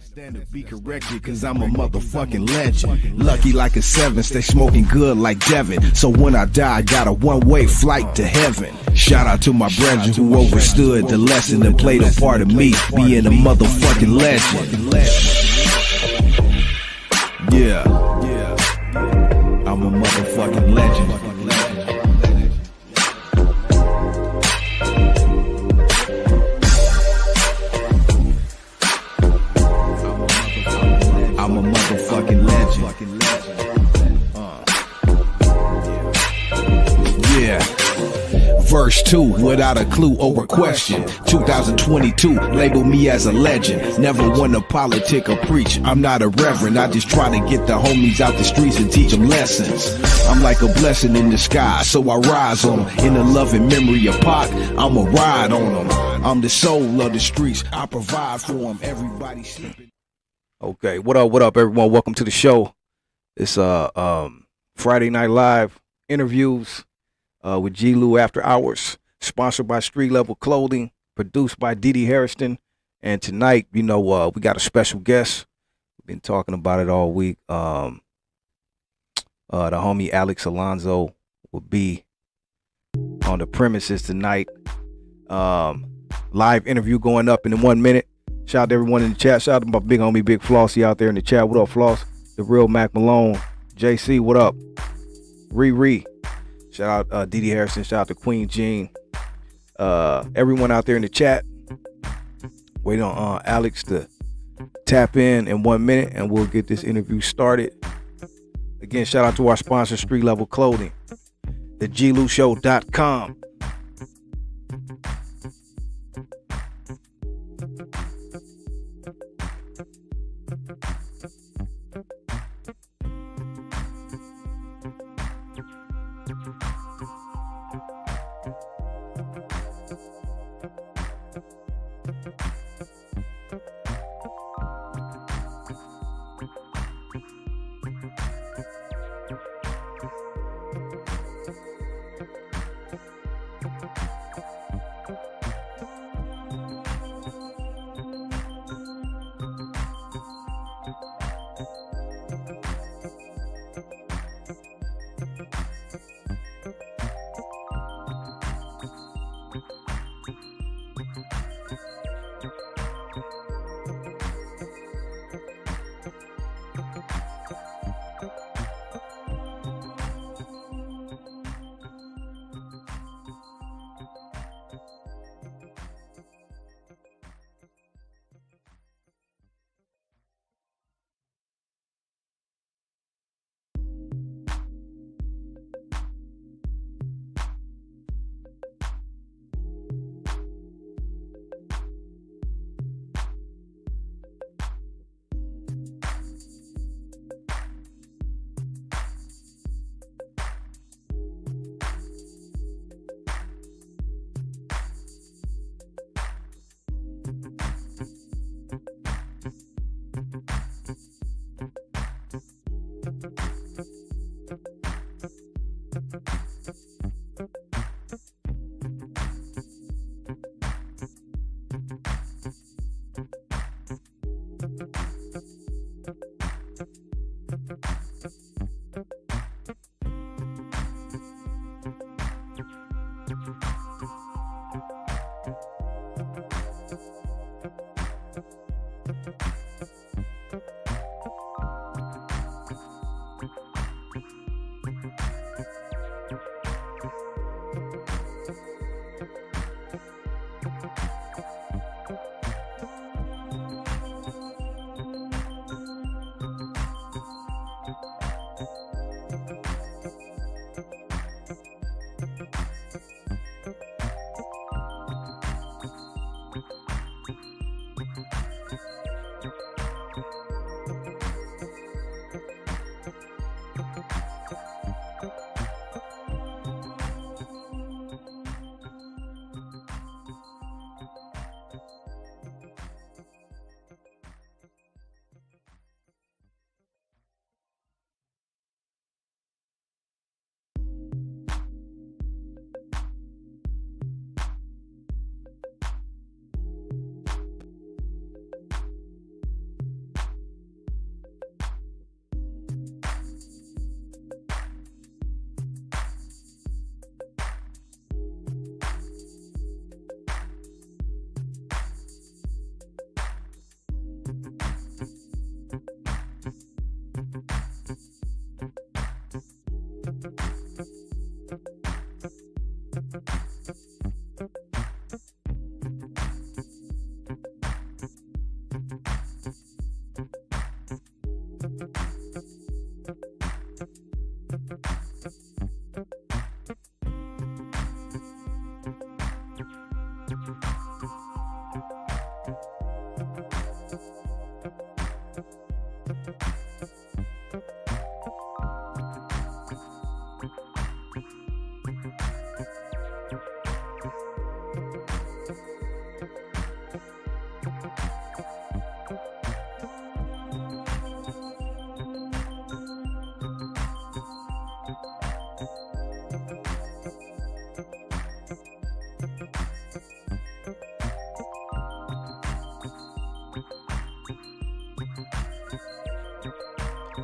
Stand to be corrected, cause I'm a motherfucking legend. Lucky like a 7, stay smoking good like Devin. So when I die, I got a one-way flight to heaven. Shout out to my brethren who overstood the lesson and played a part of me being a motherfucking legend. Yeah, I'm a motherfucking legend. I'm a motherfucking legend. Yeah. Verse 2, without a clue or a question. 2022, label me as a legend. Never want to politic or preach, I'm not a reverend. I just try to get the homies out the streets and teach them lessons. I'm like a blessing in the sky, so I rise on them. In the loving memory of Pac, I'ma ride on them. I'm the soul of the streets, I provide for them. Everybody sleeping. Okay, what up, everyone? Welcome to the show. It's Friday Night Live interviews with G-Lew After Hours, sponsored by Street Level Clothing, produced by DD Hairston. And tonight, we got a special guest. We've been talking about it all week. The homie Alex Alonso will be on the premises tonight. Live interview going up in 1 minute. Shout out to everyone in the chat. Shout out to my big homie, Big Flossy out there in the chat. What up, Floss? The real Mac Malone. JC, what up? Riri. Shout out DD Harrison. Shout out to Queen Jean. Everyone out there in the chat. Wait on Alex to tap in 1 minute and we'll get this interview started. Again, shout out to our sponsor, Street Level Clothing. TheGLewShow.com.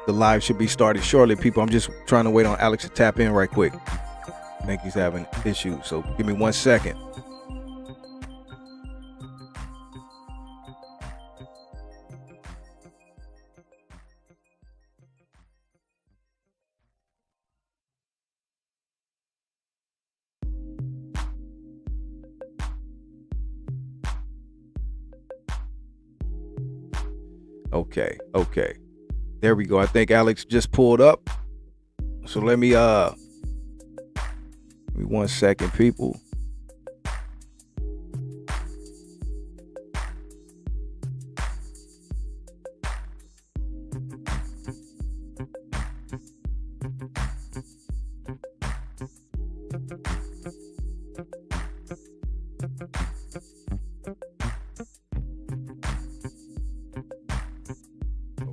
The live should be started shortly, people. I'm just trying to wait on Alex to tap in right quick. I think he's having issues, so give me 1 second. Okay. There we go. I think Alex just pulled up. So let me 1 second, people.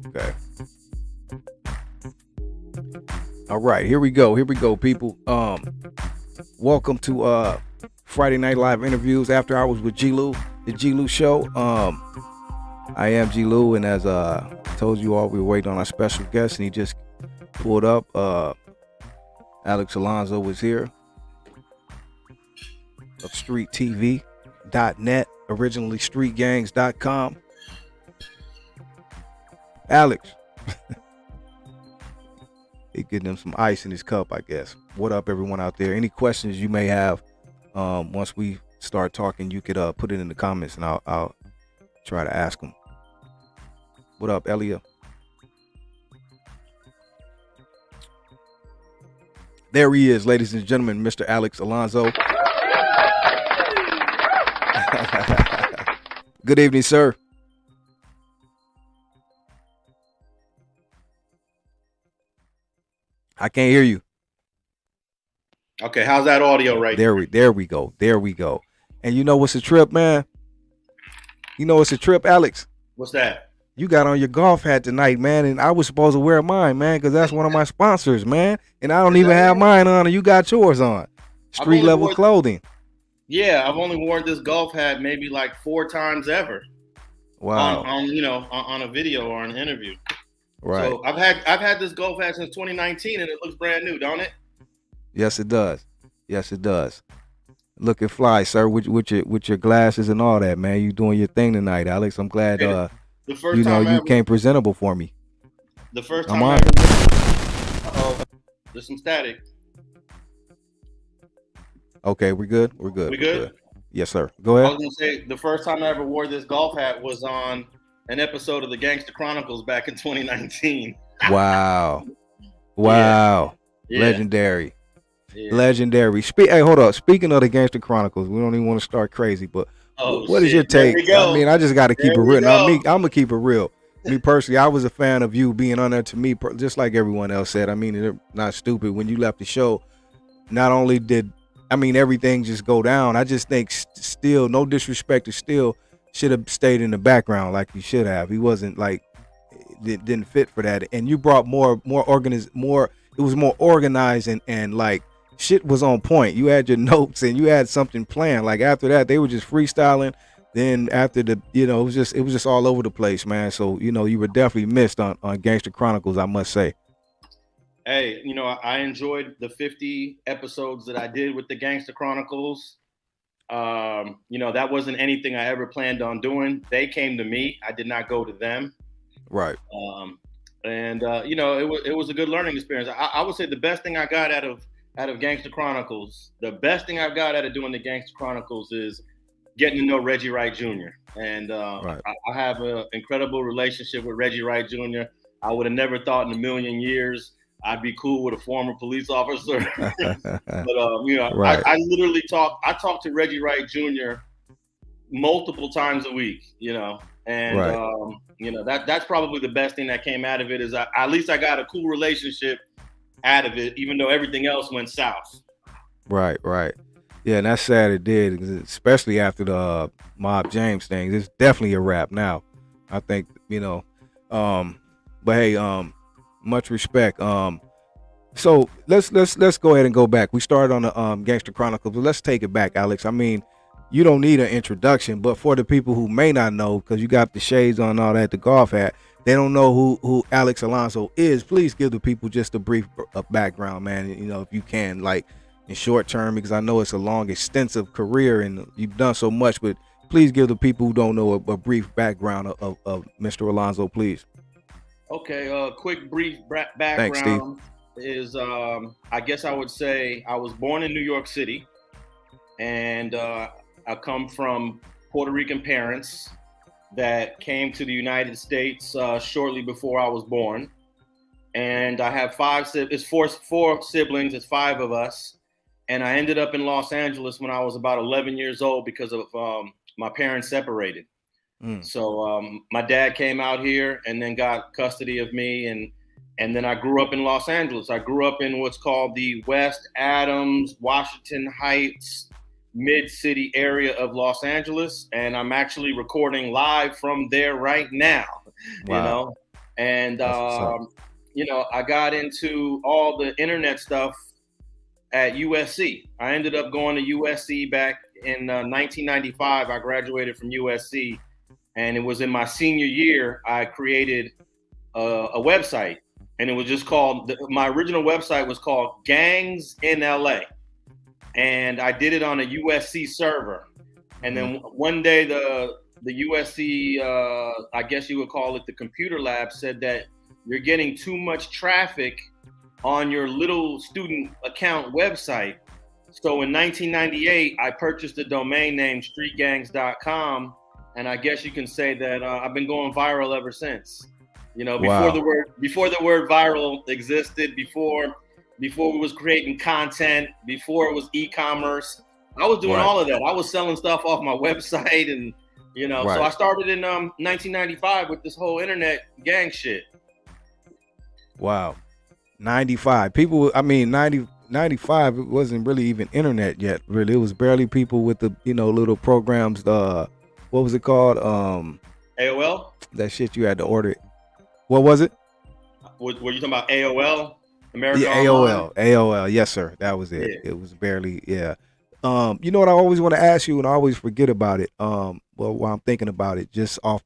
Okay. All right, here we go, people. Welcome to Friday Night Live interviews after hours with G-Lew, the G-Lew show. I am G-Lew, and as I told you all, we were waiting on our special guest, and he just pulled up. Alex Alonso was here of StreetTV.net, originally StreetGangs.com. Alex. He getting him some ice in his cup, I guess. What up, everyone out there? Any questions you may have, once we start talking, you could put it in the comments, and I'll try to ask them. What up, Elia? There he is, ladies and gentlemen, Mr. Alex Alonso. Good evening, sir. I can't hear you. Okay, how's that audio right there? There we go. And you know what's a trip, man? You know what's a trip, Alex? What's that? You got on your golf hat tonight, man, and I was supposed to wear mine, man, because that's one of my sponsors, man. And I don't even have mine on, and you got yours on. Street level clothing. Yeah, I've only worn this golf hat maybe like 4 times ever. Wow. On a video or an interview. Right. So I've had this golf hat since 2019, and it looks brand new, don't it? Yes, it does. Looking fly, sir, with your glasses and all that, man. You doing your thing tonight, Alex. I'm glad the first time you came presentable for me. The first time I ever there's some static. Okay, we're good. We good? Yes, sir. Go ahead. I was gonna say the first time I ever wore this golf hat was on an episode of the Gangster Chronicles back in 2019. Wow. Yeah. Legendary. Yeah. Legendary. Hey, hold up. Speaking of the Gangster Chronicles, we don't even want to start crazy, but what is your take? I mean, I just got to keep it real. Now, I'm gonna keep it real. Me personally, I was a fan of you being on there. To me, just like everyone else said. I mean, they're not stupid. When you left the show, not only did everything just go down, I just think still, no disrespect to Still, should have stayed in the background like he should have. He wasn't like, it didn't fit for that. And you brought more it was more organized and like shit was on point. You had your notes and you had something planned. Like after that, they were just freestyling. Then after it was just all over the place, man. So, you were definitely missed on Gangster Chronicles, I must say. Hey, I enjoyed the 50 episodes that I did with the Gangster Chronicles. That wasn't anything I ever planned on doing. They came to me. I did not go to them. Right. It was a good learning experience. I would say the best thing I got out of Gangster Chronicles, the best thing I've got out of doing the Gangster Chronicles is getting to know Reggie Wright Jr. And right. I have an incredible relationship with Reggie Wright Jr. I would have never thought in a million years I'd be cool with a former police officer. But right. I literally talk to Reggie Wright Jr. multiple times a week, And that's probably the best thing that came out of it, is at least I got a cool relationship out of it, even though everything else went south. Right. Yeah, and that's sad it did, especially after the Mob James thing. It's definitely a wrap now. I think, but hey, much respect. So let's go ahead and go back. We started on the Gangster Chronicles, but let's take it back, Alex. I mean, you don't need an introduction, but for the people who may not know, because you got the shades on, all that, the golf hat, they don't know who Alex Alonso is. Please give the people just a brief background, man. If you can, like in short term, because I know it's a long, extensive career and you've done so much. But please give the people who don't know a brief background of Mr. Alonso, please. Okay, quick brief background. Thanks, Steve. Is I guess I would say I was born in New York City, and I come from Puerto Rican parents that came to the United States shortly before I was born. And I have four siblings, it's five of us. And I ended up in Los Angeles when I was about 11 years old because of my parents separated. So my dad came out here and then got custody of me, and then I grew up in Los Angeles. I grew up in what's called the West Adams, Washington Heights, mid-city area of Los Angeles, and I'm actually recording live from there right now. Wow. And I got into all the internet stuff at USC. I ended up going to USC back in 1995. I graduated from USC, and it was in my senior year I created a website, and it was just called, my original website was called Gangs in LA. And I did it on a USC server. And then one day the USC, I guess you would call it the computer lab, said that you're getting too much traffic on your little student account website. So in 1998, I purchased a domain name, streetgangs.com. And I guess you can say that I've been going viral ever since. Before the word viral existed, before we was creating content, before it was e-commerce, I was doing all of that. I was selling stuff off my website, and so I started in 1995 with this whole internet gang shit. Wow. 95 people. I mean, 95, it wasn't really even internet yet, really. It was barely people with the little programs. What was it called? AOL. That shit you had to order it. What was it? Were you talking about AOL? America Online? AOL. Yes, sir. That was it. Yeah. It was barely. Yeah. You know what I always want to ask you, and I always forget about it. Well, while I'm thinking about it, just off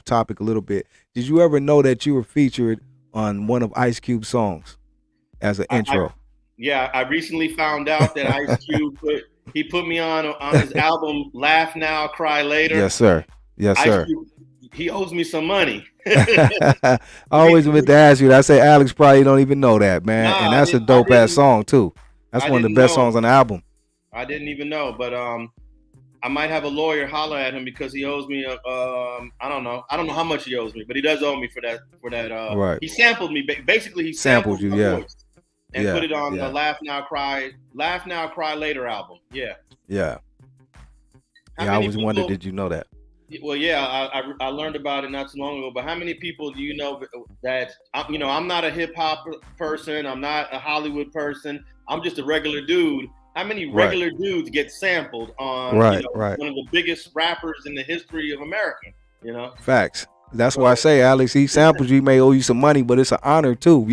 topic a little bit. Did you ever know that you were featured on one of Ice Cube's songs as an intro? I recently found out that Ice Cube put me on his album Laugh Now, Cry Later. Yes, sir. Yes, sir. Cube, he owes me some money. I always meant to ask you. I say Alex probably don't even know that, man. And that's a dope ass song too. That's one of the best songs on the album. I didn't even know, but I might have a lawyer holler at him because he owes me. I don't know how much he owes me, but he does owe me for that. Right. He sampled me. Basically, he sampled you, voice and put it on the Laugh Now, Cry Later album. Yeah. Yeah. I always wondered, did you know that? Well, yeah, I learned about it not too long ago. But how many people do you know that? I'm not a hip hop person. I'm not a Hollywood person. I'm just a regular dude. How many regular dudes get sampled on one of the biggest rappers in the history of America? Facts. That's why I say, Alex, he sampled you. He may owe you some money, but it's an honor too.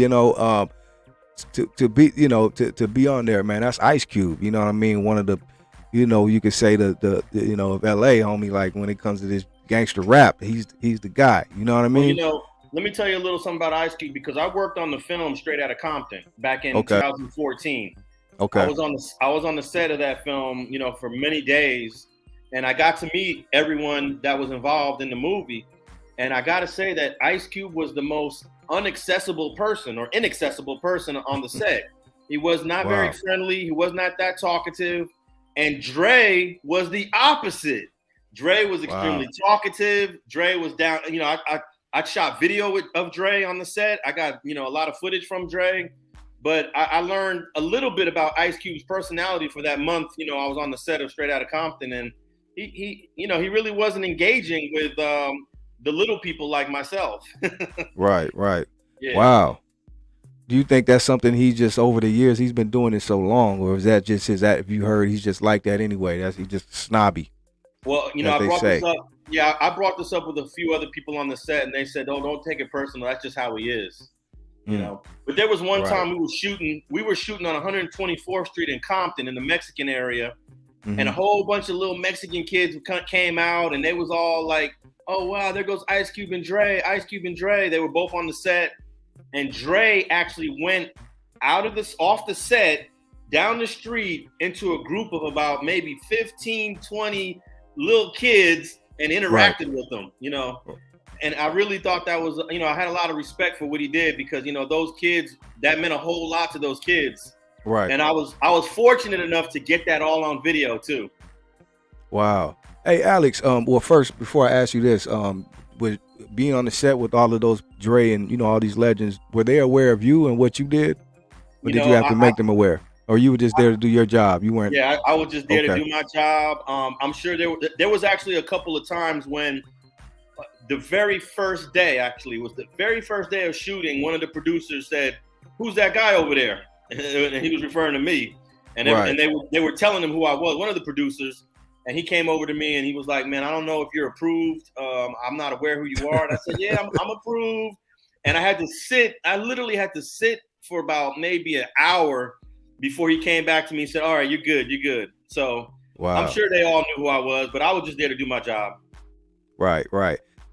To be to be on there, man. That's Ice Cube. You know what I mean? One of the, you could say the of LA, homie. Like when it comes to this gangster rap, he's the guy. You know what I mean? Well, let me tell you a little something about Ice Cube, because I worked on the film Straight Outta Compton back in 2014. Okay. I was on the set of that film, for many days, and I got to meet everyone that was involved in the movie. And I got to say that Ice Cube was the most inaccessible person on the set. He was not very friendly. He was not that talkative. And Dre was the opposite. Dre was extremely talkative. Dre was down. I shot video of Dre on the set. I got, a lot of footage from Dre. But I learned a little bit about Ice Cube's personality for that month. I was on the set of Straight Outta Compton, and he really wasn't engaging the little people like myself. Right. Yeah. Wow. Do you think that's something he just over the years he's been doing it so long, or is that just his? That if you heard he's just like that anyway? That's he just snobby. Well, you know, I brought this up. Yeah, I brought this up with a few other people on the set, and they said, "Oh, don't take it personal. That's just how he is." You know. But there was one time we were shooting on 124th Street in Compton in the Mexican area, and a whole bunch of little Mexican kids came out, and they was all like, "Oh wow, there goes Ice Cube and Dre, Ice Cube and Dre." They were both on the set, and Dre actually went off the set down the street into a group of about maybe 15, 20 little kids and interacted with them, you know. And I really thought that was, you know, I had a lot of respect for what he did because, you know, those kids, that meant a whole lot to those kids. Right. And I was fortunate enough to get that all on video too. Wow. Hey, Alex, well, first, before I ask you this, with being on the set with all of those Dre and, you know, all these legends, were they aware of you and what you did? Or did you have to make them aware? Or you were just there to do your job? You weren't? Yeah, I was just there to do my job. I'm sure there was actually a couple of times when the very first day, was the very first day of shooting, one of the producers said, "Who's that guy over there?" And he was referring to me. And they were telling him who I was, one of the producers. And he came over to me and he was like, "Man, I don't know if you're approved. I'm not aware who you are." And I said, "Yeah, I'm approved." And I literally had to sit for about maybe an hour before he came back to me and said, "All right, you're good." So wow. I'm sure they all knew who I was, but I was just there to do my job. Right.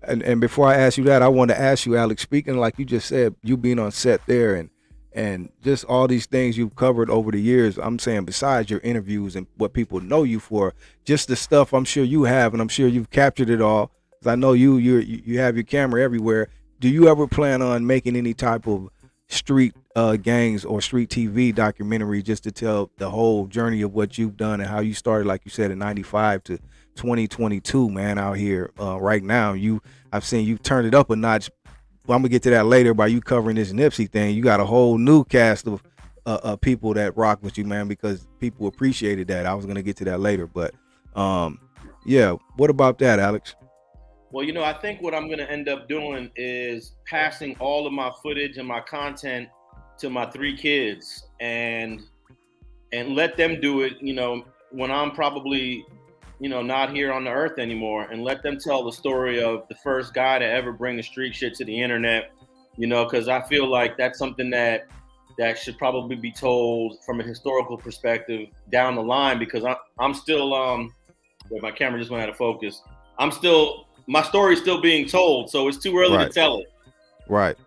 And before I ask you that, I want to ask you, Alex, speaking like you just said, you being on set there and just all these things you've covered over the years, I'm saying besides your interviews and what people know you for, just the stuff I'm sure you have, and I'm sure you've captured it all, because I know you have your camera everywhere. Do you ever plan on making any type of street gangs or street TV documentary just to tell the whole journey of what you've done and how you started, like you said, in 95 to 2022, man, out here right now? I've seen you turn it up a notch. Well, I'm gonna get to that later by you covering this Nipsey thing. You got a whole new cast of people that rock with you, man, because people appreciated that. I was gonna get to that later, but yeah, what about that, Alex? Well, you know, I think what I'm gonna end up doing is passing all of my footage and my content to my 3 kids and let them do it, you know, when I'm probably, you know, not here on the earth anymore, and let them tell the story of the first guy to ever bring the street shit to the internet, you know, because I feel like that's something that should probably be told from a historical perspective down the line, because I'm still, my camera just went out of focus. My story's still being told, so it's too early to tell it. Right.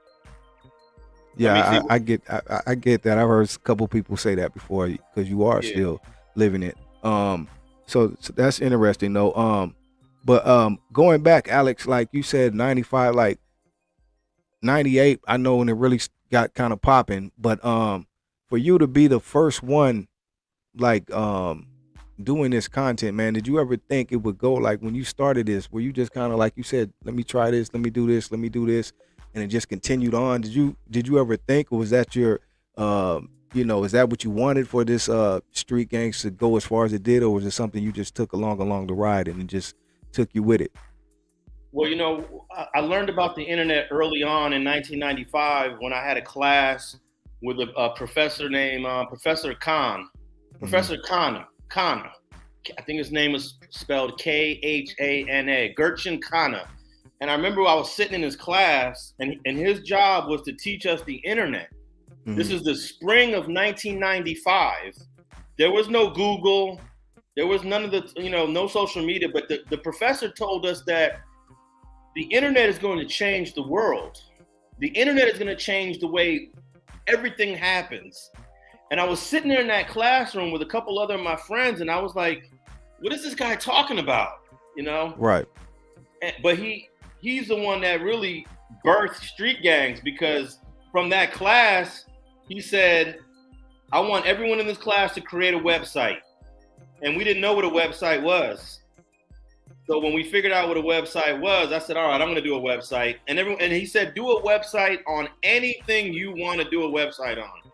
Yeah, I get that. I've heard a couple people say that before, because you are still living it. So that's interesting though. But going back, Alex, like you said, 95, like 98, I know when it really got kind of popping, but for you to be the first one, like doing this content, man, did you ever think it would go like when you started this, were you just kind of like you said, let me try this, let me do this, and it just continued on? Did you ever think, or was that your you know, is that what you wanted for this street gangs to go as far as it did, or was it something you just took along the ride and it just took you with it? Well, you know, I learned about the internet early on in 1995 when I had a class with a professor named Professor Khan. Professor Khana. I think his name was spelled Khana, Gertchen Khana. And I remember I was sitting in his class, and his job was to teach us the internet. This is the spring of 1995. There was no Google. There was none of the, you know, no social media. But the professor told us that the internet is going to change the world. The internet is going to change the way everything happens. And I was sitting there in that classroom with a couple other of my friends, and I was like, what is this guy talking about? You know? Right. But he's the one that really birthed street gangs, because from that class, he said, I want everyone in this class to create a website. And we didn't know what a website was. So when we figured out what a website was, I said, all right, I'm gonna do a website. And he said, do a website on anything you wanna do a website on.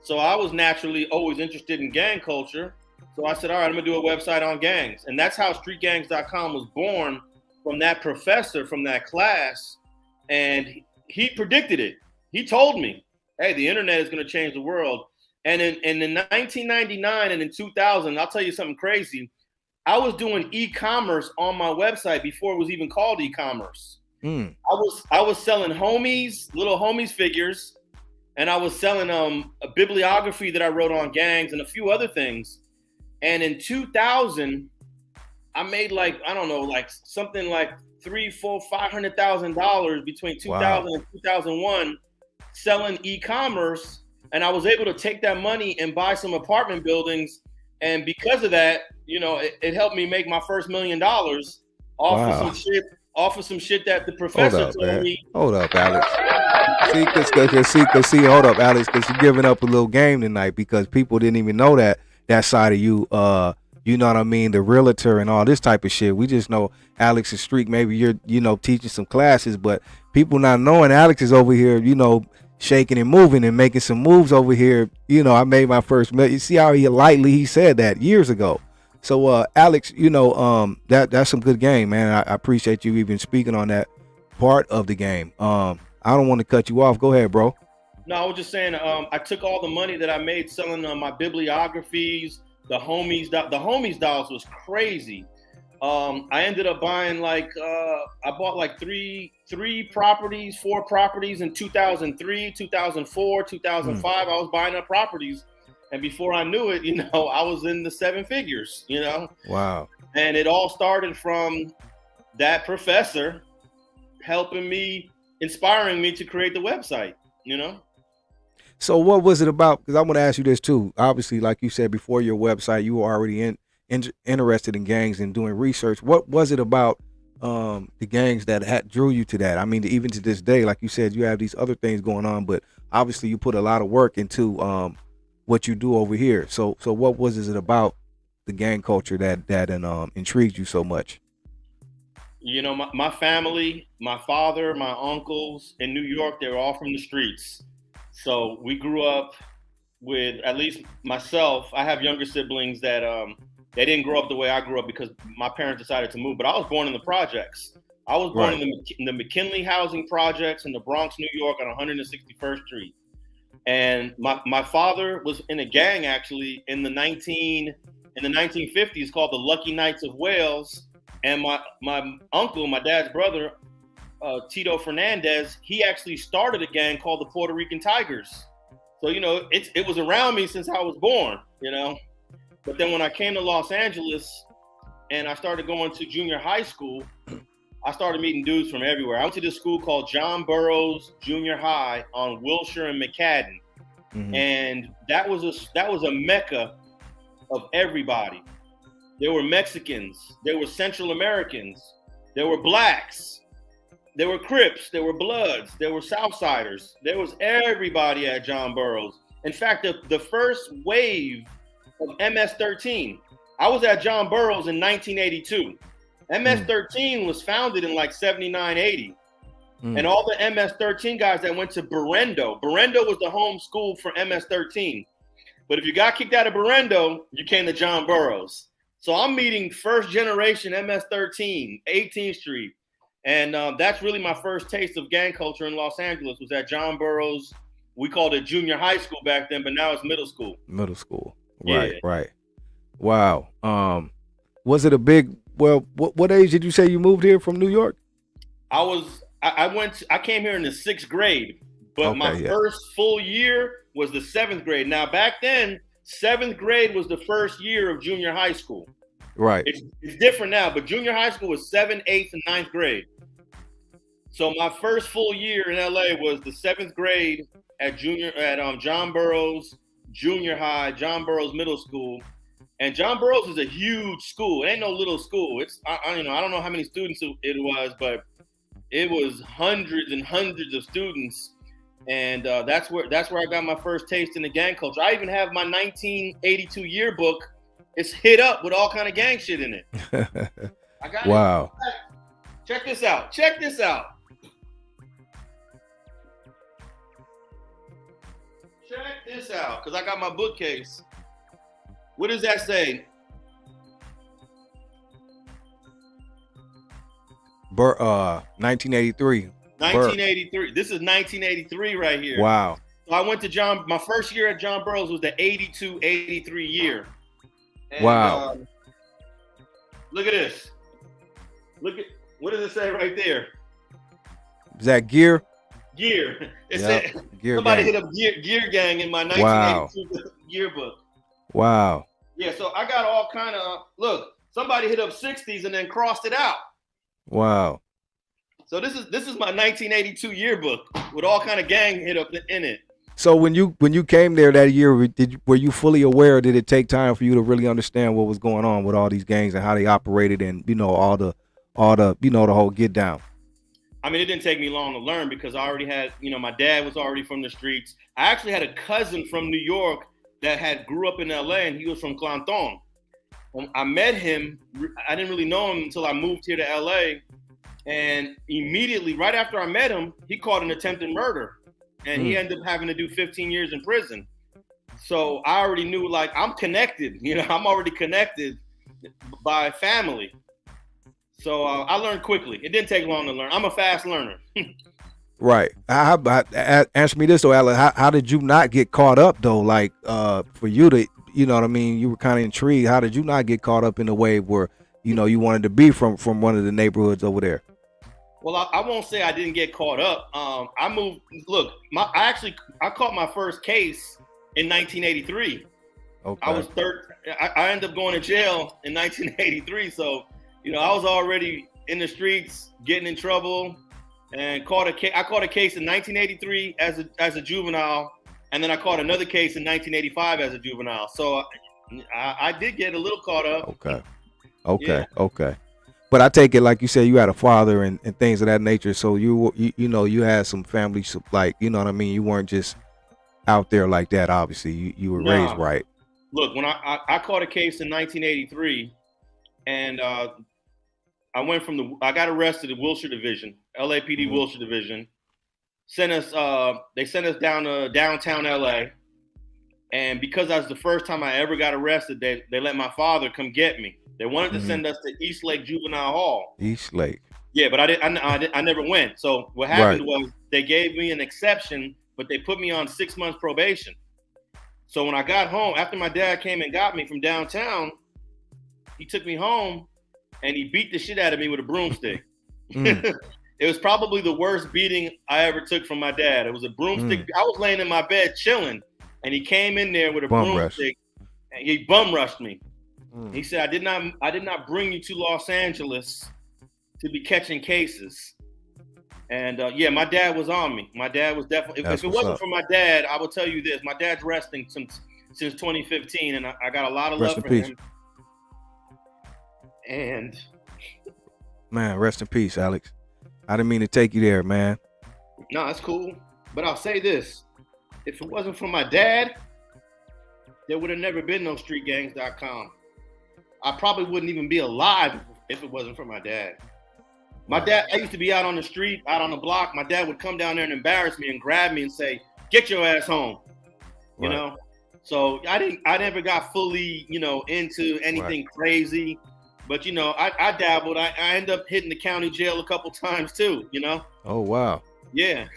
So I was naturally always interested in gang culture. So I said, all right, I'm gonna do a website on gangs. And that's how streetgangs.com was born from that professor from that class, and he predicted it. He told me, hey, the internet is going to change the world. And in 1999 and in 2000, I'll tell you something crazy. I was doing e-commerce on my website before it was even called e-commerce. I was selling little homies figures, and I was selling a bibliography that I wrote on gangs and a few other things. And in 2000, I made something like $300,000-$500,000 between 2000 and 2001 selling e-commerce. And I was able to take that money and buy some apartment buildings. And because of that, it helped me make my first $1 million off of some shit that the professor told me. Hold up, Alex. Hold up, Alex, because you're giving up a little game tonight because people didn't even know that side of you. You know what I mean? The realtor and all this type of shit. We just know Alex's streak. Maybe you're, teaching some classes, but people not knowing Alex is over here, shaking and moving and making some moves over here. I made my first million. You see how he said that years ago. So Alex, that's some good game, man. I appreciate you even speaking on that part of the game. I don't want to cut you off. Go ahead, bro. No, I was just saying, I took all the money that I made selling my bibliographies, the homies dolls was crazy. I ended up buying I bought like four properties in 2003, 2004, 2005. I was buying up properties. And before I knew it, I was in the seven figures, Wow. And it all started from that professor helping me, inspiring me to create the website, So what was it about? Because I want to ask you this too. Obviously, like you said, before your website, you were already interested in gangs and doing research. What was it about the gangs that drew you to that? I mean, even to this day, like you said, you have these other things going on, but obviously you put a lot of work into what you do over here. So what was it about the gang culture that intrigued you so much? My family, my father, my uncles in New York, they were all from the streets. So we grew up with, at least myself, I have younger siblings that they didn't grow up the way I grew up because my parents decided to move, but I was born in the projects. I was born in the McKinley housing projects in the Bronx, New York on 161st Street. And my father was in a gang actually in the 1950s called the Lucky Knights of Wales. And my uncle, my dad's brother, Tito Fernandez, he actually started a gang called the Puerto Rican Tigers. So, it was around me since I was born, But then when I came to Los Angeles and I started going to junior high school, I started meeting dudes from everywhere. I went to this school called John Burroughs Junior High on Wilshire and McCadden. Mm-hmm. And that was a mecca of everybody. There were Mexicans, there were Central Americans, there were blacks, there were Crips, there were Bloods, there were Southsiders. There was everybody at John Burroughs. In fact, the first wave of MS-13, I was at John Burroughs in 1982. MS-13 was founded in like 79, 80. And all the MS-13 guys that went to Berendo was the home school for MS-13. But if you got kicked out of Berendo, you came to John Burroughs. So I'm meeting first generation MS-13, 18th Street. And that's really my first taste of gang culture in Los Angeles was at John Burroughs. We called it junior high school back then, but now it's middle school. Middle school. Right, yeah. Right. Wow. Was it a big, what age did you say you moved here from New York? I came here in the 6th grade, but my first full year was the 7th grade. Now back then, 7th grade was the first year of junior high school. Right. It's different now, but junior high school was 7th, 8th, and 9th grade. So my first full year in LA was the 7th grade at John Burroughs Junior High, John Burroughs Middle School. And John Burroughs is a huge school. It ain't no little school. It's I don't know how many students it was, but it was hundreds and hundreds of students. And that's where I got my first taste in the gang culture. I even have my 1982 yearbook. It's hit up with all kind of gang shit in it. I got wow. It. Check this out. Check this out. Check this out, because I got my bookcase. What does that say? Bur 1983. 1983. This is 1983 right here. Wow. So I went to my first year at John Burroughs was the 82-83 year. And, wow. Look at this. Look at, what does it say right there? Is that Gear? Gear. It yep. said Gear somebody gang. hit up Gear Gang in my 1982 yearbook. Wow. Yeah, so I got all kind of, look, somebody hit up 60s and then crossed it out. Wow. So this is my 1982 yearbook with all kind of gang hit up in it. So when you came there that year, were you fully aware? Or did it take time for you to really understand what was going on with all these gangs and how they operated and all the the whole get down? I mean, it didn't take me long to learn because I already had, my dad was already from the streets. I actually had a cousin from New York that grew up in LA, and he was from Compton. When I met him, I didn't really know him until I moved here to LA. And immediately, right after I met him, he caught an attempted murder. And he ended up having to do 15 years in prison. So I already knew, like, I'm connected. I'm already connected by family. So I learned quickly. It didn't take long to learn. I'm a fast learner. Right. Answer me this though, Alan. How did you not get caught up though? Like for you to, you know what I mean? You were kind of intrigued. How did you not get caught up in the wave where you wanted to be from one of the neighborhoods over there? Well, I won't say I didn't get caught up. I moved. Look, I caught my first case in 1983. Okay. I was I ended up going to jail in 1983. So I was already in the streets, getting in trouble. And I caught a case in 1983 as a juvenile, and then I caught another case in 1985 as a juvenile. So I did get a little caught up. Okay. But I take it, like you said, you had a father and things of that nature. So you had some family, like, you know what I mean? You weren't just out there like that. Obviously, you were raised right. Look, when I caught a case in 1983, and I got arrested at Wilshire Division, LAPD Wilshire Division. They sent us down to downtown LA. And because that was the first time I ever got arrested, they let my father come get me. They wanted to send us to East Lake Juvenile Hall. East Lake. Yeah, but I never went. So what happened was they gave me an exception, but they put me on 6 months probation. So when I got home, after my dad came and got me from downtown, he took me home and he beat the shit out of me with a broomstick. It was probably the worst beating I ever took from my dad. It was a broomstick. I was laying in my bed chilling, and he came in there with a broomstick, and he bum rushed me. He said, I did not bring you to Los Angeles to be catching cases. And my dad was on me. My dad was definitely, if it wasn't for my dad, I will tell you this, my dad's resting since 2015, and I got a lot of love for him. And man, rest in peace, Alex. I didn't mean to take you there, man. No, it's cool. But I'll say this. If it wasn't for my dad, there would have never been no streetgangs.com. I probably wouldn't even be alive if it wasn't for my dad. My dad, I used to be out on the street, out on the block. My dad would come down there and embarrass me and grab me and say, get your ass home. You know? So I never got fully, into anything crazy. But, I dabbled. I ended up hitting the county jail a couple times too, Oh, wow. Yeah.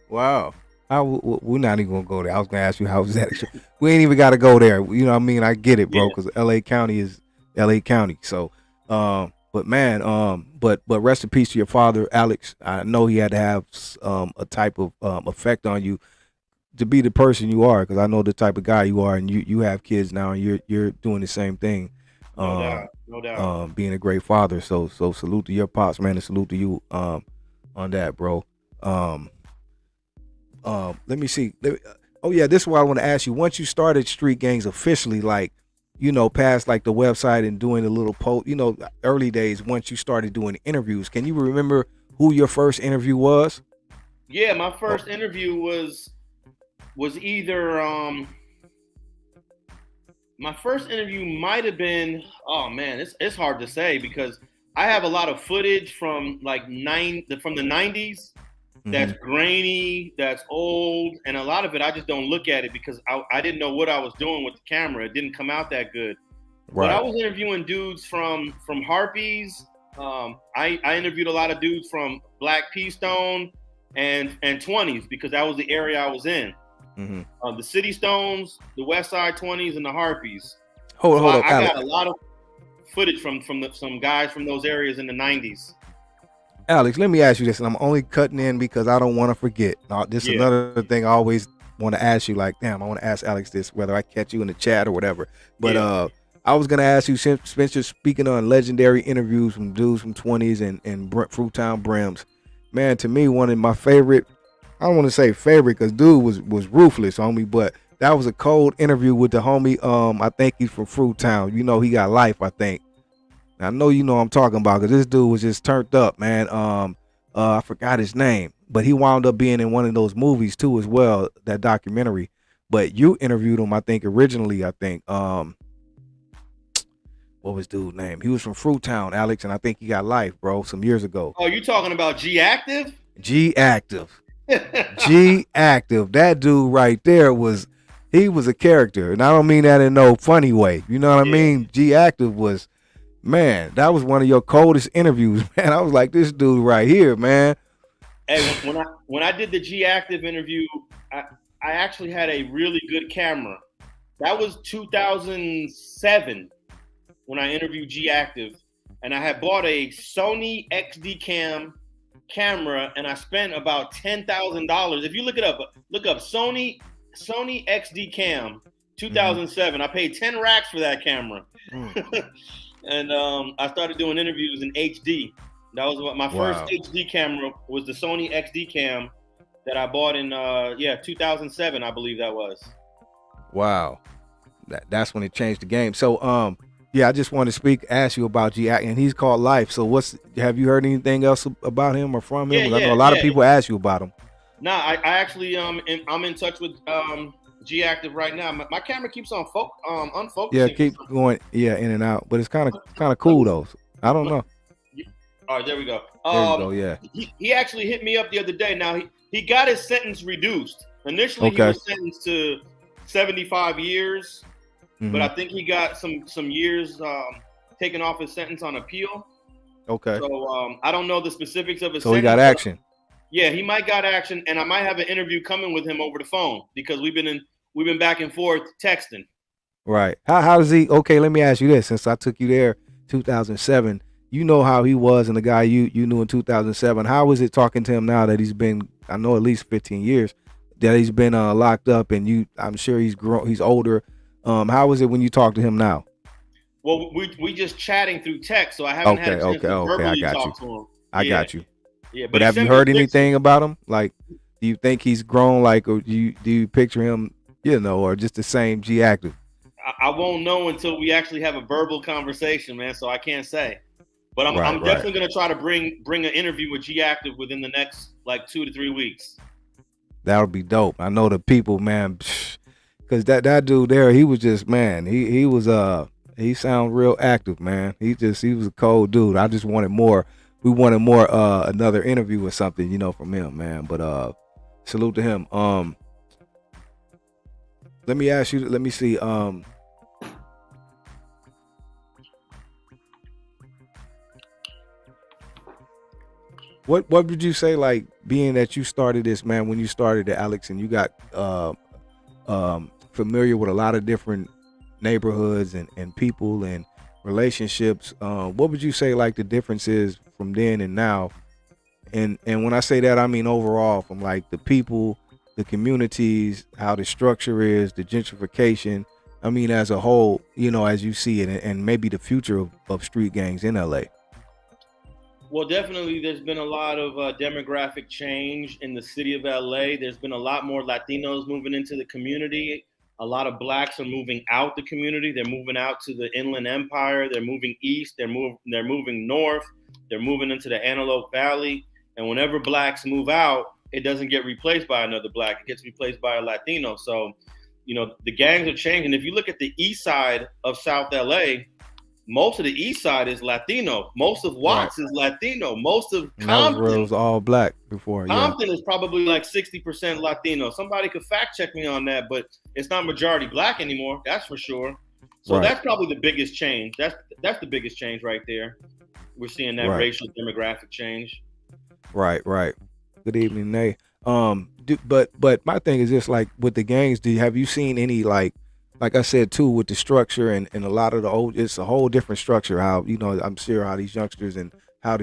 Wow. We're not even going to go there. I was going to ask you, how was that? We ain't even got to go there. You know what I mean? I get it, bro, because LA County is LA County. So, but man, but rest in peace to your father, Alex. I know he had to have a type of effect on you to be the person you are, because I know the type of guy you are, and you have kids now, and you're doing the same thing. No doubt. Being a great father. So salute to your pops, man, and salute to you on that, bro. Let me see. This is what I want to ask you. Once you started Street Gangs officially, like, past like the website and doing a little post, early days, once you started doing interviews, can you remember who your first interview was? Yeah, my first interview was either my first interview might have been, oh man, it's hard to say because I have a lot of footage from from the 90s that's grainy, that's old, and a lot of it I just don't look at it because I didn't know what I was doing with the camera. It didn't come out that good. Right. But I was interviewing dudes from Harpies, I interviewed a lot of dudes from Black P Stone and 20s because that was the area I was in. The City Stones, the West Side 20s, and the Harpies. Hold up, I got a lot of footage from some guys from those areas in the 90s. Alex, let me ask you this, and I'm only cutting in because I don't want to forget. This is another thing I always want to ask you. Like, damn, I want to ask Alex this, whether I catch you in the chat or whatever. But I was gonna ask you, since you're speaking on legendary interviews from dudes from 20s and Fruitown Brims, man, to me, one of my favorite. I don't want to say favorite because dude was ruthless, homie, but that was a cold interview with the homie. I think he's from Fruitown. You know, he got life, I think. I know you know what I'm talking about because this dude was just turned up, man. I forgot his name, but he wound up being in one of those movies too as well, that documentary. But you interviewed him, I think, originally, what was dude's name? He was from Fruitown, Alex, and I think he got life, bro, some years ago. Oh, you talking about G-Active? G-Active. G-Active. That dude right there was a character. And I don't mean that in no funny way. You know what I mean? G-Active was, man, that was one of your coldest interviews, man. I was like, this dude right here, man. Hey, when I did the G-Active interview, I actually had a really good camera. That was 2007 when I interviewed G-Active. And I had bought a Sony XD camera, and I spent about $10,000. If you look up Sony XD Cam 2007. I paid 10 racks for that camera. And I started doing interviews in HD. That was what my first HD camera was, the Sony XD Cam that I bought in 2007, I believe that was. Wow. That's when it changed the game. So I just want to ask you about G-Act, and he's called Life. So have you heard anything else about him or from him? I know a lot of people ask you about him. Nah, I actually I'm in touch with G-Active right now. My camera keeps on unfocusing. Yeah, keep going in and out, but it's kind of cool though. I don't know. All right, there we go. There we go, yeah. He actually hit me up the other day. Now he got his sentence reduced. Initially he was sentenced to 75 years. But I think he got some years taken off his sentence on appeal. Okay. So I don't know the specifics of his sentence. So he got action. Yeah, he might got action, and I might have an interview coming with him over the phone because we've been back and forth texting. Right. How does he? Okay, let me ask you this. Since I took you there, 2007, you know how he was, and the guy you knew in 2007. How is it talking to him now that he's been, I know, at least 15 years that he's been locked up, and I'm sure he's grown, he's older. How is it when you talk to him now? Well, we just chatting through text, so I haven't had a chance to verbally talk to him. I got you. Yeah, but have you heard anything about him? Like, do you think he's grown? Like, or do you picture him, or just the same G-Active? I won't know until we actually have a verbal conversation, man. So I can't say. But I'm definitely gonna try to bring an interview with G-Active within the next 2 to 3 weeks. That would be dope. I know the people, man. Because that dude there, he was just, man, he was he sounded real active, man. He was a cold dude. I just wanted more. We wanted more another interview or something, from him, man. But salute to him. Let me ask you, let me see. What would you say, like, being that you started this, man, when you started it, Alex, and you got familiar with a lot of different neighborhoods and people and relationships, what would you say, like, the difference is from then and now? And when I say that, I mean overall, from like the people, the communities, how the structure is, the gentrification, I mean as a whole, as you see it, and maybe the future of street gangs in LA. Well, definitely there's been a lot of demographic change in the city of LA. There's been a lot more Latinos moving into the community. A lot of blacks are moving out the community. They're moving out to the Inland Empire. They're moving east. They're moving north. They're moving into the Antelope Valley. And whenever blacks move out, it doesn't get replaced by another black. It gets replaced by a Latino. So, the gangs are changing. If you look at the east side of South LA, most of the east side is Latino. Most of Watts is Latino. Most of Compton was all black before. Compton is probably like 60% Latino. Somebody could fact check me on that, but it's not majority black anymore. That's for sure. So that's probably the biggest change. That's the biggest change right there. We're seeing that racial demographic change. Right. Good evening, Nay. But my thing is just like with the gangs, have you seen any like I said too, with the structure and a lot of the old, it's a whole different structure. How, you know, I'm sure how these youngsters and how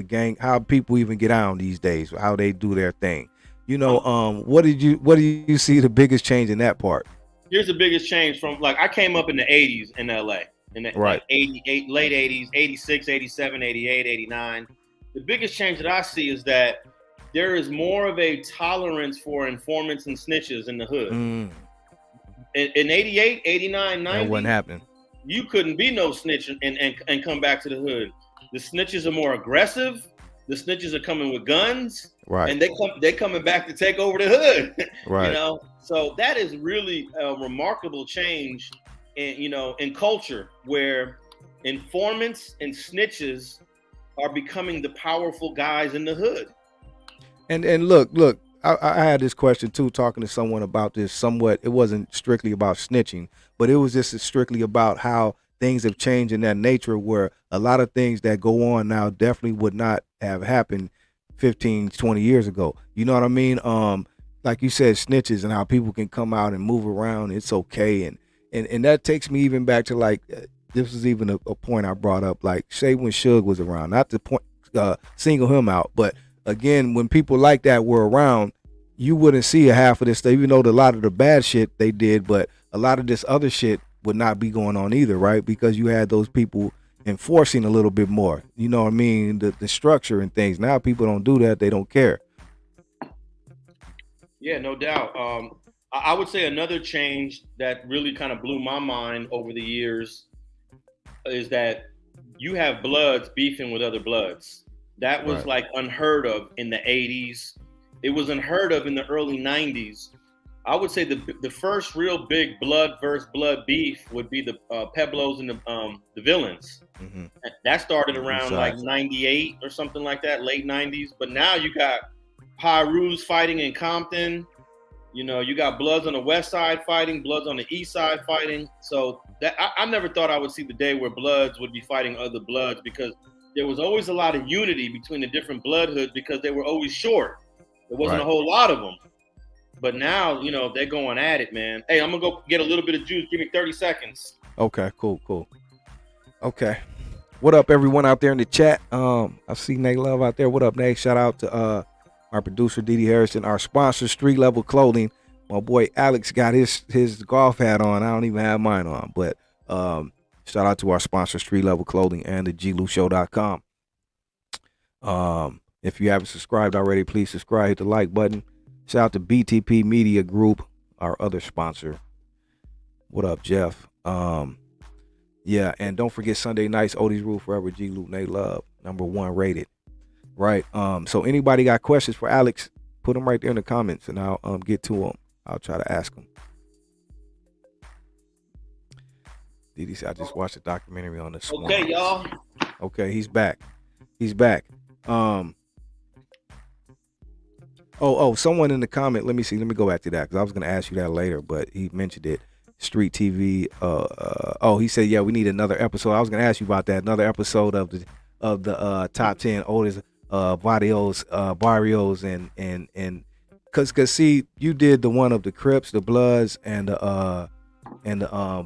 people even get on these days, how they do their thing. You know, what do you see the biggest change in that part? Here's the biggest change from, like, I came up in the 80s in LA, in the like 88, late 80s, 86, 87, 88, 89. The biggest change that I see is that there is more of a tolerance for informants and snitches in the hood. In 88, 89, 90, that wasn't happening. You couldn't be no snitch and come back to the hood. The snitches are more aggressive. The snitches are coming with guns, and they coming back to take over the hood. Right. You know, so that is really a remarkable change in culture, where informants and snitches are becoming the powerful guys in the hood. And look, I had this question too, talking to someone about this somewhat. It wasn't strictly about snitching, but it was just strictly about how things have changed in that nature, where a lot of things that go on now definitely would not have happened 15, 20 years ago. You know what I mean? Like you said, snitches and how people can come out and move around. It's okay. And that takes me even back to like, this was even a point I brought up, like say when Suge was around, not to point, single him out, but again, when people like that were around, you wouldn't see a half of this stuff, even though a lot of the bad shit they did, but a lot of this other shit would not be going on either, right? Because you had those people enforcing a little bit more, you know what I mean? The structure and things. Now people don't do that. They don't care. Yeah, no doubt. I would say another change that really kind of blew my mind over the years is that you have Bloods beefing with other Bloods. That was like unheard of in the 80s. It was unheard of in the early 90s. I would say the first real big blood versus blood beef would be the Peblos and the Villains. Mm-hmm. That started around like 98 or something like that, late 90s. But now you got Pyrus fighting in Compton. You know, you got Bloods on the west side fighting, Bloods on the east side fighting. So that I never thought I would see the day where Bloods would be fighting other Bloods, because there was always a lot of unity between the different blood hoods because they were always short. There wasn't a whole lot of them. But now, you know, they're going at it, man. Hey, I'm going to go get a little bit of juice. Give me 30 seconds. Okay, cool. Okay. What up, everyone out there in the chat? I see Nate Love out there. What up, Nate? Shout out to our producer, DD Hairston, our sponsor, Street Level Clothing. My boy Alex got his golf hat on. I don't even have mine on. But shout out to our sponsor, Street Level Clothing, and the GLewShow.com. If you haven't subscribed already, please subscribe. Hit the like button. Shout out to BTP Media Group, our other sponsor. What up, Jeff? Yeah, and don't forget Sunday nights, Odie's Rule Forever, G-Lew, Nate Love, #1 rated. Right. So anybody got questions for Alex, put them right there in the comments, and I'll get to them. I'll try to ask them. DD said, I just watched a documentary on this. Okay, y'all. Okay, he's back. Oh, someone in the comment, let me go back to that, because I was going to ask you that later, but he mentioned it. Street TV. He said, yeah, we need another episode. I was going to ask you about that. Another episode of the top 10 oldest barrios, and because see, you did the one of the Crips, the Bloods, and the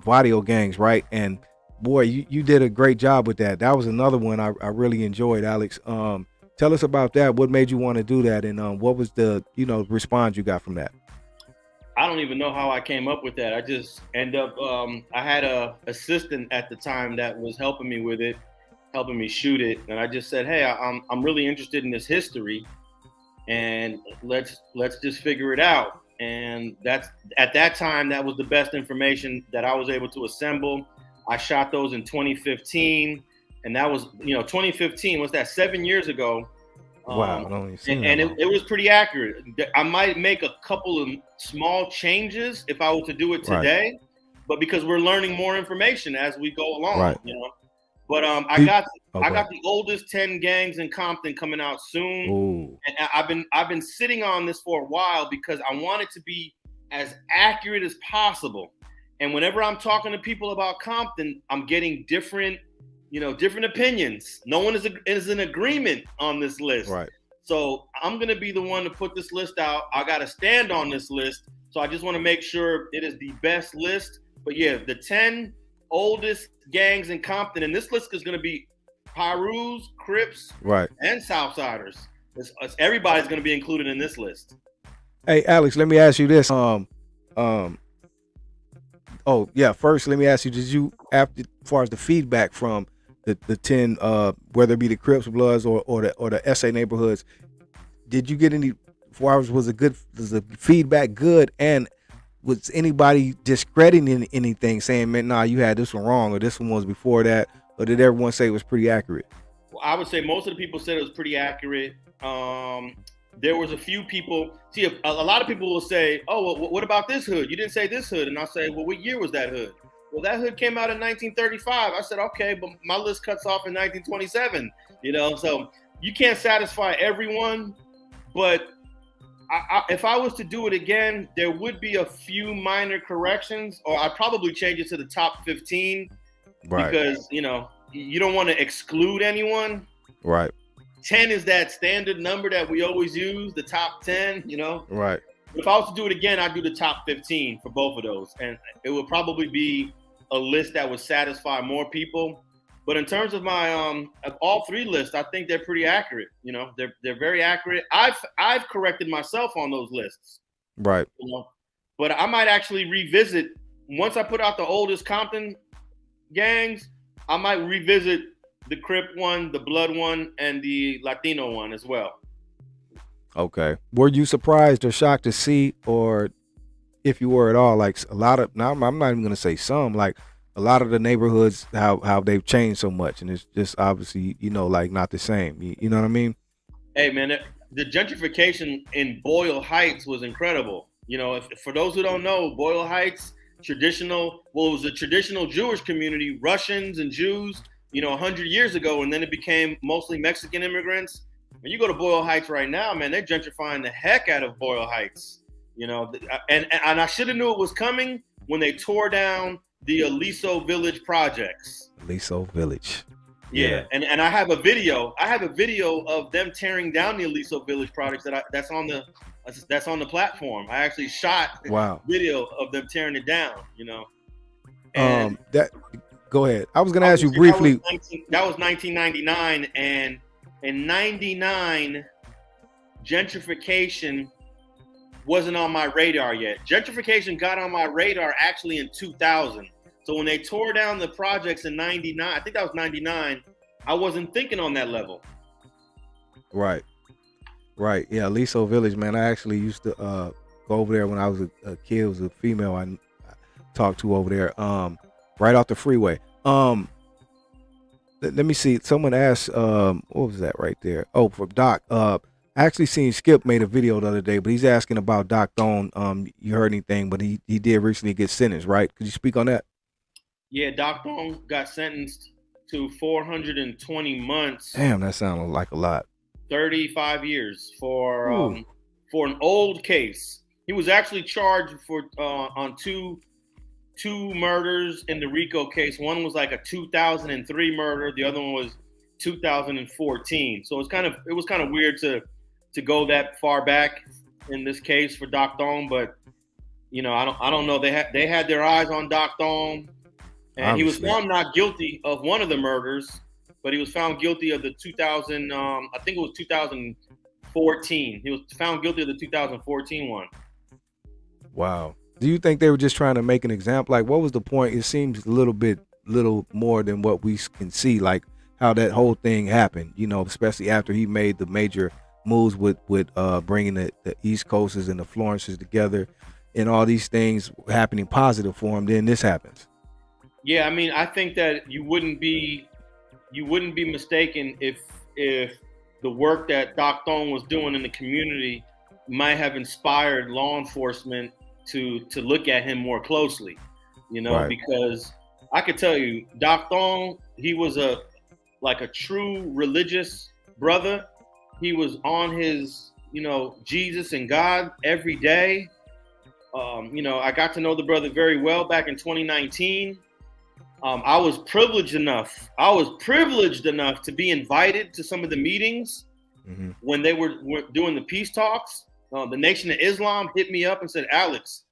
barrio gangs, right? And boy, you did a great job with that. That was another one I really enjoyed, Alex. Tell us about that. What made you want to do that, and what was the response you got from that? I don't even know how I came up with that. I just end up. I had a assistant at the time that was helping me with it, helping me shoot it, and I just said, "Hey, I'm really interested in this history, and let's just figure it out." And that's at that time that was the best information that I was able to assemble. I shot those in 2015. And that was, 2015, was that 7 years ago? Wow. And it was pretty accurate. I might make a couple of small changes if I were to do it today, but because we're learning more information as we go along, But I got the oldest 10 gangs in Compton coming out soon. Ooh. And I've been sitting on this for a while because I want it to be as accurate as possible. And whenever I'm talking to people about Compton, I'm getting different different opinions. No one is in agreement on this list. Right. So I'm going to be the one to put this list out. I got to stand on this list. So I just want to make sure it is the best list. But yeah, the 10 oldest gangs in Compton, and this list is going to be Pyrus, Crips, right, and Southsiders. Everybody's going to be included in this list. Hey, Alex, let me ask you this. Oh yeah, first let me ask you: did you, after, as far as the feedback from the 10, whether it be the Crips, Bloods, or the SA neighborhoods, did you get any? As far as was the feedback good, and was anybody discrediting anything, saying, man, nah, you had this one wrong, or this one was before that, or did everyone say it was pretty accurate? Well, I would say most of the people said it was pretty accurate. There was a few people. See, a lot of people will say, "Oh, well, what about this hood? You didn't say this hood." And I'll say, "Well, what year was that hood?" Well, that hood came out in 1935. I said, "Okay, but my list cuts off in 1927." So you can't satisfy everyone. But if I was to do it again, there would be a few minor corrections, or I'd probably change it to the top 15, right? Because you don't want to exclude anyone, right? 10 is that standard number that we always use, the top 10, Right. If I was to do it again, I'd do the top 15 for both of those. And it would probably be a list that would satisfy more people. But in terms of my of all three lists, I think they're pretty accurate. They're very accurate. I've corrected myself on those lists. Right. But I might actually revisit, once I put out the oldest Compton gangs, I might revisit the Crip one, the Blood one, and the Latino one as well. Okay. Were you surprised or shocked to see, or if you were at all, like a lot of, now I'm not even going to say some, like a lot of the neighborhoods, how they've changed so much, and it's just obviously, like not the same. You know what I mean? Hey, man, the gentrification in Boyle Heights was incredible. For those who don't know, Boyle Heights, it was a traditional Jewish community, Russians and Jews, 100 years ago, and then it became mostly Mexican immigrants. When you go to Boyle Heights right now, man, they're gentrifying the heck out of Boyle Heights. And I should have knew it was coming when they tore down the Alonso Village projects. Alonso Village. Yeah. And I have a video. Of them tearing down the Alonso Village projects that's on the platform. I actually shot video of them tearing it down. And go ahead. I was going to ask you briefly. That was 1999, and in 99, gentrification wasn't on my radar yet. Gentrification got on my radar actually in 2000. So when they tore down the projects in 99, I think that was 99, I wasn't thinking on that level. Right. Yeah, Alonso Village, man. I actually used to go over there when I was a kid. It was a female I talked to over there. Right off the freeway. Let me see. Someone asked, what was that right there? Oh, from Doc. I actually seen Skip made a video the other day, but he's asking about Doc Thone. You heard anything? But he did recently get sentenced, right? Could you speak on that? Yeah, Doc Thone got sentenced to 420 months. Damn, that sounded like a lot. 35 years for an old case. He was actually charged on two murders in the RICO case. One was like a 2003 murder. The other one was 2014. So it was kind of weird to go that far back in this case for Doc Thone. But I don't know. They had their eyes on Doc Thone, and obviously. He was found not guilty of one of the murders, but he was found guilty of the 2000. I think it was 2014. He was found guilty of the 2014 one. Wow. Do you think they were just trying to make an example? Like, what was the point? It seems a little more than what we can see, like how that whole thing happened, especially after he made the major moves with bringing the East Coasters and the Florences together and all these things happening positive for him. Then this happens. Yeah, I mean, I think that you wouldn't be mistaken if the work that Doc Thone was doing in the community might have inspired law enforcement to look at him more closely, right. Because I could tell you, Doc Thone, he was a true religious brother. He was on his, Jesus and God every day. I got to know the brother very well back in 2019. I was privileged enough to be invited to some of the meetings when they were doing the peace talks. The Nation of Islam hit me up and said, Alex,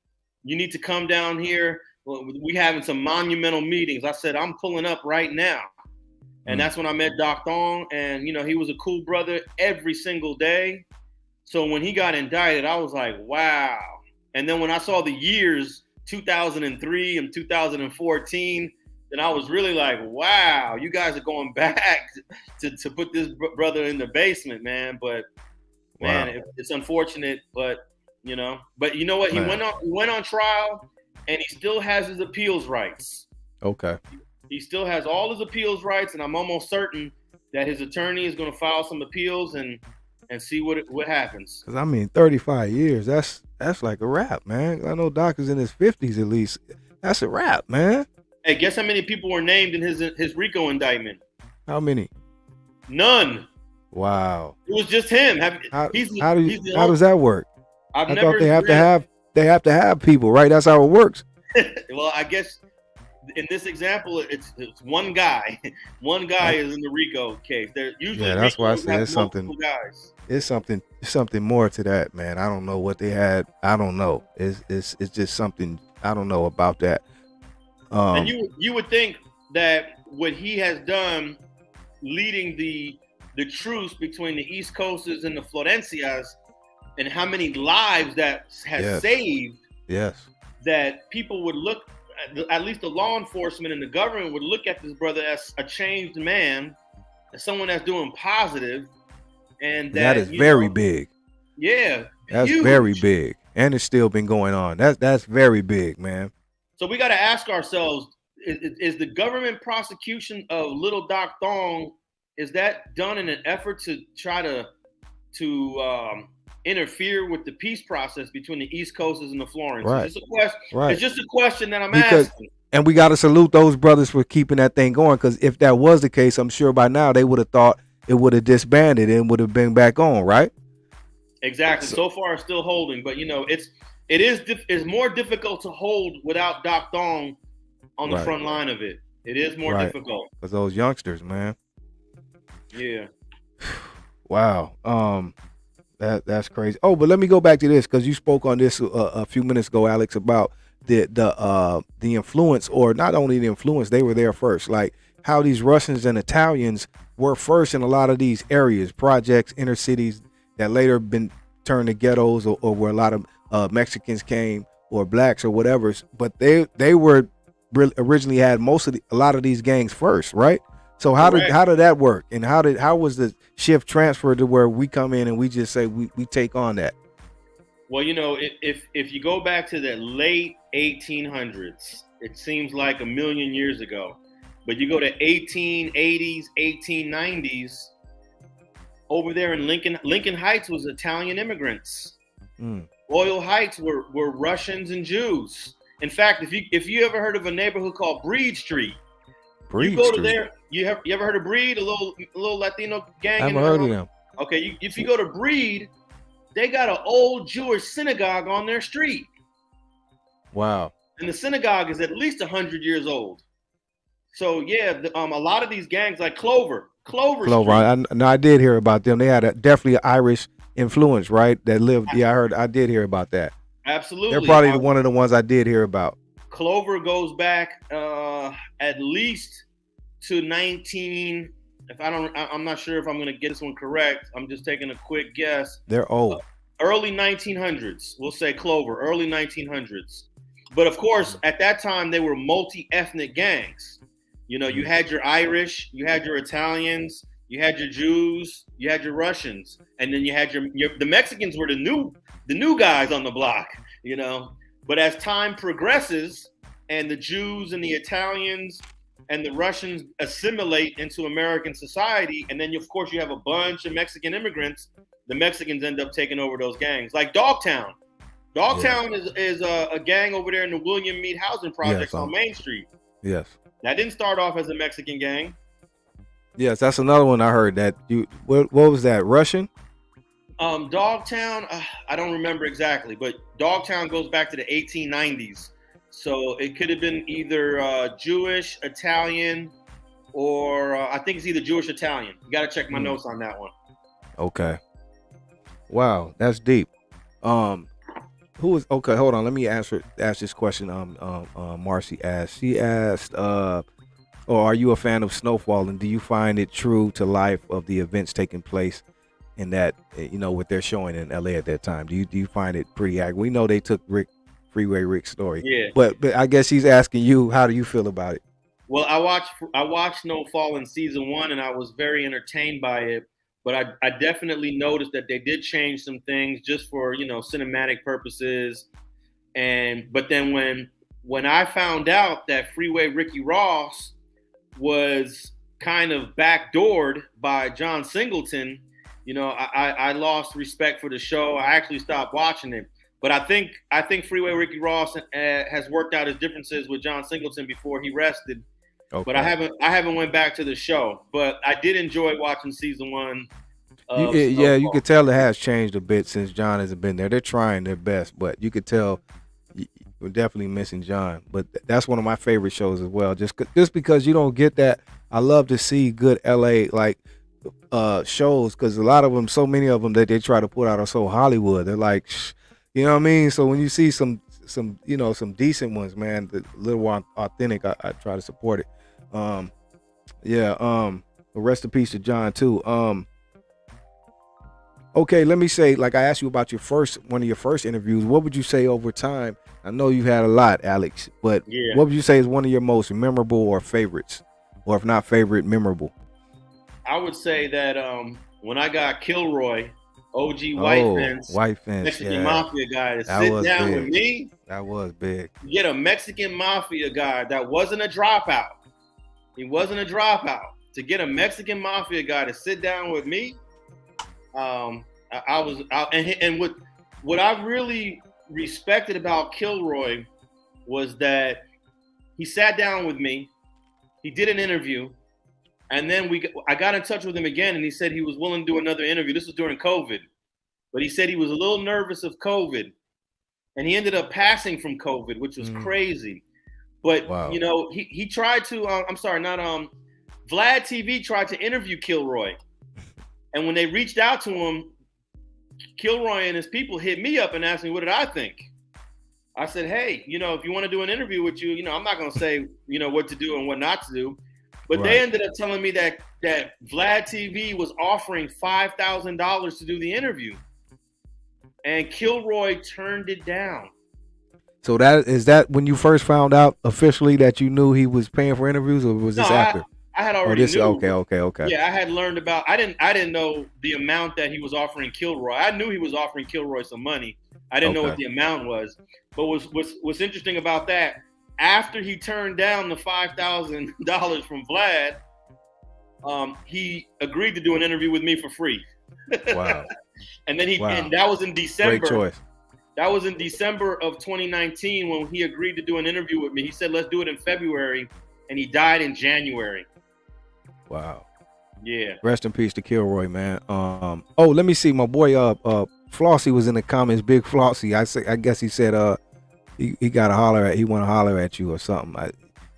you need to come down here. We having some monumental meetings. I said, I'm pulling up right now. And that's when I met Doc Thong. And, you know, he was a cool brother every single day. So when he got indicted, I was like, wow. And then when I saw the years, 2003 and 2014, then I was really like, wow, you guys are going back to put this brother in the basement, man. But, man, it's unfortunate. But you know what? He went on trial, and he still has his appeals rights. Okay. He still has all his appeals rights, and I'm almost certain that his attorney is going to file some appeals and see what happens. Because, I mean, 35 years, that's like a wrap, man. I know Doc is in his 50s at least. That's a wrap, man. Hey, guess how many people were named in his RICO indictment? How many? None. Wow. It was just him. How does that work? I thought they have to have people, right? That's how it works. Well, I guess in this example, it's one guy. One guy is in the RICO case. They're usually that's why I said it's something. Guys. It's something more to that, man. I don't know what they had. I don't know. It's just something I don't know about that. And you would think that what he has done, leading the truce between the East Coasters and the Florencias, and how many lives that has saved. Yes. That people would look, at least the law enforcement and the government would look at this brother as a changed man, as someone that's doing positive, and that is very big. Yeah, that's huge. Very big, and it's still been going on. That's very big, man. So we got to ask ourselves: is the government prosecution of Little Doc Thong, is that done in an effort to try to interfere with the peace process between the East Coasters and the Florence? Right. It's a question. Right. It's just a question that I'm asking. And we got to salute those brothers for keeping that thing going, because if that was the case, I'm sure by now they would have thought it would have disbanded and would have been back on, right? Exactly. So far, it's still holding, but it's more difficult to hold without Doc Thong on the front line of it. It is more difficult. Because those youngsters, man. Yeah. Wow. That's crazy. Oh, but let me go back to this, because you spoke on this a few minutes ago, Alex, about the influence, or not only the influence, they were there first. Like how these Russians and Italians were first in a lot of these areas, projects, inner cities that later been turned to ghettos, or where a lot of Mexicans came, or blacks or whatever. But they were originally had a lot of these gangs first, right? So how did that work, and how was the shift transferred to where we come in and we just say we take on that? Well, if you go back to the late 1800s, it seems like a million years ago, but you go to 1880s, 1890s, over there in Lincoln Heights was Italian immigrants. Boyle Heights were Russians and Jews. In fact, if you ever heard of a neighborhood called Breed Street, you go to there. You ever heard of Breed, a little Latino gang? I haven't heard of them. Okay, if you go to Breed, they got an old Jewish synagogue on their street. Wow. And the synagogue is at least 100 years old. So yeah, a lot of these gangs, like Clover. I did hear about them. They had definitely an Irish influence, right? That lived. Yeah, I did hear about that. Absolutely. They're probably one of the ones I did hear about. Clover goes back at least to 19. I'm not sure if I'm going to get this one correct. I'm just taking a quick guess. They're old. Early 1900s. We'll say Clover. Early 1900s. But of course, at that time, they were multi-ethnic gangs. You had your Irish, you had your Italians, you had your Jews, you had your Russians, and then you had the Mexicans were the new guys on the block. But as time progresses and the Jews and the Italians and the Russians assimilate into American society, and then of course you have a bunch of Mexican immigrants, the Mexicans end up taking over those gangs. Like Dogtown. Dogtown is a gang over there in the William Mead housing projects on Main Street. Yes. That didn't start off as a Mexican gang. Yes, that's another one I heard that what was that, Russian? Dogtown, I don't remember exactly, but Dogtown goes back to the 1890s. So it could have been either Jewish, Italian, or I think it's either Jewish, Italian. You got to check my notes on that one. Okay. Wow, that's deep. Who is okay? Hold on, let me ask this question. Marcy asked. She asked, or are you a fan of Snowfall, and do you find it true to life of the events taking place in that, what they're showing in LA at that time? Do you find it pretty accurate? We know they took Freeway Rick's story. Yeah. But I guess he's asking you, how do you feel about it? Well, I watched Snowfall in season 1, and I was very entertained by it. But I definitely noticed that they did change some things just for, cinematic purposes. But then when I found out that Freeway Ricky Ross was kind of backdoored by John Singleton, I lost respect for the show. I actually stopped watching it. But I think Freeway Ricky Ross has worked out his differences with John Singleton before he rested. Okay. But I haven't went back to the show. But I did enjoy watching season 1. You could tell it has changed a bit since John hasn't been there. They're trying their best, but you could tell we're definitely missing John. But that's one of my favorite shows as well. Just because you don't get that. I love to see good LA shows, because a lot of them, so many of them that they try to put out are so Hollywood. They're like, you know what I mean? So when you see some decent ones, man, a little more authentic, I try to support it. Rest in peace to John too. Okay, let me say, like I asked you about one of your first interviews. What would you say over time? I know you had a lot, Alex, but What would you say is one of your most memorable or favorites, or if not favorite, memorable? I would say that when I got Kilroy, OG White Fence, Mexican Mafia guy, to sit down with me. That was big. Get a Mexican Mafia guy that wasn't a dropout. He wasn't a dropout. To get a Mexican Mafia guy to sit down with me, what I really respected about Kilroy was that he sat down with me, he did an interview, and then I got in touch with him again, and he said he was willing to do another interview. This was during COVID, but he said he was a little nervous of COVID, and he ended up passing from COVID, which was crazy. But wow. He tried to. VladTV tried to interview Kilroy, and when they reached out to him, Kilroy and his people hit me up and asked me, what did I think? I said, hey, if you want to do an interview with you, I'm not going to say, what to do and what not to do. But They ended up telling me that VladTV was offering $5,000 to do the interview. And Kilroy turned it down. So is that when you first found out officially that you knew he was paying for interviews, or was this after? I had already knew. Okay. Yeah, I had learned about. I didn't know the amount that he was offering Kilroy. I knew he was offering Kilroy some money. I didn't know what the amount was. But what's interesting about that? After he turned down the $5,000 from Vlad, he agreed to do an interview with me for free. Wow. And then and that was in December. Great choice. That was in December of 2019 when he agreed to do an interview with me. He said, let's do it in February, and he died in January. Wow. Yeah. Rest in peace to Kilroy, man. Let me see. My boy Flossie was in the comments, Big Flossie. I guess he said he got to holler at, he want to holler at you or something.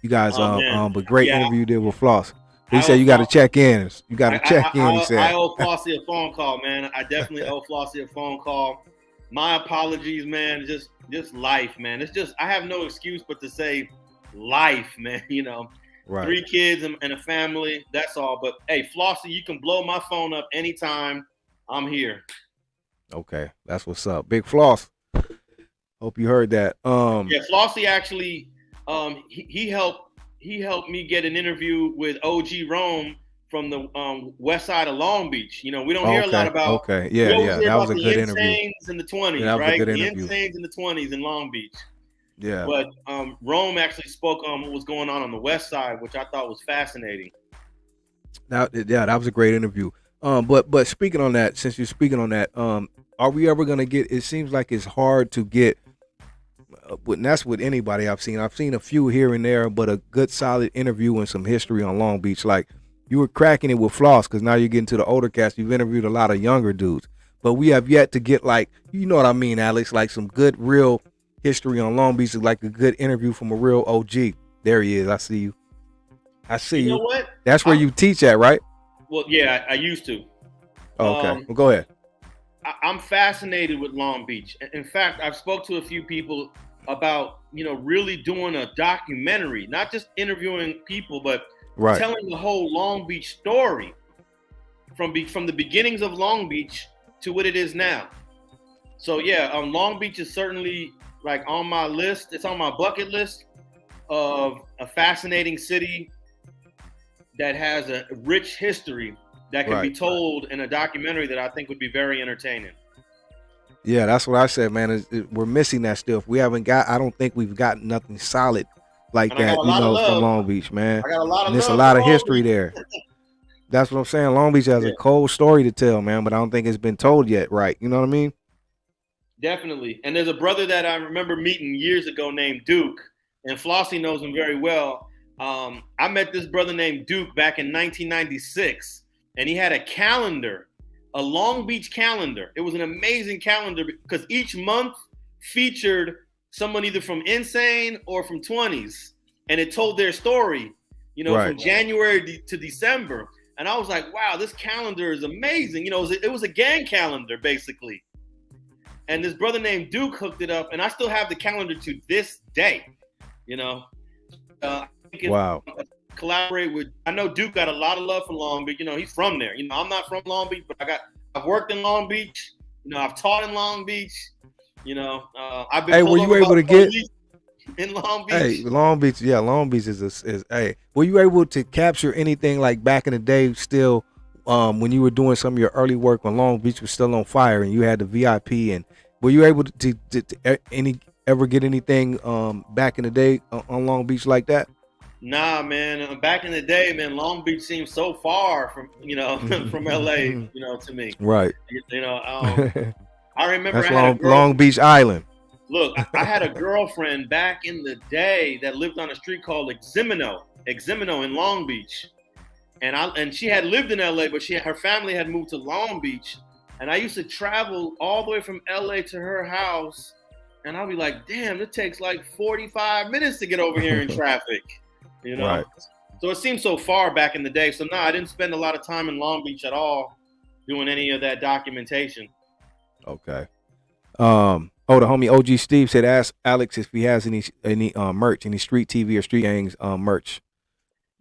You guys but great interview you did with Floss. He said you got to check in. You got to check in, he said. I owe Flossie a phone call, man. I definitely owe Flossie a phone call. My apologies, man. Just life, man. It's just, I have no excuse but to say life, man. Right. 3 kids and a family. That's all. But hey, Flossie, you can blow my phone up anytime. I'm here. Okay, that's what's up, Big Floss. Hope you heard that. Yeah, Flossie actually, he helped me get an interview with OG Rome from the west side of Long Beach. We don't hear a lot about. Okay, yeah, that was a good interview. The Insanes in the 20s, right? The Insanes in the 20s in Long Beach. Yeah. But Rome actually spoke on what was going on the west side, which I thought was fascinating. That was a great interview. But speaking on that, since you're speaking on that, are we ever gonna get? It seems like it's hard to get. And that's with anybody I've seen. I've seen a few here and there, but a good solid interview and some history on Long Beach. Like you were cracking it with Floss, because now you're getting to the older cast. You've interviewed a lot of younger dudes, but we have yet to get, like, you know what I mean, Alex, like some good real history on Long Beach is like a good interview from a real OG. There he is. I see you. You know what? That's where you teach at, right? Well, yeah, I used to. Oh, okay. Well, go ahead. I'm fascinated with Long Beach. In fact, I've spoke to a few people about, really doing a documentary, not just interviewing people, but telling the whole Long Beach story from the beginnings of Long Beach to what it is now. So yeah, Long Beach is certainly like on my list. It's on my bucket list of a fascinating city that has a rich history that can be told in a documentary that I think would be very entertaining. Yeah, that's what I said, man. We're missing that still. I don't think we've got nothing solid like that, from Long Beach, man. I got a lot of and there's love a lot of Long history Beach. there. That's what I'm saying. Long Beach has a cold story to tell, man, but I don't think it's been told yet, right? You know what I mean? Definitely. And there's a brother that I remember meeting years ago named Duke, and Flossie knows him very well. I met this brother named Duke back in 1996, and he had a calendar, a Long Beach calendar. It was an amazing calendar because each month featured someone either from Insane or from 20s, and it told their story, from January to December. And I was like, wow, this calendar is amazing. It was a gang calendar, basically. And this brother named Duke hooked it up, and I still have the calendar to this day. Wow. Collaborate with. I know Duke got a lot of love for Long Beach. He's from there. I'm not from Long Beach, but I've worked in Long Beach. I've taught in Long Beach. I've been. Hey, were you able to get in Long Beach? Hey, Long Beach. Yeah, Long Beach is. Hey, were you able to capture anything like back in the day? Still, when you were doing some of your early work when Long Beach was still on fire and you had the VIP, and were you able to ever get anything back in the day on Long Beach like that? Nah, man. Back in the day, man, Long Beach seemed so far from from LA, to me. Right. I remember that's Long Beach Island. Look, I had a girlfriend back in the day that lived on a street called Eximino in Long Beach. And she had lived in LA, but her family had moved to Long Beach. And I used to travel all the way from LA to her house. And I'll be like, damn, it takes like 45 minutes to get over here in traffic. Right. So it seemed so far back in the day. So no, I didn't spend a lot of time in Long Beach at all doing any of that documentation. Okay. The homie OG Steve said, ask Alex if he has any merch, any street TV or street gangs merch.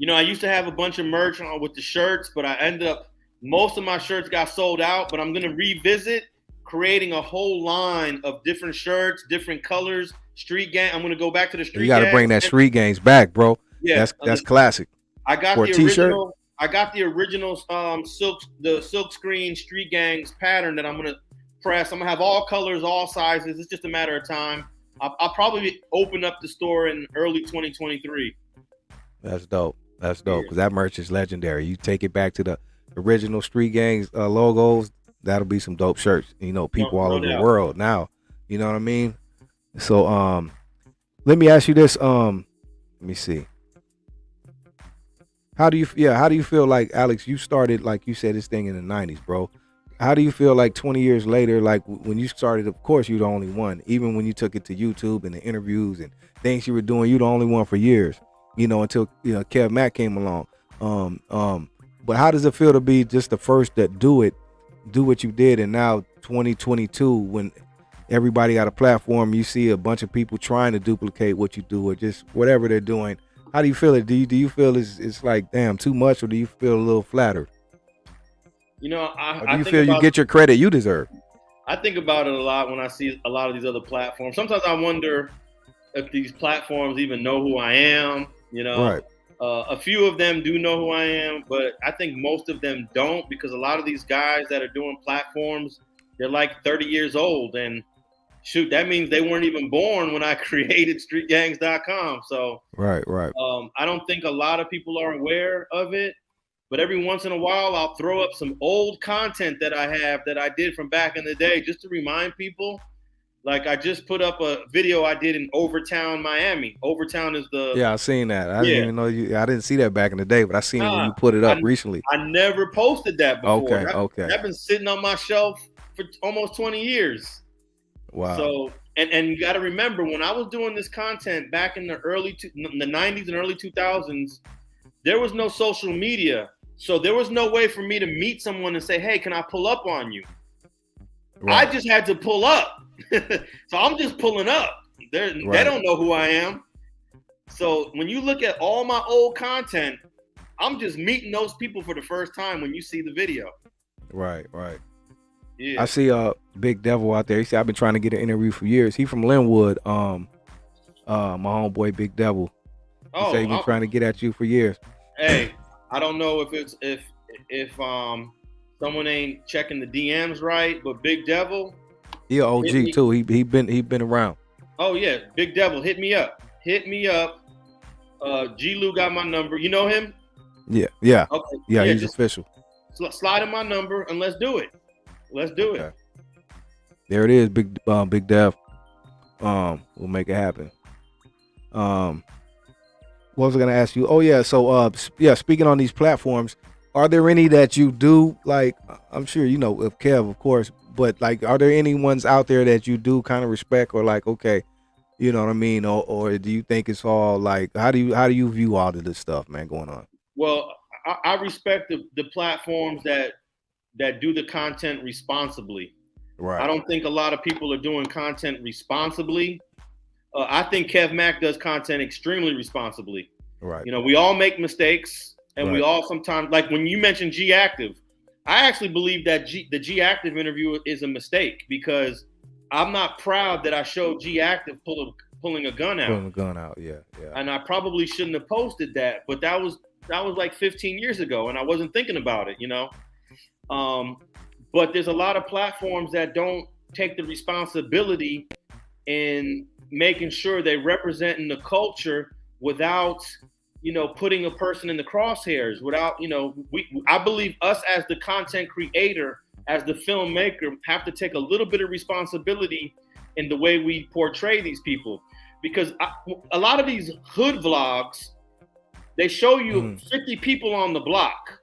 I used to have a bunch of merch with the shirts, but I ended up, most of my shirts got sold out, but I'm going to revisit creating a whole line of different shirts, different colors, street gang. I'm going to go back to the street. You got to bring that street gangs back, bro. Yeah, that's classic. I got the original. I got the original silk screen street gangs pattern that I'm gonna press. I'm gonna have all colors, all sizes. It's just a matter of time. I'll probably open up the store in early 2023. That's dope. That's dope because that merch is legendary. You take it back to the original street gangs logos. That'll be some dope shirts. People all over the world now. You know what I mean? So let me ask you this. Let me see. How do you feel like, Alex, you started, like you said, this thing in the 90s, bro? How do you feel like 20 years later, like when you started, of course, you're the only one. Even when you took it to YouTube and the interviews and things you were doing, you're the only one for years, until, Kev Mack came along. But how does it feel to be just the first that do what you did? And now 2022, when everybody got a platform, you see a bunch of people trying to duplicate what you do or just whatever they're doing. How do you feel it? Do you feel it's like, damn, too much, or do you feel a little flattered? Or do you feel you get your credit you deserve? I think about it a lot when I see a lot of these other platforms. Sometimes I wonder if these platforms even know who I am. Right. A few of them do know who I am, but I think most of them don't, because a lot of these guys that are doing platforms, they're like 30 years old, and shoot, that means they weren't even born when I created streetgangs.com. So right. I don't think a lot of people are aware of it, but every once in a while I'll throw up some old content that I have that I did from back in the day just to remind people. Like I just put up a video I did in Overtown, Miami. Overtown is I seen that. I didn't even know I didn't see that back in the day, but I seen it when you put it up recently. I never posted that before. Okay. I've been sitting on my shelf for almost 20 years. Wow. So and you got to remember, when I was doing this content back in the the 90s and early 2000s, there was no social media. So there was no way for me to meet someone and say, hey, can I pull up on you? Right. I just had to pull up. So I'm just pulling up. They don't know who I am. So when you look at all my old content, I'm just meeting those people for the first time when you see the video. Right. Yeah. I see Big Devil out there. He said, I've been trying to get an interview for years. He from Linwood. My homeboy Big Devil. He said he been trying to get at you for years. Hey, I don't know if someone ain't checking the DMs right, but Big Devil. He a OG too. He been around. Oh yeah, Big Devil, hit me up. G-Lew got my number. You know him? Yeah. Okay. Yeah, he's official. Slide in my number and let's do it. Okay. There it is, Big Dev. We'll make it happen. What was I gonna ask you? Oh yeah, so speaking on these platforms, are there any that you do like? I'm sure you know of Kev, of course, but like, are there any ones out there that you do kind of respect or like, okay, you know what I mean, or do you think it's all like, how do you view all of this stuff, man, going on? Well, I respect the platforms that do the content responsibly. Right. I don't think a lot of people are doing content responsibly. I think Kev Mack does content extremely responsibly. Right. You know, we all make mistakes, and we all sometimes, like when you mentioned G Active, I actually believe that the G Active interview is a mistake, because I'm not proud that I showed G Active pulling a gun out. Pulling a gun out, yeah. And I probably shouldn't have posted that, but that was like 15 years ago, and I wasn't thinking about it, you know. But there's a lot of platforms that don't take the responsibility in making sure they're representing the culture without, you know, putting a person in the crosshairs, without, you know, I believe us as the content creator, as the filmmaker, have to take a little bit of responsibility in the way we portray these people. Because a lot of these hood vlogs, they show you 50 people on the block.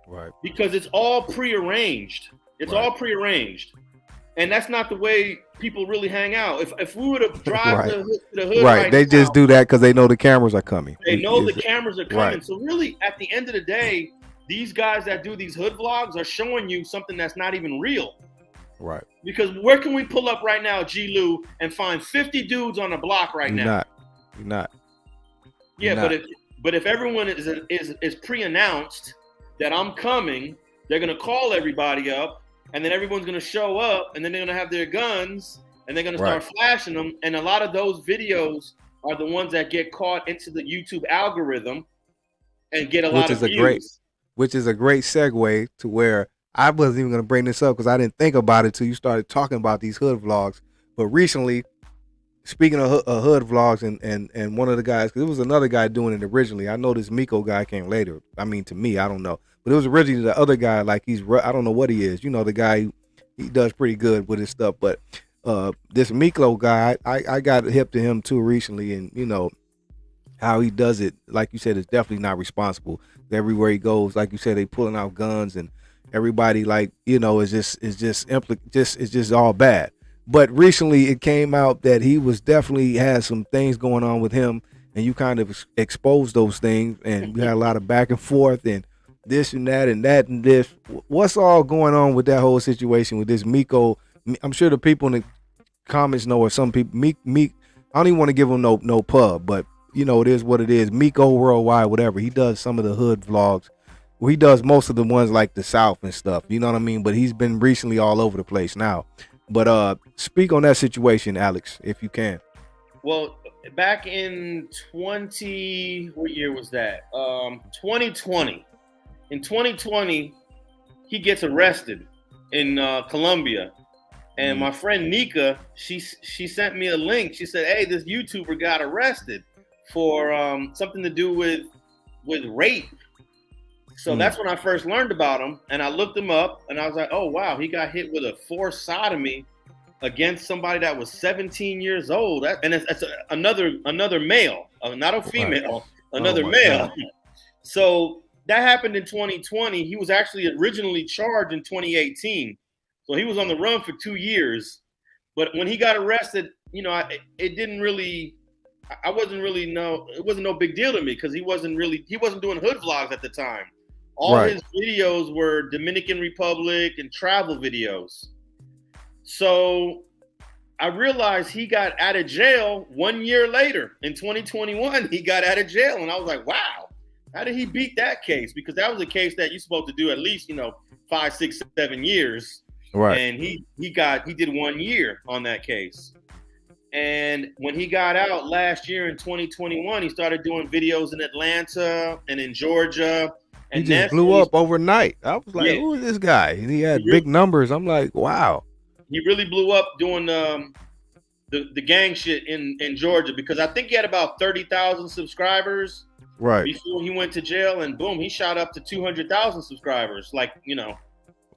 Right. Because it's all prearranged. It's all prearranged. And that's not the way people really hang out. If we were to drive to the hood right they now, just do that because they know the cameras are coming. They know the cameras are coming. Right. So really, at the end of the day, these guys that do these hood vlogs are showing you something that's not even real. Right. Because where can we pull up right now, G-Lew, and find 50 dudes on the block right now? You're not. Yeah, but if everyone is pre-announced that I'm coming, they're gonna call everybody up, and then everyone's gonna show up, and then they're gonna have their guns, and they're gonna start flashing them. And a lot of those videos are the ones that get caught into the YouTube algorithm and get a lot of views. Which is a great segue to where I wasn't even gonna bring this up because I didn't think about it till you started talking about these hood vlogs. But recently, speaking of hood vlogs, and one of the guys, because it was another guy doing it originally. I know this Miko guy came later. I mean, to me, I don't know. But it was originally the other guy, like I don't know what he is. You know, the guy, he does pretty good with his stuff. But this Miko guy, I got hip to him too recently. And, you know, how he does it, like you said, is definitely not responsible. Everywhere he goes, like you said, they pulling out guns and everybody, like, you know, is just all bad. But recently it came out that he was definitely had some things going on with him, and you kind of exposed those things, and you had a lot of back and forth and this and that and that and this. What's all going on with that whole situation with this Miko? I'm sure the people in the comments know, or some people, Meek, I don't even want to give him no pub, but you know, it is what it is. Miko Worldwide, whatever. He does some of the hood vlogs. Well, he does most of the ones like the South and stuff. You know what I mean? But he's been recently all over the place now. But speak on that situation, Alex, if you can. Well, back in what year was that? 2020. In 2020, he gets arrested in Colombia. And my friend Nika, she sent me a link. She said, hey, this YouTuber got arrested for something to do with rape. So that's when I first learned about him, and I looked him up, and I was like, oh, wow, he got hit with a forced sodomy against somebody that was 17 years old. And it's another male, not a female, another male. God. So that happened in 2020. He was actually originally charged in 2018. So he was on the run for 2 years. But when he got arrested, you know, it didn't really. I wasn't really it wasn't no big deal to me because he wasn't doing hood vlogs at the time. All his videos were Dominican Republic and travel videos. So I realized he got out of jail 1 year later. In 2021, he got out of jail. And I was like, wow, how did he beat that case? Because that was a case that you're supposed to do at least, 5, 6, 7 years. Right. And he did 1 year on that case. And when he got out last year in 2021, he started doing videos in Atlanta and in Georgia. And he just blew up overnight. I was like, who is this guy? And he had big numbers. I'm like, wow. He really blew up doing the gang shit in Georgia because I think he had about 30,000 subscribers before he went to jail. And boom, he shot up to 200,000 subscribers, in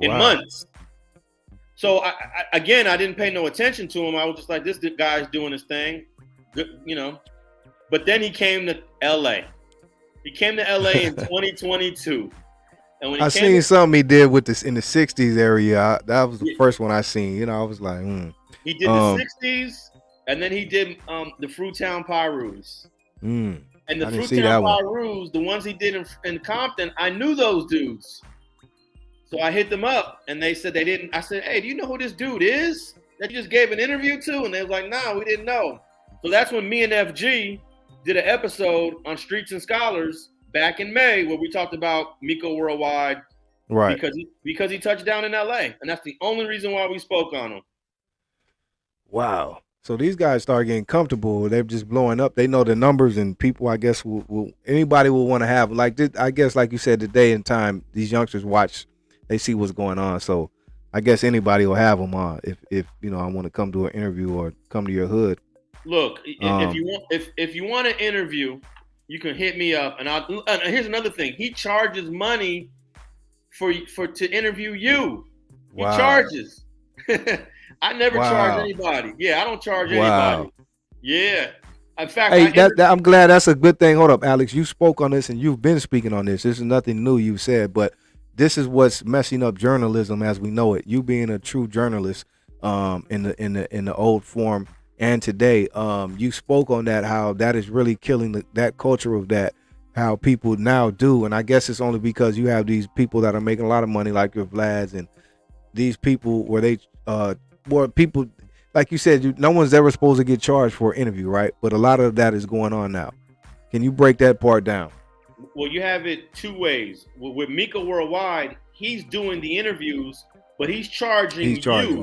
months. So I didn't pay no attention to him. I was just like, this guy's doing his thing, But then he came to LA. He came to LA in 2022. And when I seen something he did with this in the 60s area. That was the first one I seen. I was like, He did the 60s, and then he did the Fruitown Pyrus. And the Fruitown Pyrus, the ones he did in Compton, I knew those dudes. So I hit them up, and they said they didn't. I said, hey, do you know who this dude is that you just gave an interview to? And they was like, no, we didn't know. So that's when me and FG did an episode on Streets and Scholars back in May where we talked about Miko Worldwide. Right. Because he touched down in LA. And that's the only reason why we spoke on him. Wow. So these guys start getting comfortable. They're just blowing up. They know the numbers, and people, I guess, anybody will want to have, like this, I guess, like you said, the day and time, these youngsters watch. They see what's going on, so I guess anybody will have them on if I want to come to an interview or come to your hood. Look, if you want an interview, you can hit me up. And here's another thing: he charges money to interview you. He charges. I never charge anybody. Yeah, I don't charge anybody. Yeah. In fact, I'm glad. That's a good thing. Hold up, Alex. You spoke on this, and you've been speaking on this. This is nothing new you said, but this is what's messing up journalism as we know it. You being a true journalist, in the old form and today, you spoke on that, how that is really killing that culture of that, how people now do. And I guess it's only because you have these people that are making a lot of money, like your Vlads, and these people where people, like you said, no one's ever supposed to get charged for an interview, right? But a lot of that is going on now. Can you break that part down? Well, you have it two ways. With Miko Worldwide, he's doing the interviews, but he's charging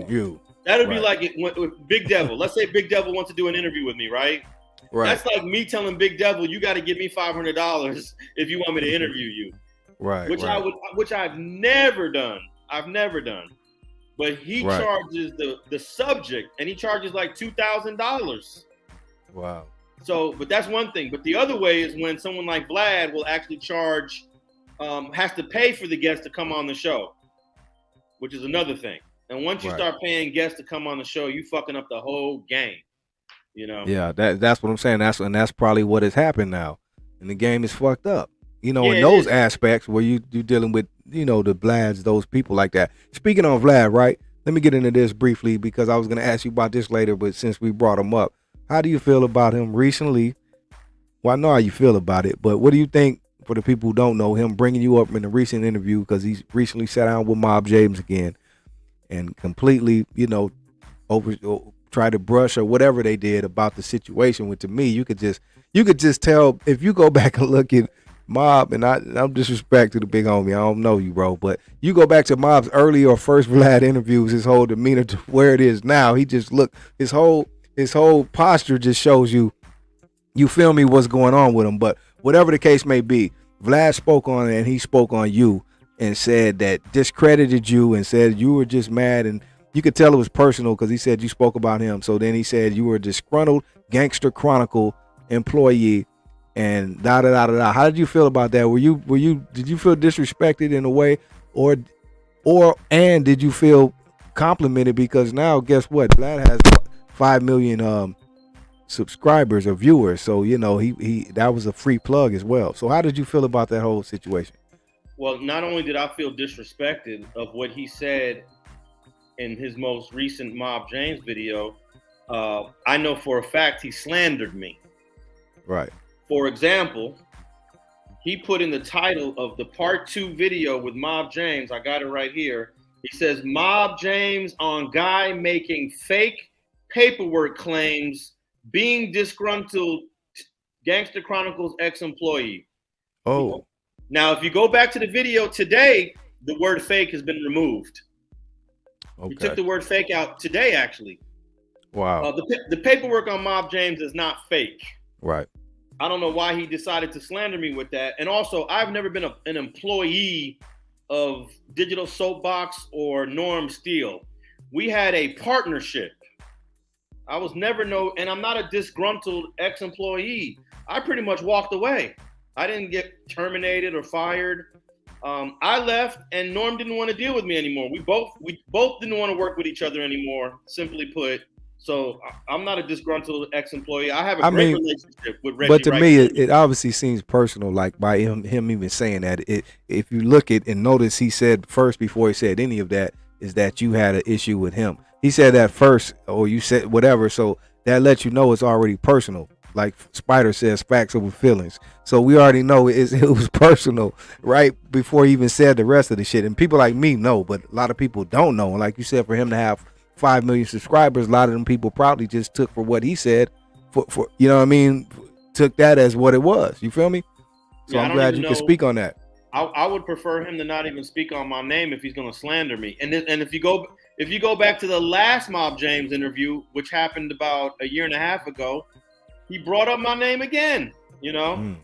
you. That'll be like with Big Devil. Let's say Big Devil wants to do an interview with me, right? Right. That's like me telling Big Devil, you got to give me $500 if you want me to interview you. Right. Which I've never done. But he charges the subject, and he charges like $2,000. Wow. So, but that's one thing. But the other way is when someone like Vlad will actually charge, has to pay for the guest to come on the show, which is another thing. And once you start paying guests to come on the show, you fucking up the whole game, Yeah, that's what I'm saying. That's probably what has happened now, and the game is fucked up. In those aspects where you're dealing with, the Vlads, those people like that. Speaking of Vlad, right? Let me get into this briefly because I was going to ask you about this later, but since we brought him up, how do you feel about him recently? Well, I know how you feel about it, but what do you think, for the people who don't know, him bringing you up in a recent interview because he's recently sat down with Mob James again and completely, try to brush or whatever they did about the situation, which to me, you could just tell if you go back and look at Mob, and I'm disrespect to the big homie, I don't know you, bro, but you go back to Mob's early or first Vlad interviews, his whole demeanor to where it is now, he just his whole posture just shows you feel me, what's going on with him. But whatever the case may be, Vlad spoke on it, and he spoke on you and said that discredited you and said you were just mad, and you could tell it was personal because he said you spoke about him. So then he said you were a disgruntled Gangster Chronicle employee and da da da da da. How did you feel about that? Did you feel disrespected in a way, or did you feel complimented because now guess what? Vlad has 5 million subscribers or viewers, so he that was a free plug as well. So how did you feel about that whole situation? Well, not only did I feel disrespected of what he said in his most recent Mob James video, I know for a fact he slandered me. Right. For example, he put in the title of the part 2 video with Mob James, I got it right here. He says, Mob James on guy making fake paperwork claims, being disgruntled Gangster Chronicles ex-employee. Oh. Now, if you go back to the video today, the word fake has been removed. Okay. He took the word fake out today, actually. Wow. The paperwork on Mob James is not fake. Right. I don't know why he decided to slander me with that. And also, I've never been an employee of Digital Soapbox or Norm Steele. We had a partnership. I was never and I'm not a disgruntled ex-employee. I pretty much walked away. I didn't get terminated or fired. I left, and Norm didn't want to deal with me anymore. We both didn't want to work with each other anymore, simply put. So I'm not a disgruntled ex-employee. I have a great relationship with Reggie. But to me, it obviously seems personal, like by him even saying that. If you look at and notice, he said first before he said any of that is that you had an issue with him. He said that first, or you said whatever. So that lets you know it's already personal. Like Spider says, facts over feelings. So we already know it was personal right before he even said the rest of the shit. And people like me know, but a lot of people don't know. And like you said, for him to have 5 million subscribers, a lot of them people probably just took for what he said, for you know what I mean, took that as what it was. You feel me? So I'm glad you can speak on that. I would prefer him to not even speak on my name if he's going to slander me. And if you go back to the last Mob James interview, which happened about a year and a half ago, he brought up my name again, you know?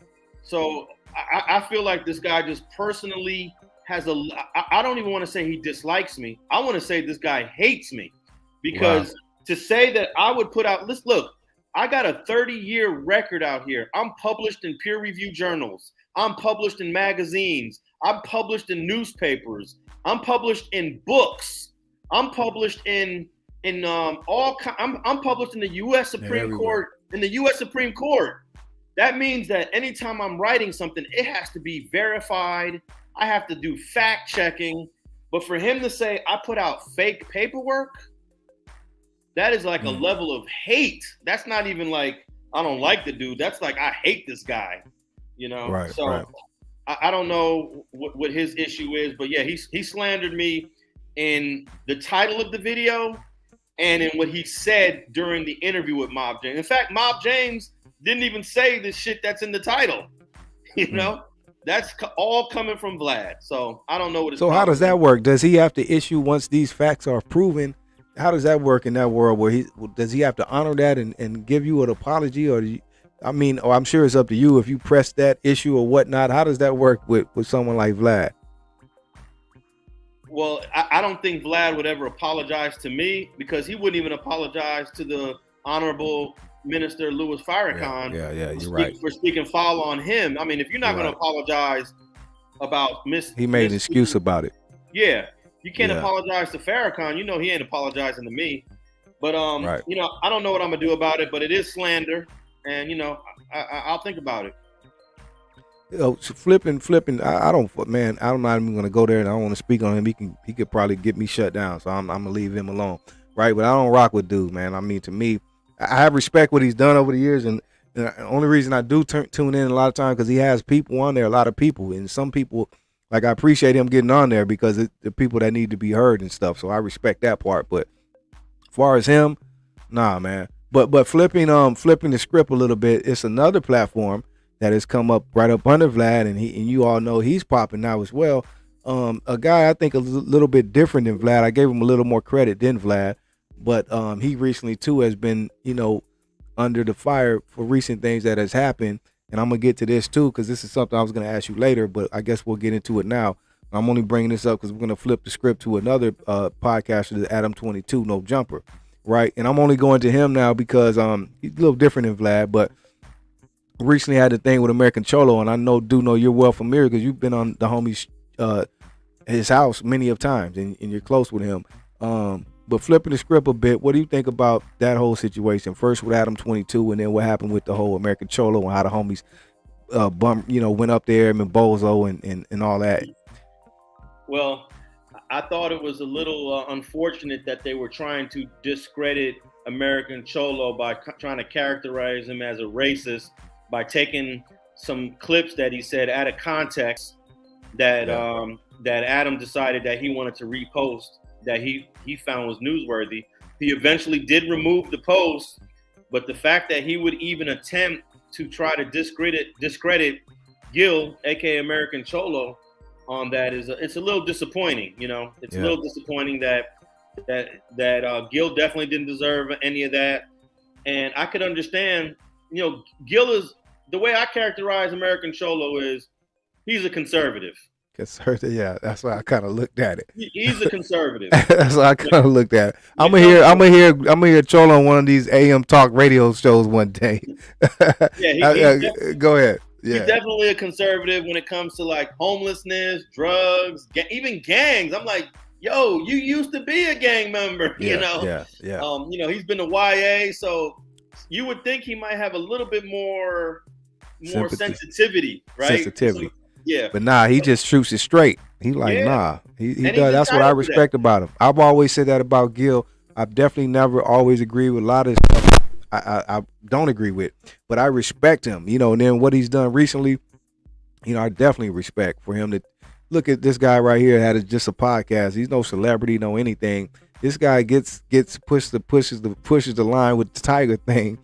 So I feel like this guy just personally has I don't even want to say he dislikes me. I want to say this guy hates me, because to say that I would put out, look, I got a 30-year record out here. I'm published in peer-reviewed journals. I'm published in magazines. I'm published in newspapers. I'm published in books. I'm published I'm published in the U.S. Supreme Court. In the U.S. Supreme Court. That means that anytime I'm writing something, it has to be verified. I have to do fact checking. But for him to say I put out fake paperwork, that is like a level of hate. That's not even like I don't like the dude. That's like I hate this guy, you know? Right, so right. I don't know what his issue is, but yeah, he slandered me in the title of the video and in what he said during the interview with Mob James. In fact, Mob James didn't even say the shit that's in the title. You know, that's all coming from Vlad. So I don't know what. So how does that work? Does he have to issue once these facts are proven? How does that work in that world where does he have to honor that and give you an apology, or I'm sure it's up to you if you press that issue or whatnot. How does that work with someone like Vlad? Well, I don't think Vlad would ever apologize to me, because he wouldn't even apologize to the Honorable Minister Louis Farrakhan you're right. for speaking foul on him. I mean, if you're not going to apologize about he made an excuse about it. Yeah, you can't apologize to Farrakhan. You know he ain't apologizing to me. But you know, I don't know what I'm gonna do about it. But it is slander, and you know, I'll think about it. So flipping. I'm not even gonna go there, and I don't want to speak on him. He could probably get me shut down, so I'm gonna leave him alone, right? But I don't rock with dude, man. I mean, to me, I have respect what he's done over the years, and the only reason I do tune in a lot of times because he has people on there, a lot of people, and some people, like, I appreciate him getting on there because the people that need to be heard and stuff. So I respect that part. But as far as him, nah, man. But flipping the script a little bit, it's another platform that has come up right up under Vlad, and you all know he's popping now as well. A guy I think a little bit different than Vlad. I gave him a little more credit than Vlad, but he recently too has been, you know, under the fire for recent things that has happened. And I'm gonna get to this too, because this is something I was gonna ask you later, but I guess we'll get into it now. I'm only bringing this up because we're gonna flip the script to another podcaster, the Adam 22, No Jumper, right? And I'm only going to him now because he's a little different than Vlad, but recently had a thing with American Cholo, and I know you're well familiar because you've been on the homie's his house many of times, and you're close with him. But flipping the script a bit, what do you think about that whole situation? First with Adam 22, and then what happened with the whole American Cholo and how the homies went up there and Bozo and all that. Well, I thought it was a little unfortunate that they were trying to discredit American Cholo by trying to characterize him as a racist by taking some clips that he said out of context that that Adam decided that he wanted to repost that he found was newsworthy. He eventually did remove the post, but the fact that he would even attempt to try to discredit Gil, aka American Cholo, on that it's a little disappointing. You know, it's a little disappointing that Gil definitely didn't deserve any of that, and I could understand. You know, Gil is, the way I characterize American Cholo is he's a conservative. Yeah, that's why I kind of looked at it. He's a conservative. That's why I kind of looked at it. I'm gonna hear Cholo on one of these AM talk radio shows one day. Go ahead. Yeah. He's definitely a conservative when it comes to like homelessness, drugs, even gangs. I'm like, yo, you used to be a gang member, you know? Yeah. You know, he's been to YA, so you would think he might have a little bit more sensitivity, right? Sensitivity. So, yeah. But nah, he just shoots it straight. He like, nah. He does. That's what I respect about him. I've always said that about Gil. I've definitely never always agreed with a lot of stuff I don't agree with, but I respect him, you know, and then what he's done recently, you know, I definitely respect for him to look at this guy right here had just a podcast. He's no celebrity, no anything. This guy pushes the line with the Tiger thing,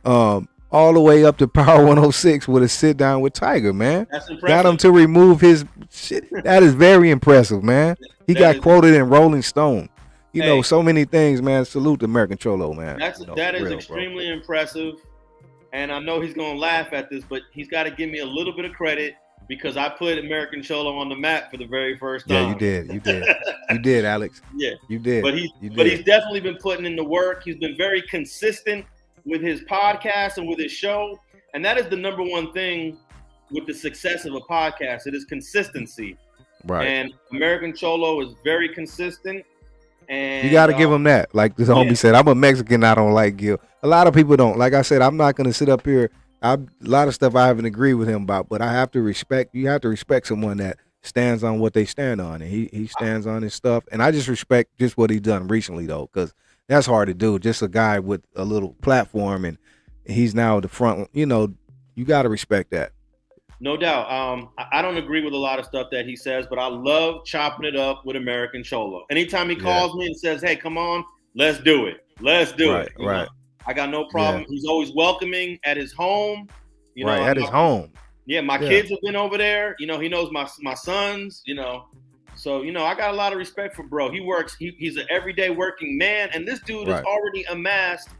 all the way up to Power 106 with a sit down with Tiger, man. That's impressive. Got him to remove his shit. That is very impressive, man. He got quoted in Rolling Stone. You know, so many things, man. Salute to American Cholo, man. That is extremely impressive. And I know he's going to laugh at this, but he's got to give me a little bit of credit because I put American Cholo on the map for the very first time. Yeah, you did. You did, Alex. Yeah. You did. But he's definitely been putting in the work. He's been very consistent with his podcast and with his show. And that is the number one thing with the success of a podcast. It is consistency. Right. And American Cholo is very consistent. And you got to give him that. Like the homie said, I'm a Mexican. I don't like Gil. A lot of people don't. Like I said, I'm not going to sit up here. A lot of stuff I haven't agreed with him about, but I have to respect. You have to respect someone that stands on what they stand on, and he stands on his stuff. And I just respect just what he done recently, though, because that's hard to do. Just a guy with a little platform, and he's now at the front. You know, you got to respect that. No doubt. I don't agree with a lot of stuff that he says, but I love chopping it up with American Cholo. Anytime he calls me and says, hey, come on, let's do it. Let's do it. You know, I got no problem. He's always welcoming at his home. You know, at his home. Yeah, my kids have been over there. You know, he knows my sons, you know. So, you know, I got a lot of respect for bro. He works. He's an everyday working man. And this dude has already amassed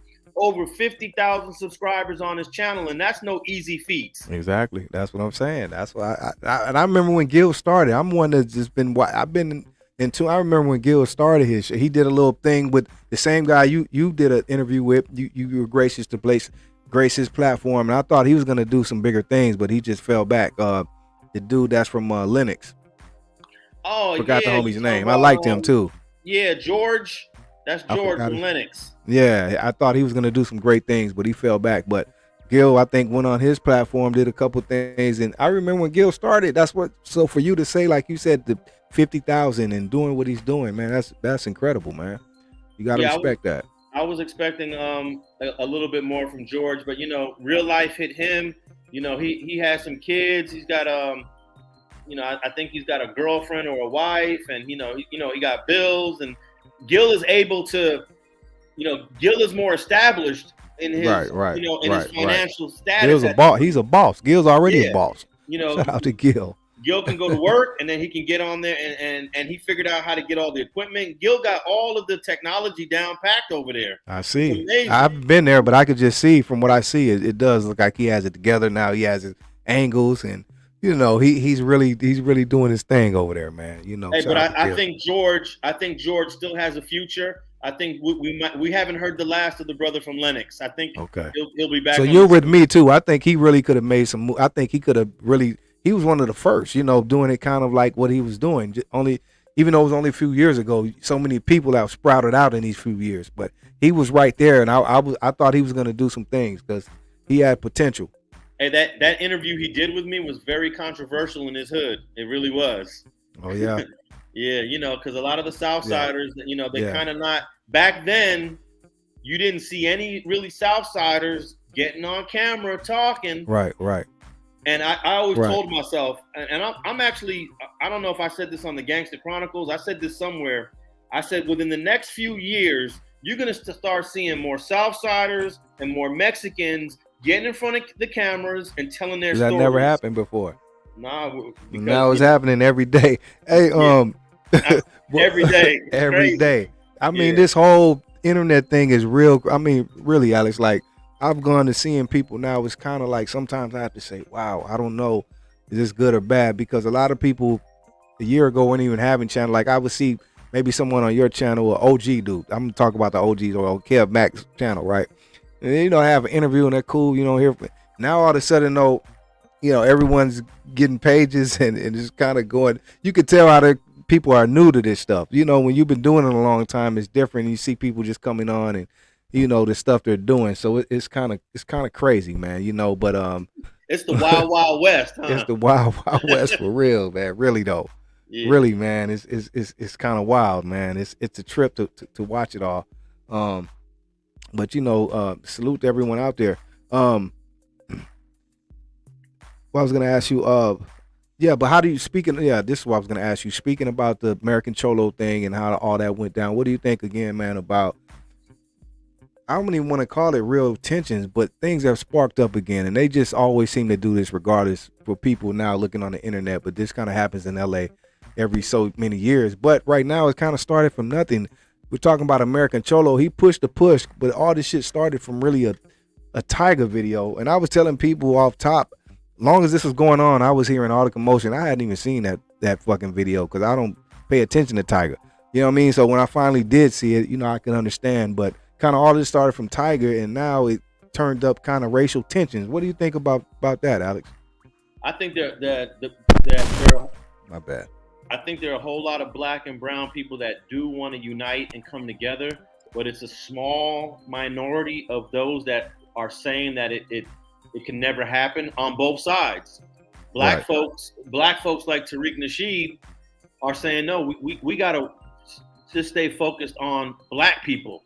over 50,000 subscribers on his channel, and that's no easy feat. Exactly, that's what I'm saying. That's why I remember when Gil started. I'm one that's just been. I've been into. I remember when Gil started his show. He did a little thing with the same guy you did an interview with. You were gracious to grace his platform, and I thought he was gonna do some bigger things, but he just fell back. The dude that's from Lennox. Oh, forgot the homie's name. I liked him too. Yeah, George. That's George from Lennox. Yeah, I thought he was going to do some great things, but he fell back. But Gil, I think, went on his platform, did a couple things. And I remember when Gil started, so for you to say, like you said, the 50,000 and doing what he's doing, man, that's incredible, man. You got to respect that. I was expecting a little bit more from George, but, you know, real life hit him. You know, he has some kids. He's got, you know, I think he's got a girlfriend or a wife, and, you know, he got bills, and Gil is able to, you know, Gil is more established in his, you know, in his financial status. Gil's a boss. He's a boss. Gil's already a boss. You know, shout out to Gil. Gil can go to work, and then he can get on there, and he figured out how to get all the equipment. Gil got all of the technology down packed over there. I see. I've been there, but I could just see from what I see, it does look like he has it together now. He has his angles, and you know, he's really doing his thing over there, man. You know. Hey, but I think George still has a future. I think we haven't heard the last of the brother from Lennox. I think he'll be back. So you're with me too. I think he really could have made some. I think he could have really. He was one of the first, you know, doing it kind of like what he was doing. Even though it was only a few years ago, so many people have sprouted out in these few years. But he was right there, and I thought he was going to do some things because he had potential. Hey, that interview he did with me was very controversial in his hood. It really was. Oh yeah, Yeah, you know, because a lot of the Southsiders, you know, they Yeah. kind of not back then. You didn't see any really Southsiders getting on camera talking. Right. And I always Right. told myself, and I'm actually, I don't know if I said this on the Gangster Chronicles. I said this somewhere. I said within the next few years, you're going to start seeing more Southsiders and more Mexicans getting in front of the cameras and telling their stories. That never happened before. Nah, because, now it's happening every day. Hey, every day, every day. I mean, this whole internet thing is real. I mean, really, Alex. Like, I've gone to seeing people now. It's kind of like sometimes I have to say, "Wow, I don't know, is this good or bad?" Because a lot of people a year ago weren't even having channel. Like, I would see maybe someone on your channel, or OG dude. I'm gonna talk about the OGs or Kev Max channel, right? And you know, have an interview and they're cool. You know, here now all of a sudden, though, you know, everyone's getting pages and it's kind of going. You could tell how the people are new to this stuff. You know, when you've been doing it a long time, it's different. You see people just coming on and, you know, the stuff they're doing. So it's kind of crazy, man. You know, but it's the wild, wild west. Huh? It's the wild, wild west for real, man. Really though, really, man. It's kind of wild, man. It's a trip to watch it all. But you know, salute to everyone out there. Well, I was gonna ask you, but how do you this is what I was gonna ask you. Speaking about the American Cholo thing and how all that went down, what do you think again, man, about, I don't even want to call it real tensions, but things have sparked up again, and they just always seem to do this regardless for people now looking on the internet, but this kind of happens in LA every so many years. But right now it kind of started from nothing. We're talking about American Cholo. He pushed the push, but all this shit started from really a Tiger video. And I was telling people off top, long as this was going on, I was hearing all the commotion. I hadn't even seen that fucking video because I don't pay attention to Tiger. You know what I mean? So when I finally did see it, you know, I can understand. But kind of all this started from Tiger, and now it turned up kind of racial tensions. What do you think about that, Alex? I think that my bad. I think there are a whole lot of black and brown people that do want to unite and come together, but it's a small minority of those that are saying that it can never happen on both sides. Black folks like Tariq Nasheed are saying, no, we got to just stay focused on black people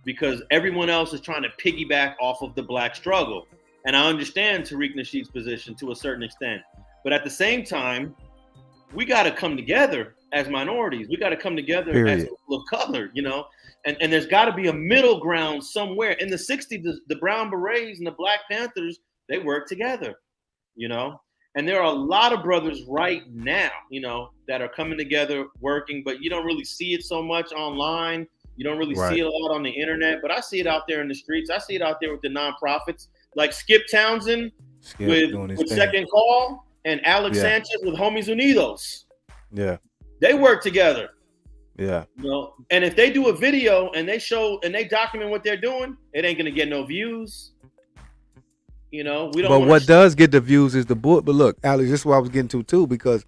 because everyone else is trying to piggyback off of the black struggle. And I understand Tariq Nasheed's position to a certain extent. But at the same time, we got to come together as minorities. We got to come together as people of color, you know? And there's got to be a middle ground somewhere. In the 60s, the Brown Berets and the Black Panthers, they worked together, you know? And there are a lot of brothers right now, you know, that are coming together, working, but you don't really see it so much online. You don't really see it a lot on the internet, but I see it out there in the streets. I see it out there with the nonprofits, like Skip Townsend with Second Call and Alex Sanchez with Homies Unidos. Yeah. They work together. Yeah. You know, and if they do a video and they show and they document what they're doing, it ain't gonna get no views. You know, we don't. But what does get the views is the book. But look, Alex, this is what I was getting to too, because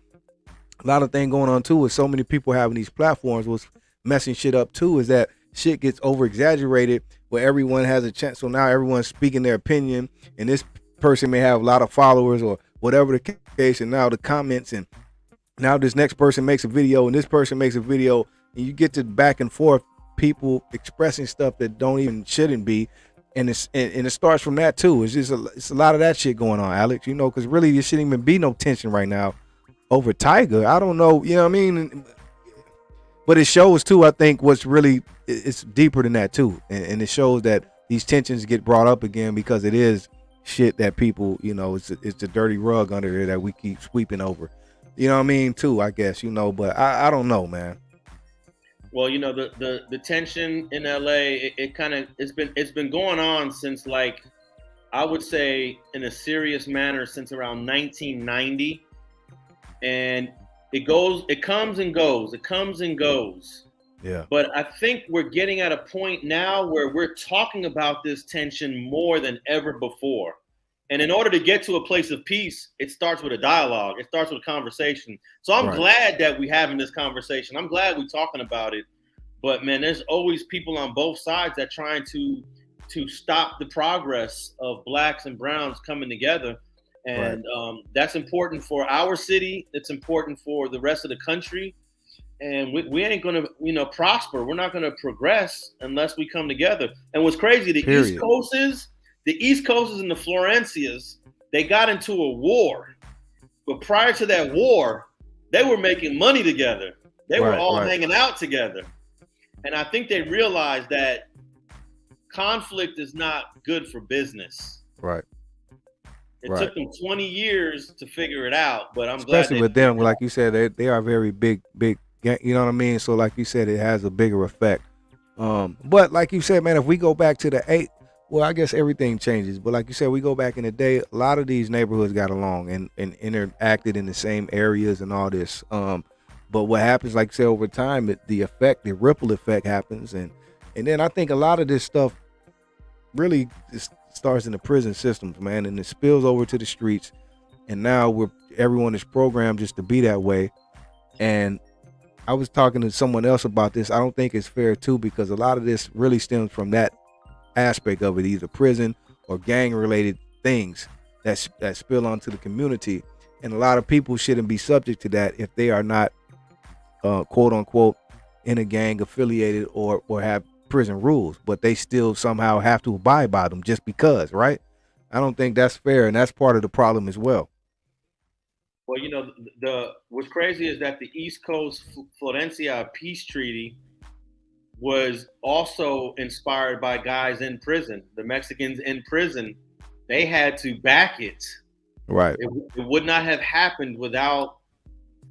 a lot of things going on too with so many people having these platforms was messing shit up too. Is that shit gets over exaggerated where everyone has a chance. So now everyone's speaking their opinion, and this person may have a lot of followers or whatever the case, and now the comments, and now this next person makes a video, and this person makes a video, and you get to back and forth, people expressing stuff that shouldn't be. And it starts from that too. It's just it's a lot of that shit going on, Alex. You know, because really there shouldn't even be no tension right now over Tiger. I don't know, you know what I mean? But it shows too, I think, what's really it's deeper than that too, and it shows that these tensions get brought up again because it is shit that people, you know, it's a dirty rug under there that we keep sweeping over. You know what I mean? Too, I guess, you know, but I don't know, man. Well, you know, the tension in LA, it's been going on since, like, I would say in a serious manner since around 1990. And it comes and goes. Yeah. But I think we're getting at a point now where we're talking about this tension more than ever before. And in order to get to a place of peace, it starts with a dialogue. It starts with a conversation. So I'm glad that we're having this conversation. I'm glad we're talking about it. But man, there's always people on both sides that trying to stop the progress of blacks and browns coming together. And that's important for our city. It's important for the rest of the country. and we ain't gonna, prosper. We're not gonna progress unless we come together. And what's crazy, the Period. East Coasters and the Florencias, they got into a war. But prior to that war, they were making money together. They were all hanging out together. And I think they realized that conflict is not good for business. Right. It took them 20 years to figure it out, but especially with them, like you said, they are very big, you know what I mean? So like you said, it has a bigger effect. But like you said, man, if we go back to the 8, well, I guess everything changes. But like you said, we go back in the day, a lot of these neighborhoods got along and interacted in the same areas and all this. But what happens, like you said, over time, the ripple effect happens. And then I think a lot of this stuff really starts in the prison systems, man, and it spills over to the streets. And now everyone is programmed just to be that way. And I was talking to someone else about this. I don't think it's fair too, because a lot of this really stems from that aspect of it, either prison or gang related things that spill onto the community. And a lot of people shouldn't be subject to that if they are not quote unquote in a gang affiliated or have prison rules, but they still somehow have to abide by them just because, right? I don't think that's fair, and that's part of the problem as well. Well, what's crazy is that the East Coast Florencia peace treaty was also inspired by guys in prison. The Mexicans in prison, they had to back it. Right. It would not have happened without,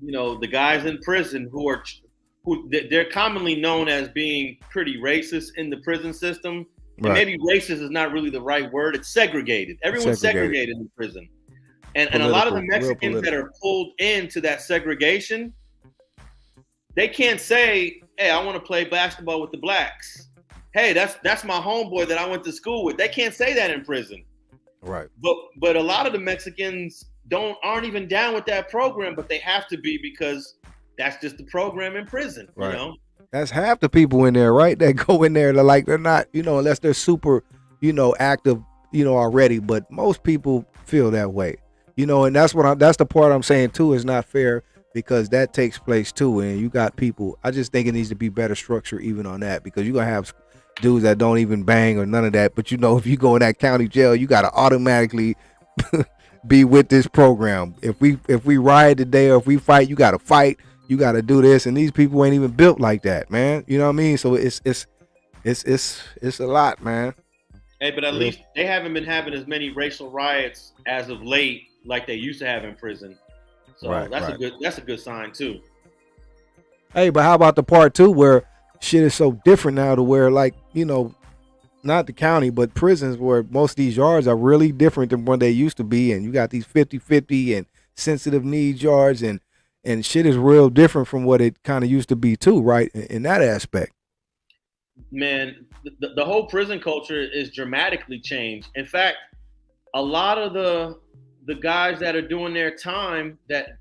the guys in prison who they're commonly known as being pretty racist in the prison system. And maybe racist is not really the right word. It's segregated. Everyone's segregated in prison. And a lot of the Mexicans that are pulled into that segregation, they can't say, hey, I want to play basketball with the blacks. Hey, that's my homeboy that I went to school with. They can't say that in prison. Right. But a lot of the Mexicans aren't even down with that program, but they have to be because that's just the program in prison, right. That's half the people in there, right? That go in there, they're not, unless they're super, active, already. But most people feel that way, and that's the part I'm saying too is not fair, because that takes place too. And you got people, I just think it needs to be better structure even on that, because you're going to have dudes that don't even bang or none of that. But if you go in that county jail, you got to automatically be with this program. If we riot today or if we fight, you got to fight. You got to do this, and these people ain't even built like that, man. You know what I mean? So it's a lot, man. Hey, but at least they haven't been having as many racial riots as of late like they used to have in prison. So that's a good sign too. Hey, but how about the part two where shit is so different now, to where, like, not the county, but prisons, where most of these yards are really different than what they used to be, and you got these 50-50 and sensitive needs yards, and shit is real different from what it kind of used to be too, right? In that aspect. Man, the whole prison culture is dramatically changed. In fact, a lot of the guys that are doing their time, that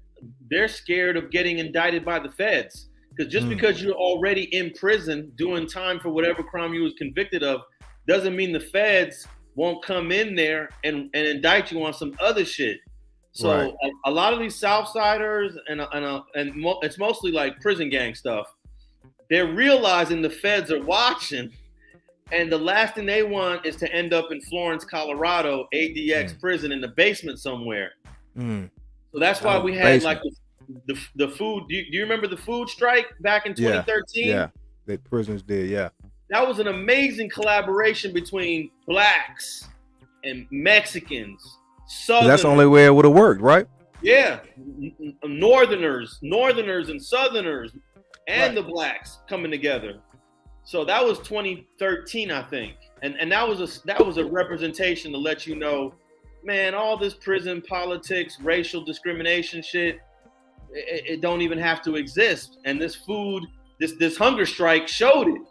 they're scared of getting indicted by the feds. Because just because you're already in prison doing time for whatever crime you was convicted of, doesn't mean the feds won't come in there and indict you on some other shit. So a lot of these Southsiders and it's mostly like prison gang stuff. They're realizing the feds are watching, and the last thing they want is to end up in Florence, Colorado, ADX prison in the basement somewhere. So that's why we had like the food. Do you remember the food strike back in 2013? Yeah, the prisoners did. Yeah, that was an amazing collaboration between blacks and Mexicans. Southerners. That's the only way it would have worked, right? Yeah, Northerners and Southerners and the blacks coming together. So that was 2013, I think, and that was a representation to let you know, man, all this prison politics, racial discrimination shit, it don't even have to exist. And this hunger strike showed it.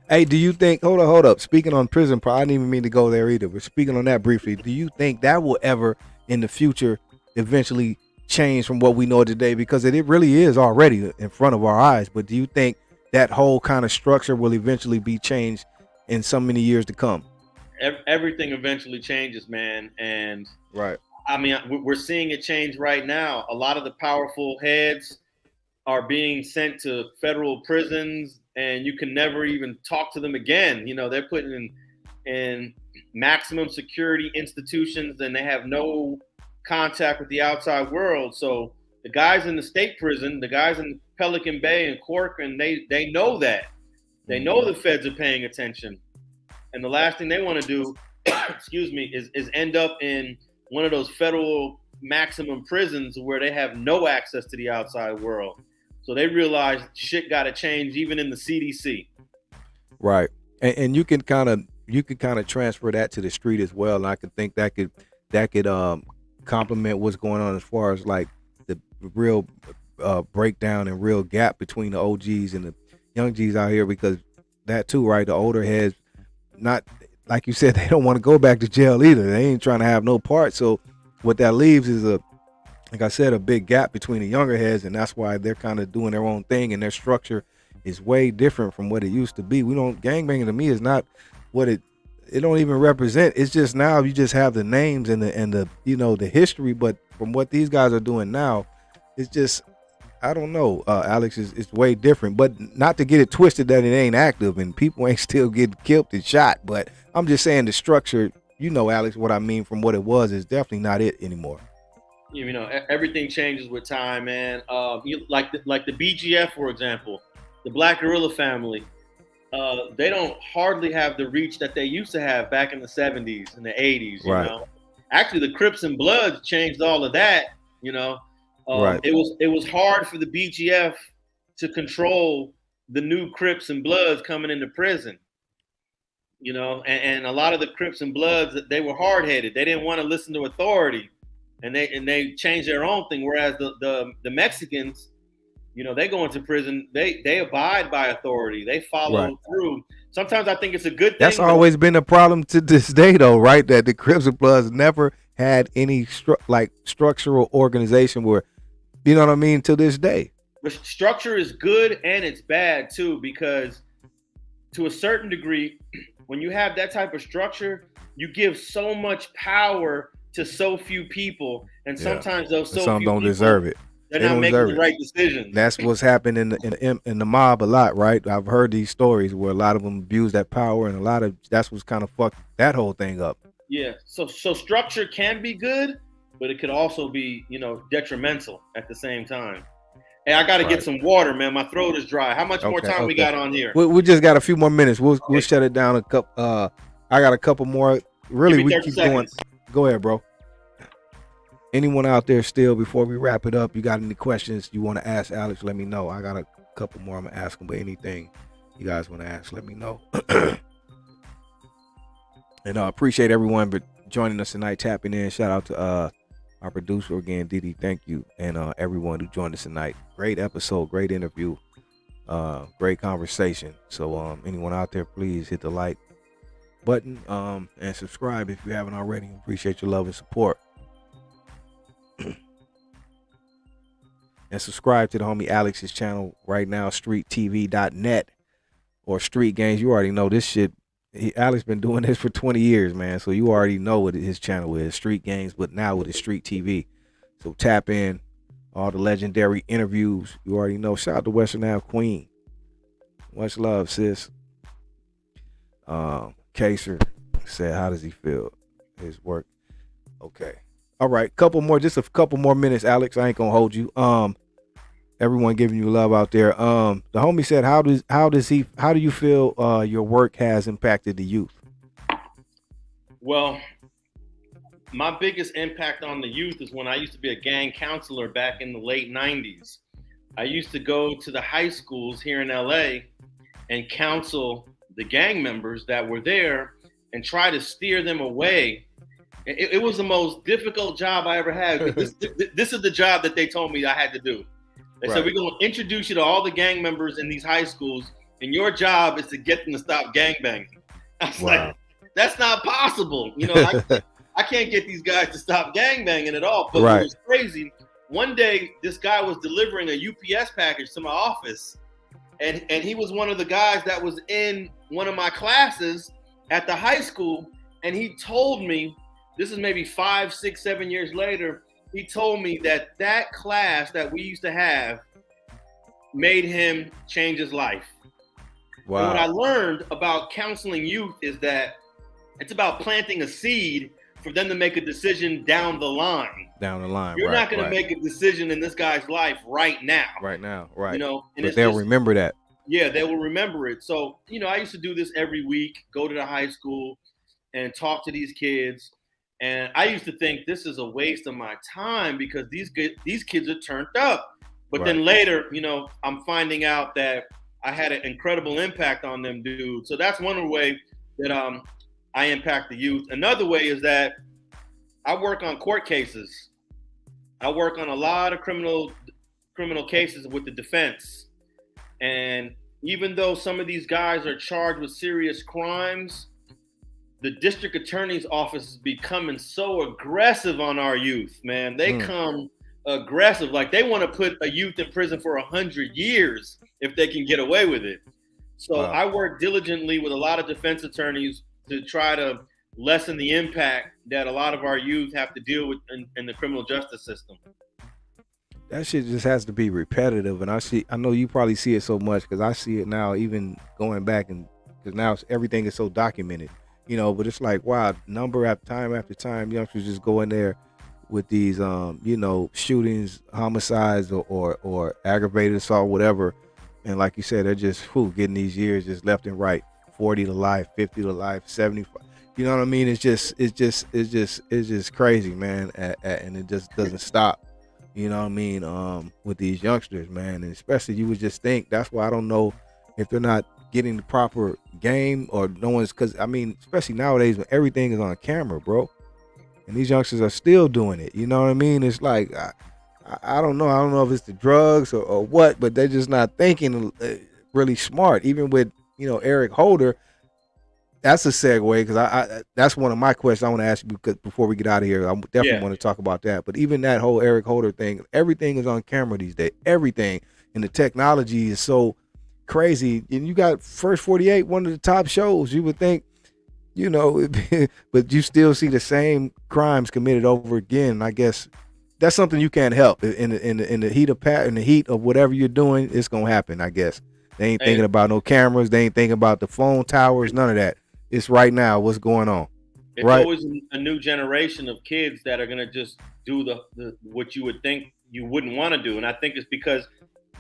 Hey, do you think, hold up. Speaking on prison, I didn't even mean to go there either, but speaking on that briefly, do you think that will ever in the future eventually change from what we know today? Because it really is already in front of our eyes, but do you think that whole kind of structure will eventually be changed in so many years to come? Everything eventually changes, man. And right. I mean, we're seeing it change right now. A lot of the powerful heads, are being sent to federal prisons, and you can never even talk to them again. You know, they're put in maximum security institutions, and they have no contact with the outside world. So the guys in the state prison, the guys in Pelican Bay and Cork, and they know that. They know the feds are paying attention. And the last thing they want to do, excuse me, is end up in one of those federal maximum prisons where they have no access to the outside world. So they realize shit got to change even in the CDC. Right. And you can kind of transfer that to the street as well. And I can think that could complement what's going on as far as like the real breakdown and real gap between the OGs and the young G's out here, because that too, right? The older heads, not like you said, they don't want to go back to jail either. They ain't trying to have no part. So what that leaves is like I said, a big gap between the younger heads, and that's why they're kind of doing their own thing, and their structure is way different from what it used to be. Gangbanging to me is not what it don't even represent. It's just now you just have the names and the you know, the history, but from what these guys are doing now, it's just, I don't know, Alex, it's way different. But not to get it twisted that it ain't active and people ain't still getting killed and shot, but I'm just saying the structure, you know, Alex, what I mean, from what it was is definitely not it anymore. You know, everything changes with time, man. Like the BGF, for example, the Black Guerrilla family. They don't hardly have the reach that they used to have back in the 70s and the 80s. You know, actually, the Crips and Bloods changed all of that. You know, it was hard for the BGF to control the new Crips and Bloods coming into prison. You know, and a lot of the Crips and Bloods, they were hard headed. They didn't want to listen to authority, and they changed their own thing. Whereas the Mexicans, you know, they go into prison, they abide by authority. They follow through. Sometimes I think it's a good thing. That's always been a problem to this day, though, right? That the Crips and Bloods never had any structural organization where, you know what I mean, to this day. But structure is good and it's bad too, because to a certain degree, when you have that type of structure, you give so much power to so few people, and sometimes those so some few don't people, deserve it. They're not making the right decisions. That's what's happened in the mob a lot, right? I've heard these stories where a lot of them abuse that power, and that's what's kind of fucked that whole thing up. Yeah. So structure can be good, but it could also be, you know, detrimental at the same time. Hey, I got to get some water, man. My throat is dry. How much more time we got on here? We just got a few more minutes. We'll shut it down a couple. I got a couple more. Really, we keep going. Go ahead, bro. Anyone out there still, before we wrap it up, you got any questions you want to ask Alex, let me know. I got a couple more I'm going to ask him, but anything you guys want to ask, let me know. And I appreciate everyone for joining us tonight, tapping in. Shout out to our producer again, DD. Thank you. And everyone who joined us tonight. Great episode, great interview, great conversation. So anyone out there, please hit the like button and subscribe if you haven't already. Appreciate your love and support. And subscribe to the homie Alex's channel right now, streettv.net or Street Games. You already know this shit. Alex been doing this for 20 years, man. So you already know what his channel is, Street Games, but now with his Street TV. So tap in, all the legendary interviews. You already know. Shout out to Western Ave Queen. Much love, sis. Kaser said, how does he feel? His work. Okay. All right. Just a couple more minutes, Alex. I ain't gonna hold you. Everyone giving you love out there. The homie said, how do you feel your work has impacted the youth? Well, my biggest impact on the youth is when I used to be a gang counselor back in the late 90s. I used to go to the high schools here in LA and counsel the gang members that were there and try to steer them away. It was the most difficult job I ever had. This is the job that they told me I had to do. They said, we're going to introduce you to all the gang members in these high schools, and your job is to get them to stop gangbanging. I was like, that's not possible. You know, I can't get these guys to stop gangbanging at all. But it was crazy. One day, this guy was delivering a UPS package to my office, and he was one of the guys that was in one of my classes at the high school, and he told me, this is maybe 5, 6, 7 years later, he told me that class that we used to have, made him change his life. Wow. And what I learned about counseling youth is that it's about planting a seed for them to make a decision down the line. You're not going to make a decision in this guy's life right now. Right. You know, and but they'll remember that. Yeah, they will remember it. So, you know, I used to do this every week, go to the high school and talk to these kids. And I used to think this is a waste of my time because these kids are turned up. But then later, you know, I'm finding out that I had an incredible impact on them, dude. So that's one way that I impact the youth. Another way is that I work on court cases. I work on a lot of criminal cases with the defense. And even though some of these guys are charged with serious crimes, the district attorney's office is becoming so aggressive on our youth, man. They come aggressive. Like they want to put a youth in prison for 100 years if they can get away with it. So I work diligently with a lot of defense attorneys to try to lessen the impact that a lot of our youth have to deal with in the criminal justice system. That shit just has to be repetitive, and I know you probably see it so much because I see it now, even going back, and because now everything is so documented, you know. But it's like, wow, number after time, youngsters just go in there with these, you know, shootings, homicides, or aggravated assault, whatever, and like you said, they're just getting these years just left and right, 40 to life, 50 to life, 75. You know what I mean? It's just crazy, man, and it just doesn't stop. You know what I mean? With these youngsters, man, and especially you would just think that's why I don't know if they're not getting the proper game or no one's, because I mean, especially nowadays when everything is on camera, bro, and these youngsters are still doing it. You know what I mean? It's like I don't know. I don't know if it's the drugs or what, but they're just not thinking really smart. Even with, you know, Eric Holder. That's a segue because I that's one of my questions I want to ask you because before we get out of here, I definitely want to talk about that. But even that whole Eric Holder thing, everything is on camera these days. Everything, and the technology is so crazy. And you got First 48, one of the top shows. You would think, you know, but you still see the same crimes committed over again. I guess that's something you can't help. In the heat of whatever you're doing, it's gonna happen. I guess they ain't thinking about no cameras. They ain't thinking about the phone towers. None of that. It's right now. What's going on? It's always a new generation of kids that are gonna just do the what you would think you wouldn't want to do, and I think it's because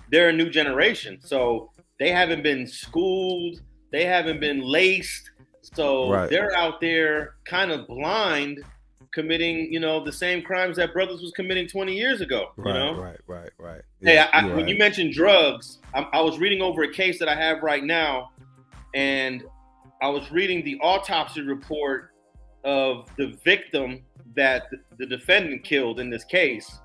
they're a new generation. So they haven't been schooled, they haven't been laced, so they're out there kind of blind, committing, you know, the same crimes that brothers was committing 20 years ago. You know? Right. Hey, when you mentioned drugs, I was reading over a case that I have right now, and I was reading the autopsy report of the victim that the defendant killed in this case.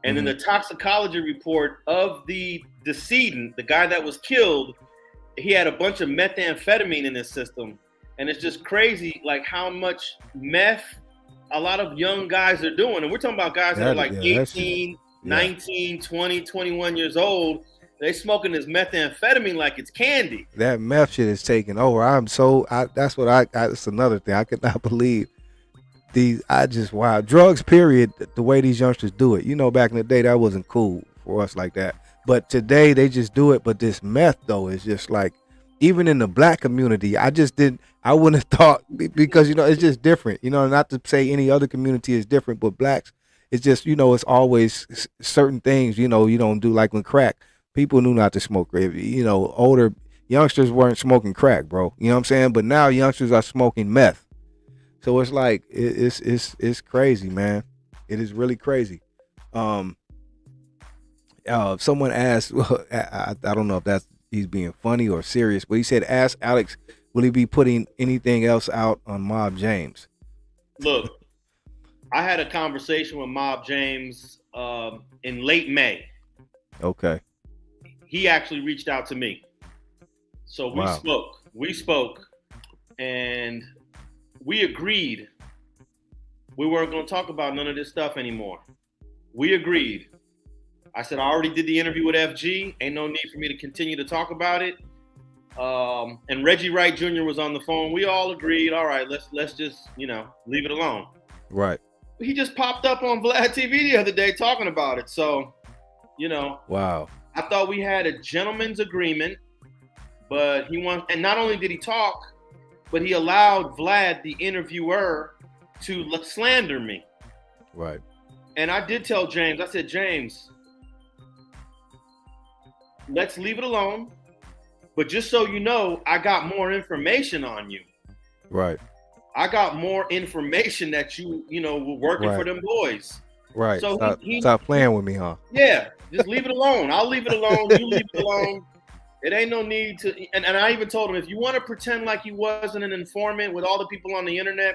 And then the toxicology report of the decedent, the guy that was killed, he had a bunch of methamphetamine in his system. And it's just crazy, like how much meth a lot of young guys are doing. And we're talking about guys that are like 18, 19, 20, 21 years old. They smoking this methamphetamine like it's candy. That meth shit is taking over. That's another thing. I could not believe drugs, period, the way these youngsters do it. You know, back in the day, that wasn't cool for us like that. But today, they just do it. But this meth, though, is just like, even in the black community, I wouldn't have thought, because, you know, it's just different. You know, not to say any other community is different, but blacks, it's just, you know, it's always certain things, you know, you don't do, like when crack. People knew not to smoke. You know, older youngsters weren't smoking crack, bro. You know what I'm saying? But now youngsters are smoking meth. So it's like it's crazy, man. It is really crazy. Someone asked, I don't know if he's being funny or serious, but he said, ask Alex, will he be putting anything else out on Mob James? Look, I had a conversation with Mob James in late May. Okay. He actually reached out to me. So we spoke, and we agreed we weren't going to talk about none of this stuff anymore. We agreed. I said, I already did the interview with FG. Ain't no need for me to continue to talk about it. And Reggie Wright Jr. was on the phone. We all agreed, all right, let's just, you know, leave it alone. Right. He just popped up on VladTV the other day talking about it. So, you know. Wow. I thought we had a gentleman's agreement, but and not only did he talk, but he allowed Vlad, the interviewer, to slander me. Right. And I did tell James, I said, James, let's leave it alone. But just so you know, I got more information on you. Right. I got more information that you were working for them boys. Right. So stop playing with me, huh? Yeah. Just leave it alone. I'll leave it alone. You leave it alone. It ain't no need to. And I even told him, if you want to pretend like you wasn't an informant with all the people on the internet,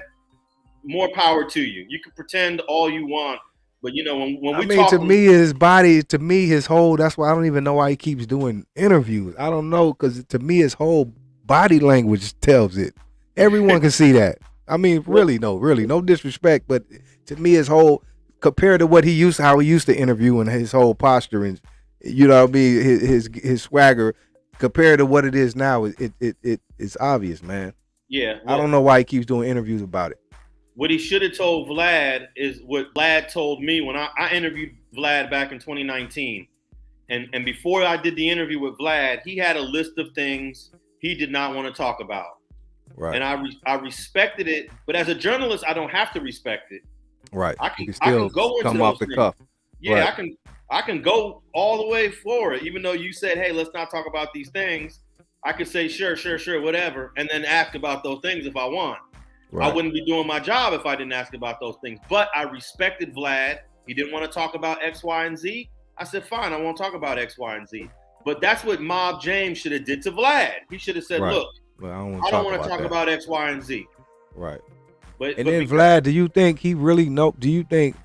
more power to you. You can pretend all you want. But when we talk, to me, his body, his whole. That's why I don't even know why he keeps doing interviews. I don't know, because to me, his whole body language tells it. Everyone can see that. I mean, really, no disrespect, but to me, his whole, compared to how he used to interview and his whole posture and his swagger, compared to what it is now, it's obvious, man. Yeah, well, I don't know why he keeps doing interviews about it. What he should have told Vlad is what Vlad told me when I interviewed Vlad back in 2019. And before I did the interview with Vlad, he had a list of things he did not want to talk about. Right. And I respected it, but as a journalist, I don't have to respect it. Right. I can go into come off the cuff. Yeah, right. I can go all the way for it. Even though you said, hey, let's not talk about these things, I could say sure, whatever, and then ask about those things if I want. Right. I wouldn't be doing my job if I didn't ask about those things. But I respected Vlad. He didn't want to talk about X, Y, and Z. I said, fine, I won't talk about X, Y, and Z. But that's what Mob James should have did to Vlad. He should have said, right. look, well, I don't want to talk about X, Y, and Z. Right. But then Vlad, do you think he really know? Do you think,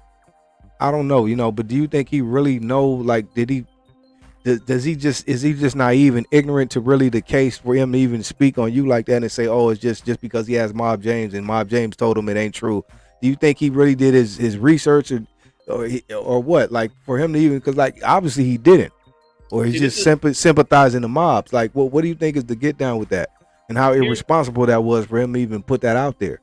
I don't know, but do you think he really know, like, is he just naive and ignorant to really the case for him to even speak on you like that and say, oh, it's just because he has Mob James and Mob James told him it ain't true? Do you think he really did his research or what? Like, for him to even, because like obviously he didn't, or he's just sympathizing the mobs. Like, what do you think is the get down with that, and how irresponsible that was for him to even put that out there?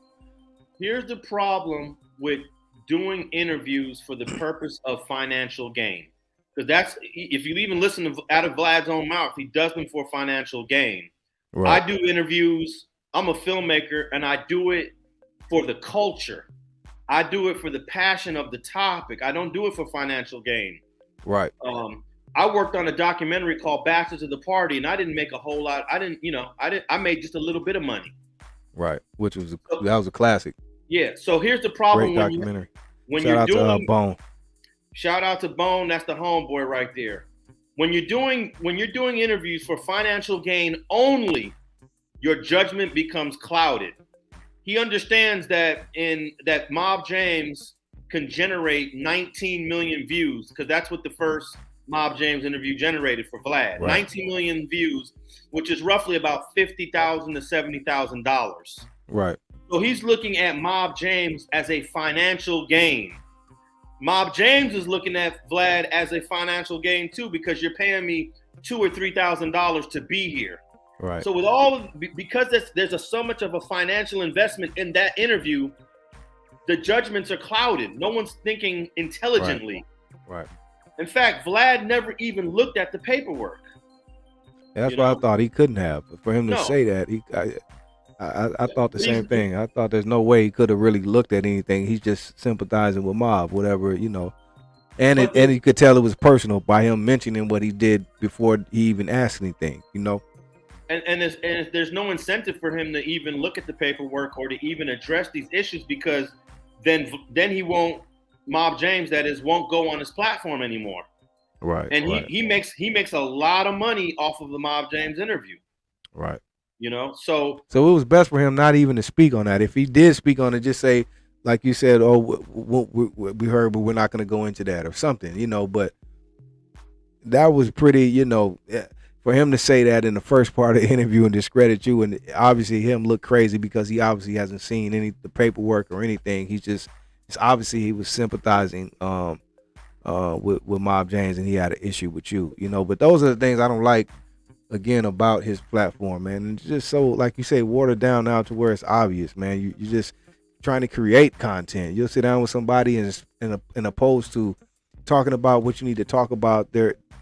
Here's the problem with doing interviews for the purpose of financial gain. Because that's, if you even listen to out of Vlad's own mouth, he does them for financial gain. Right. I do interviews. I'm a filmmaker, and I do it for the culture. I do it for the passion of the topic. I don't do it for financial gain. Right. I worked on a documentary called Bastards of the Party, and I didn't make a whole lot. I made just a little bit of money. Right. Which was that was a classic. Yeah. So here's the problem. Great documentary. Shout out to Bone. Shout out to Bone. That's the homeboy right there. When you're doing interviews for financial gain only, your judgment becomes clouded. He understands that Mob James can generate 19 million views, because that's what the first Mob James interview generated for Vlad. Right. 19 million views, which is roughly about $50,000 to $70,000. Right. So he's looking at Mob James as a financial gain. Mob James is looking at Vlad as a financial gain too, because you're paying me $2,000 or $3,000 to be here. Right. So because there's so much of a financial investment in that interview, the judgments are clouded. No one's thinking intelligently. Right. In fact, Vlad never even looked at the paperwork. That's what I thought. He couldn't have. For him to say that, I thought the same thing. I thought there's no way he could have really looked at anything. He's just sympathizing with Mob, whatever, And you could tell it was personal by him mentioning what he did before he even asked anything, And there's no incentive for him to even look at the paperwork or to even address these issues, because then he won't, Mob James that is, won't go on his platform anymore. Right. And he makes a lot of money off of the Mob James interview. Right. So it was best for him not even to speak on that. If he did speak on it, just say, like you said, oh, we heard, but we're not going to go into that or something, but that was pretty, for him to say that in the first part of the interview and discredit you, and obviously him look crazy because he obviously hasn't seen the paperwork or anything. It's obviously he was sympathizing with Mob James, and he had an issue with you, but those are the things I don't like, again, about his platform, man. And it's just so, like you say, watered down now to where it's obvious, man. You're just trying to create content. You'll sit down with somebody and opposed to talking about what you need to talk about,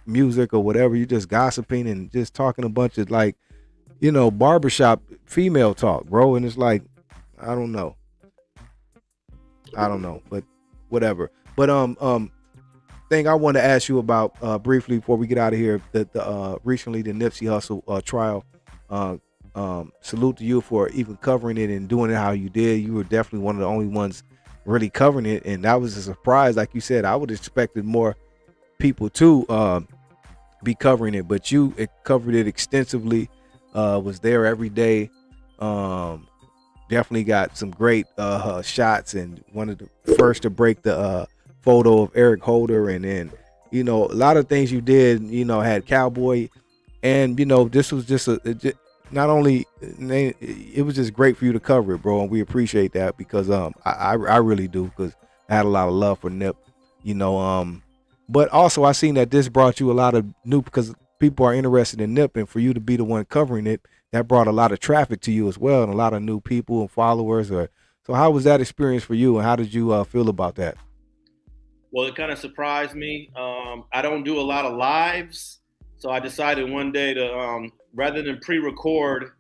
music or whatever. You just gossiping and just talking a bunch of like, you know, barbershop female talk, bro. And it's like, I don't know, but whatever. But thing I want to ask you about briefly before we get out of here, that recently the Nipsey Hussle trial. Salute to you for even covering it and doing it how you did. You were definitely one of the only ones really covering it, and that was a surprise. Like you said, I would have expected more people to be covering it, but you covered it extensively. Was there every day. Definitely got some great shots, and one of the first to break the photo of Eric Holder, and then, you know, a lot of things you did, you know, had Cowboy, and, you know, this was just not only, it was just great for you to cover it, bro, and we appreciate that, because I really do, because I had a lot of love for Nip, you know, but also I seen that this brought you a lot of new, because people are interested in Nip, and for you to be the one covering it, that brought a lot of traffic to you as well, and a lot of new people and followers. So how was that experience for you, and how did you feel about that? Well, it kind of surprised me. I don't do a lot of lives, so I decided one day to, rather than pre-record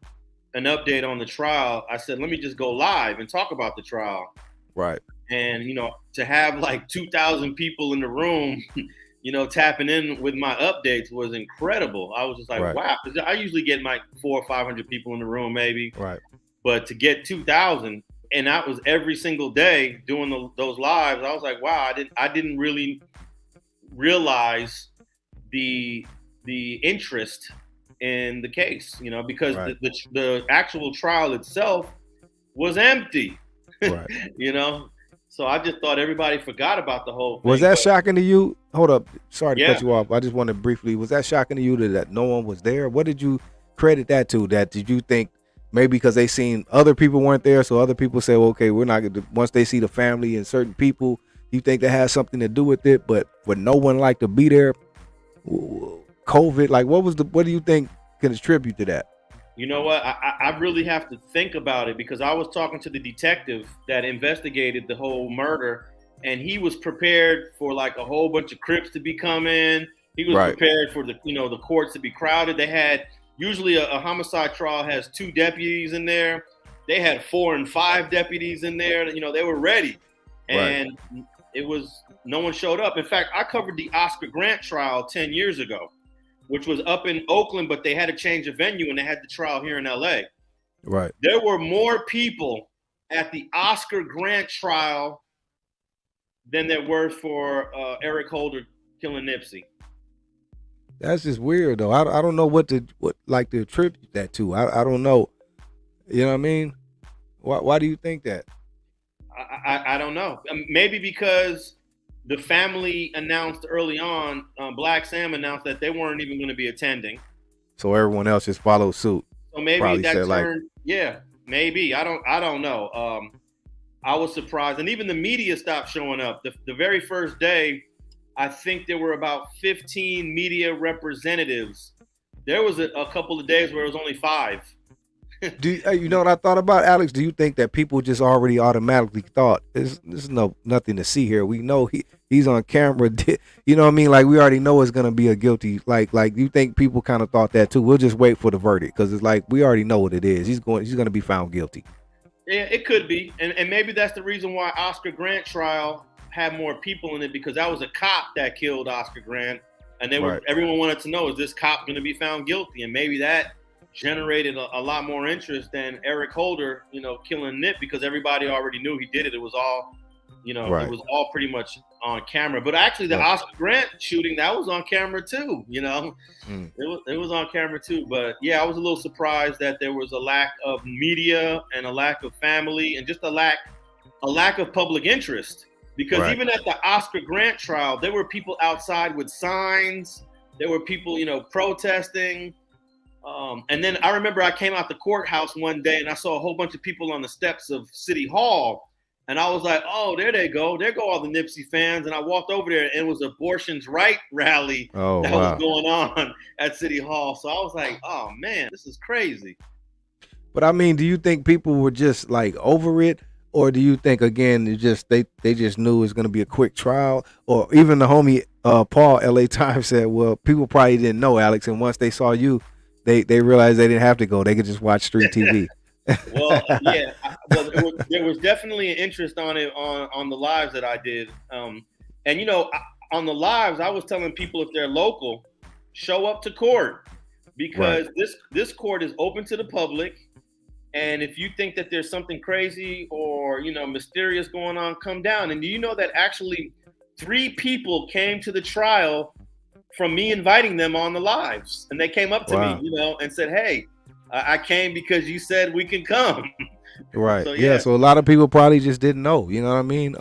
an update on the trial, I said, let me just go live and talk about the trial. Right. And, you know, to have like 2,000 people in the room, you know, tapping in with my updates was incredible. I was just like, wow. I usually get like 400 or 500 people in the room, maybe. Right. But to get 2,000, and that was every single day doing those lives, I was like, wow, I didn't really realize the interest in the case, you know, because the actual trial itself was empty, right. You know. So I just thought everybody forgot about the whole thing. Was that shocking to you? Hold up. Sorry to cut you off. I just want to briefly, was that shocking to you that no one was there? What did you credit that to? That did you think maybe because they seen other people weren't there, so other people say, well, okay, we're not going to, once they see the family and certain people, you think that has something to do with it, but with no one like to be there, COVID, like what do you think can attribute to that? You know what? I really have to think about it, because I was talking to the detective that investigated the whole murder, and he was prepared for like a whole bunch of Crips to be coming. He was prepared for the courts to be crowded. They had usually a homicide trial has 2 deputies in there. They had 4 and 5 deputies in there. You know, they were ready, and it was no one showed up. In fact, I covered the Oscar Grant trial 10 years ago, which was up in Oakland, but they had to change the venue and they had the trial here in LA. Right. There were more people at the Oscar Grant trial than there were for Eric Holder killing Nipsey. That's just weird though. I don't know what to attribute that to. I don't know. You know what I mean? Why do you think that? I don't know. Maybe because the family announced early on, Black Sam announced that they weren't even going to be attending. So everyone else just followed suit. So maybe that turned, maybe. I don't know. I was surprised. And even the media stopped showing up. The very first day, I think there were about 15 media representatives. There was a couple of days where it was only 5. You know what I thought about, Alex? Do you think that people just already automatically thought there's nothing to see here? We know he's on camera. You know what I mean? Like, we already know it's gonna be a guilty. Like you think people kind of thought that too? We'll just wait for the verdict, because it's like we already know what it is. He's gonna be found guilty. Yeah, it could be, and maybe that's the reason why Oscar Grant trial had more people in it, because that was a cop that killed Oscar Grant, and everyone wanted to know, is this cop gonna be found guilty? And maybe that generated a lot more interest than Eric Holder, you know, killing Nip, because everybody already knew he did it. It was all, you know, it was all pretty much on camera. But actually, the Oscar Grant shooting, that was on camera too. You know, it was on camera too. But yeah, I was a little surprised that there was a lack of media and a lack of family and just a lack of public interest. Because even at the Oscar Grant trial, there were people outside with signs. There were people, you know, protesting. And then I remember I came out the courthouse one day and I saw a whole bunch of people on the steps of City Hall. And I was like, oh, there they go. There go all the Nipsey fans. And I walked over there and it was Abortion's Right rally that was going on at City Hall. So I was like, oh, man, this is crazy. But I mean, do you think people were just like over it? Or do you think, again, it just they just knew it was going to be a quick trial? Or even the homie Paul, LA Times said, well, people probably didn't know, Alex, and once they saw you, they realized they didn't have to go. They could just watch street TV. Well, yeah. There was definitely an interest on it on the lives that I did. And, you know, on the lives, I was telling people if they're local, show up to court because this court is open to the public. And if you think that there's something crazy or, you know, mysterious going on, come down. And do you know that actually 3 people came to the trial from me inviting them on the lives? And they came up to me, you know, and said, hey, I came because you said we can come. Right. So, yeah. So a lot of people probably just didn't know. You know what I mean?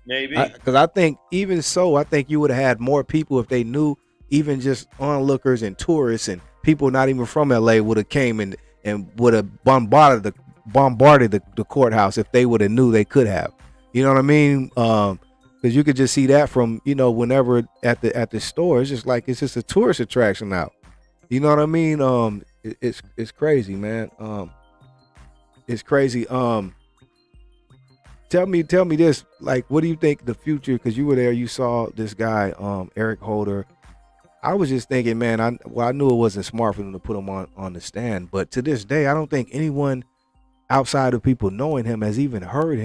Maybe. Because I think even so, I think you would have had more people if they knew, even just onlookers and tourists and people not even from LA would have came and would have bombarded the courthouse if they would have knew they could have. You know what I mean? Because you could just see that from, you know, whenever at the store. It's just like it's just a tourist attraction now. You know what I mean? It's crazy, man. It's crazy. Tell me this. Like, what do you think the future? Because you were there, you saw this guy, Eric Holder. I was just thinking, man. I knew it wasn't smart for them to put him on the stand, but to this day, I don't think anyone outside of people knowing him has even heard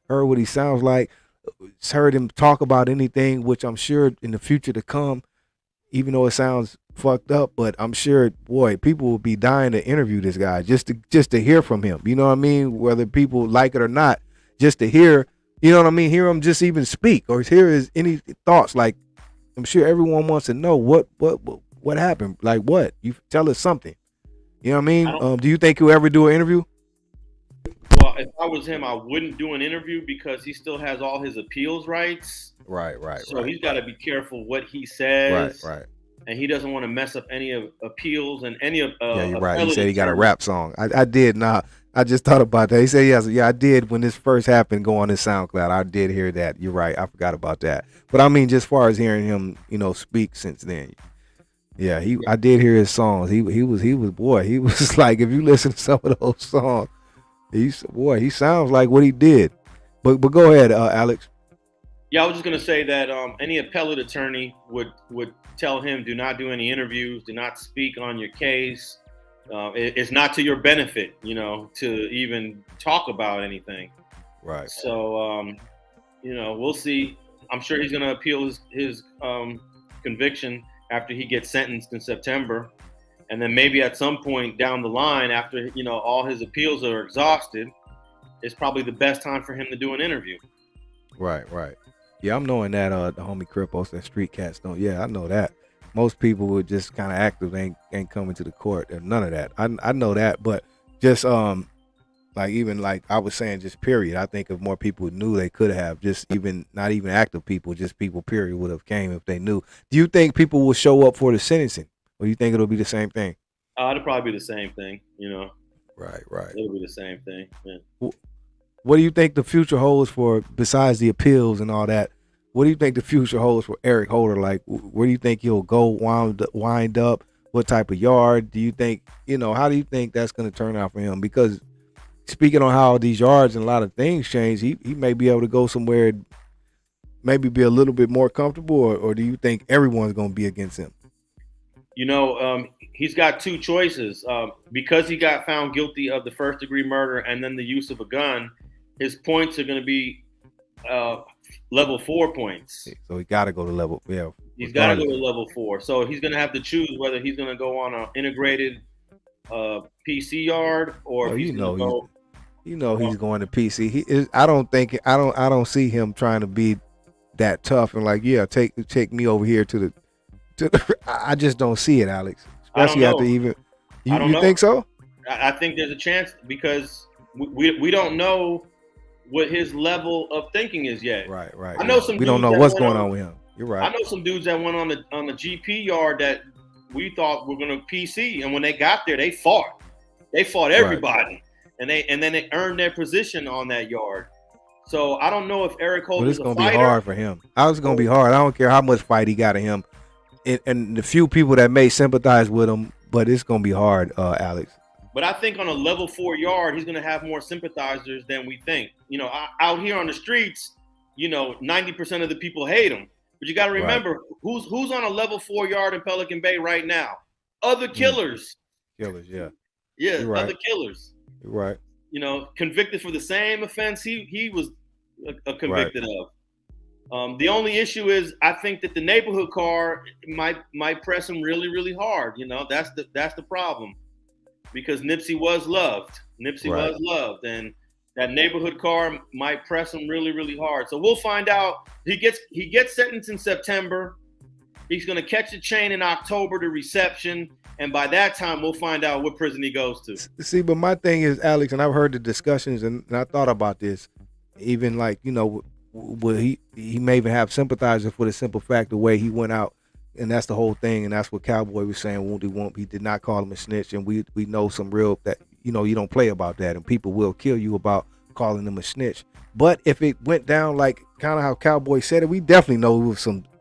what he sounds like, heard him talk about anything. Which I'm sure in the future to come, even though it sounds fucked up, but I'm sure, boy, people will be dying to interview this guy just to hear from him. You know what I mean? Whether people like it or not, just to hear, you know what I mean? Hear him just even speak or hear his any thoughts. Like, I'm sure everyone wants to know what happened. Like, what? You tell us something. You know what I mean? Do you think he'll ever do an interview? Well, if I was him, I wouldn't do an interview because he still has all his appeals rights. Right. So he's got to be careful what he says. Right. And he doesn't want to mess up any of appeals and any of. Yeah, you're right. He said he got a rap song. I did not. I just thought about that. He said, yes, yeah, I did when this first happened. Go on his SoundCloud. I did hear that. You're right. I forgot about that. But I mean, just far as hearing him, you know, speak since then. Yeah, I did hear his songs. He was like, if you listen to some of those songs, he sounds like what he did. But go ahead, Alex. Yeah, I was just gonna say that any appellate attorney would tell him, do not do any interviews, do not speak on your case. It's not to your benefit, you know, to even talk about anything. Right. So, you know, we'll see. I'm sure he's going to appeal his conviction after he gets sentenced in September. And then maybe at some point down the line, after, you know, all his appeals are exhausted, it's probably the best time for him to do an interview. Right. Yeah, I'm knowing that the homie Crippos, that Street Cats don't. Yeah, I know that. Most people would just kind of active, ain't coming to the court. There's none of that. I know that, but just like even like I was saying, just period. I think if more people knew, they could have. Just even not even active people, just people period would have came if they knew. Do you think people will show up for the sentencing, or do you think it'll be the same thing? It'll probably be the same thing. You know. Right. It'll be the same thing. Yeah. What do you think the future holds for, besides the appeals and all that? What do you think the future holds for Eric Holder? Like, where do you think he'll go wind up? What type of yard do you think, you know, how do you think that's going to turn out for him? Because speaking on how these yards and a lot of things change, he may be able to go somewhere, maybe be a little bit more comfortable, or do you think everyone's going to be against him? You know, he's got 2 choices. Because he got found guilty of the first-degree murder and then the use of a gun, his points are going to be level 4 points. So he got to go to level. Yeah, he's got to go to level 4. So he's going to have to choose whether he's going to go on an integrated PC yard or if he's going to go. You know he's going to PC. He is. I don't see him trying to be that tough and like, yeah, take me over here to the. I just don't see it, Alex. Especially after even. You think so? I think there's a chance because we don't know what his level of thinking is yet. Right. I know some. We don't know what's going on with him. You're right. I know some dudes that went on the GP yard that we thought were going to PC, and when they got there, they fought. They fought everybody, and then they earned their position on that yard. So I don't know if Eric Holder's a fighter. It's going to be hard for him. It's going to be hard. I don't care how much fight he got in him, and the few people that may sympathize with him, but it's going to be hard, Alex. But I think on a level 4 yard, he's going to have more sympathizers than we think. You know, out here on the streets, you know, 90% of the people hate him. But you got to remember who's on a level 4 yard in Pelican Bay right now? Other killers. Killers, yeah. Yeah, You're right. other killers. You're right. You know, convicted for the same offense he was convicted of. The only issue is I think that the neighborhood car might press him really, really hard. You know, that's the problem, because Nipsey was loved. Was loved, and that neighborhood car might press him really, really hard. So we'll find out. He gets sentenced in September. He's going to catch a train in October to reception. And by that time, we'll find out what prison he goes to. See, but my thing is, Alex, and I've heard the discussions, and I thought about this, even like, you know, he may even have sympathizers for the simple fact the way he went out, and that's the whole thing, and that's what Cowboy was saying. He did not call him a snitch, and we know some real that, you know, you don't play about that, and people will kill you about calling him a snitch. But if it went down like kind of how Cowboy said it, we definitely know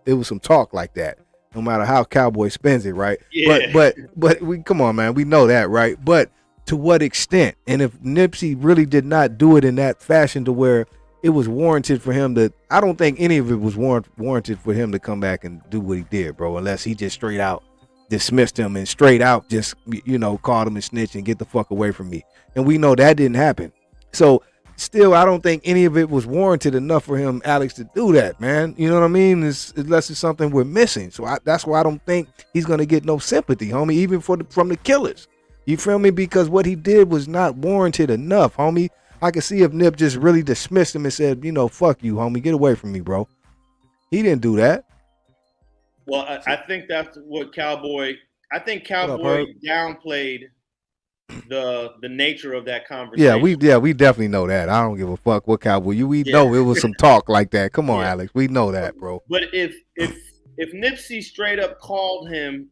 it was some talk like that. No matter how Cowboy spends it, right? Yeah. But we come on, man. We know that, right? But to what extent? And if Nipsey really did not do it in that fashion to where it was warranted for him to, I don't think any of it was warranted for him to come back and do what he did, bro. Unless he just straight out dismissed him and straight out just, you know, called him a snitch and get the fuck away from me. And we know that didn't happen. So still, I don't think any of it was warranted enough for him, Alex, to do that, man. You know what I mean? Unless it's something we're missing. So that's why I don't think he's going to get no sympathy, homie, even from the killers. You feel me? Because what he did was not warranted enough, homie. I could see if Nip just really dismissed him and said, you know, fuck you, homie, get away from me, bro. He didn't do that. Well, I think that's what Cowboy downplayed the nature of that conversation. Yeah, we definitely know that. I don't give a fuck what Cowboy. We know it was some talk like that. Come on, Alex. We know that, bro. But if Nipsey straight up called him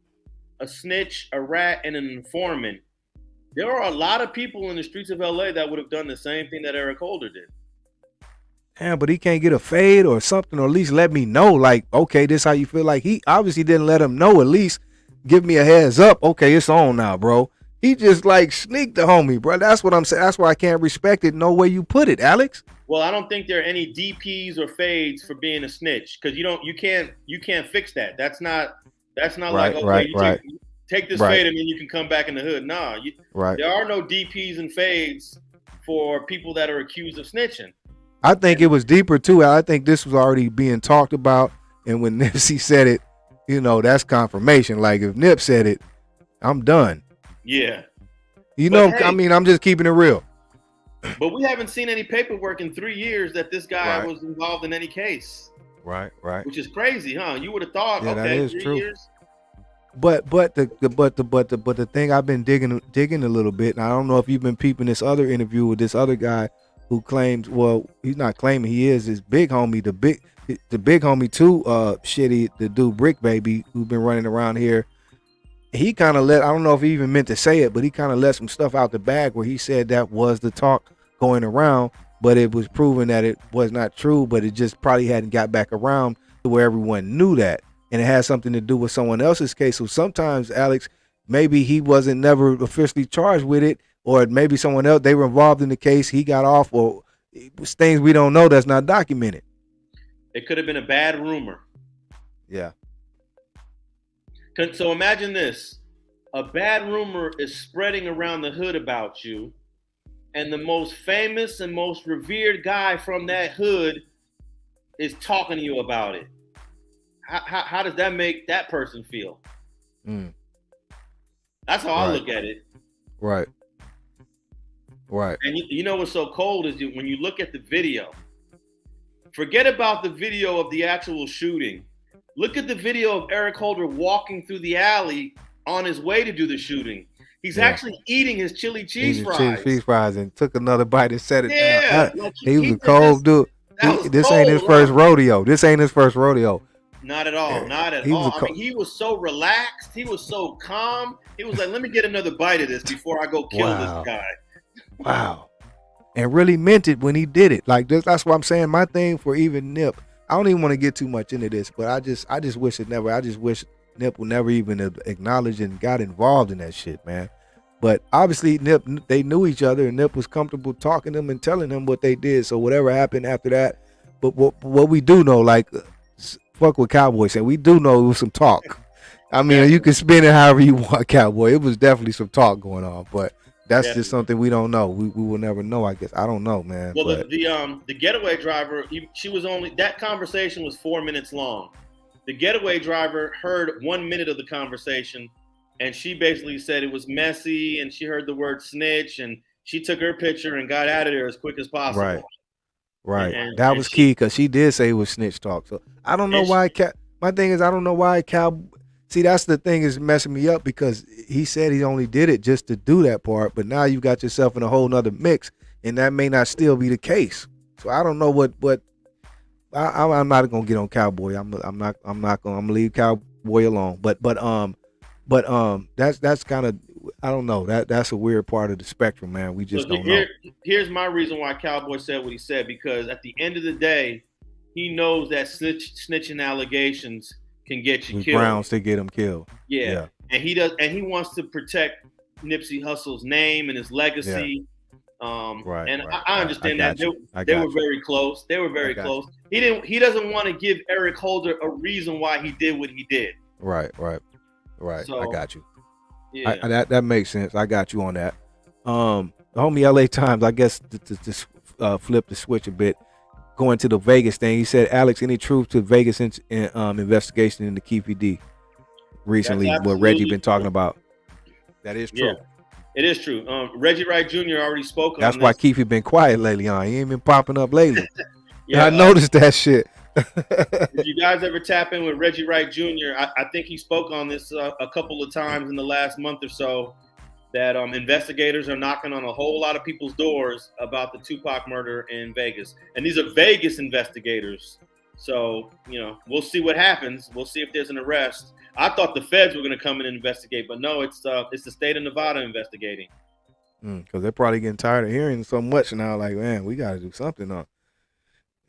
a snitch, a rat, and an informant, there are a lot of people in the streets of LA that would have done the same thing that Eric Holder did. Yeah, but he can't get a fade or something, or at least let me know, like, okay, this how you feel. Like, he obviously didn't let him know, at least give me a heads up. Okay, it's on now, bro. He just like sneaked the homie, bro. That's what I'm saying. That's why I can't respect it no way you put it, Alex. Well, I don't think there are any DPs or fades for being a snitch, because you can't fix that. That's not like, okay, take this fade and then you can come back in the hood. Nah, there are no DPs and fades for people that are accused of snitching. I think it was deeper too. I think this was already being talked about, and when Nipsey said it, you know, that's confirmation. Like, if Nip said it, I'm done. Yeah. You know, hey, I mean, I'm just keeping it real. But we haven't seen any paperwork in 3 years that this guy was involved in any case. Right. Which is crazy, huh? You would have thought, yeah, okay, that is 3 true. years. But the thing I've been digging a little bit, and I don't know if you've been peeping this other interview with this other guy who claims, well, he's not claiming, he is his big homie, the big homie too, the dude Brick Baby, who's been running around here. He kind of I don't know if he even meant to say it, but he kind of let some stuff out the bag where he said that was the talk going around, but it was proven that it was not true, but it just probably hadn't got back around to where everyone knew that. And it has something to do with someone else's case. So sometimes, Alex, maybe he wasn't never officially charged with it, or maybe someone else, they were involved in the case, he got off, or it was things we don't know that's not documented. It could have been a bad rumor. Yeah. So imagine this. A bad rumor is spreading around the hood about you, and the most famous and most revered guy from that hood is talking to you about it. How does that make that person feel? That's how I look at it. Right. And you know what's so cold is when you look at the video, forget about the video of the actual shooting. Look at the video of Eric Holder walking through the alley on his way to do the shooting. He's actually eating his chili cheese fries. Chili cheese fries and took another bite and set it down. Like he was a cold dude. This ain't his first rodeo. Not at all. Not at all. I mean, he was so relaxed. He was so calm. He was like, let me get another bite of this before I go kill this guy. Wow. And really meant it when he did it. Like, that's what I'm saying. My thing for even Nip, I don't even want to get too much into this, but I just wish Nip would never even acknowledge and got involved in that shit, man. But obviously Nip, they knew each other, and Nip was comfortable talking to him and telling him what they did. So whatever happened after that, but what we do know, like, fuck what Cowboy said. We do know it was some talk. I mean, you can spin it however you want, Cowboy. It was definitely some talk going on, but that's just something we don't know. We will never know, I guess. I don't know, man. Well, the getaway driver, that conversation was 4 minutes long. The getaway driver heard 1 minute of the conversation, and she basically said it was messy, and she heard the word snitch, and she took her picture and got out of there as quick as possible. Right. That was key because she did say it was snitch talk. So I don't know why. My thing is, I don't know why See, that's the thing is messing me up because he said he only did it just to do that part, but now you got yourself in a whole nother mix, and that may not still be the case. So I don't know what. I'm not gonna get on Cowboy. I'm gonna leave Cowboy alone. But that's kind of, I don't know, that's a weird part of the spectrum, man. We just don't know. Here's my reason why Cowboy said what he said, because at the end of the day, he knows that snitching allegations can get you killed. Grounds to get him killed. Yeah. And he wants to protect Nipsey Hussle's name and his legacy. Right. I understand that they were very close. They were very close. He doesn't want to give Eric Holder a reason why he did what he did. Right. So, I got you. Yeah. That makes sense. I got you on that. The homie LA Times, I guess to flip the switch a bit, going to the Vegas thing. He said, Alex, any truth to Vegas investigation into Keefe D recently? What Reggie been talking about? That is true. Yeah, it is true. Reggie Wright Jr. already spoke on this. That's why Keefe been quiet lately. He ain't been popping up lately. I noticed that shit. If you guys ever tap in with Reggie Wright Jr., I think he spoke on this a couple of times in the last month or so, that investigators are knocking on a whole lot of people's doors about the Tupac murder in Vegas. And these are Vegas investigators. So, we'll see what happens. We'll see if there's an arrest. I thought the feds were going to come in and investigate, but no, it's the state of Nevada investigating. Because they're probably getting tired of hearing so much now. Like, man, we got to do something on.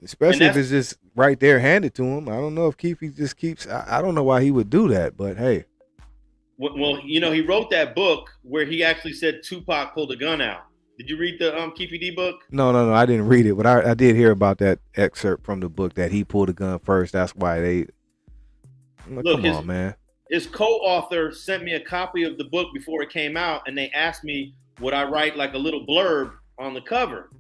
Especially if it's just right there handed to him. I don't know if Keefe just keeps. I don't know why he would do that, but hey. Well, he wrote that book where he actually said Tupac pulled a gun out. Did you read the Keefe D book? No, I didn't read it, but I did hear about that excerpt from the book that he pulled a gun first. That's why they. Come on, man. His co-author sent me a copy of the book before it came out, and they asked me would I write like a little blurb on the cover,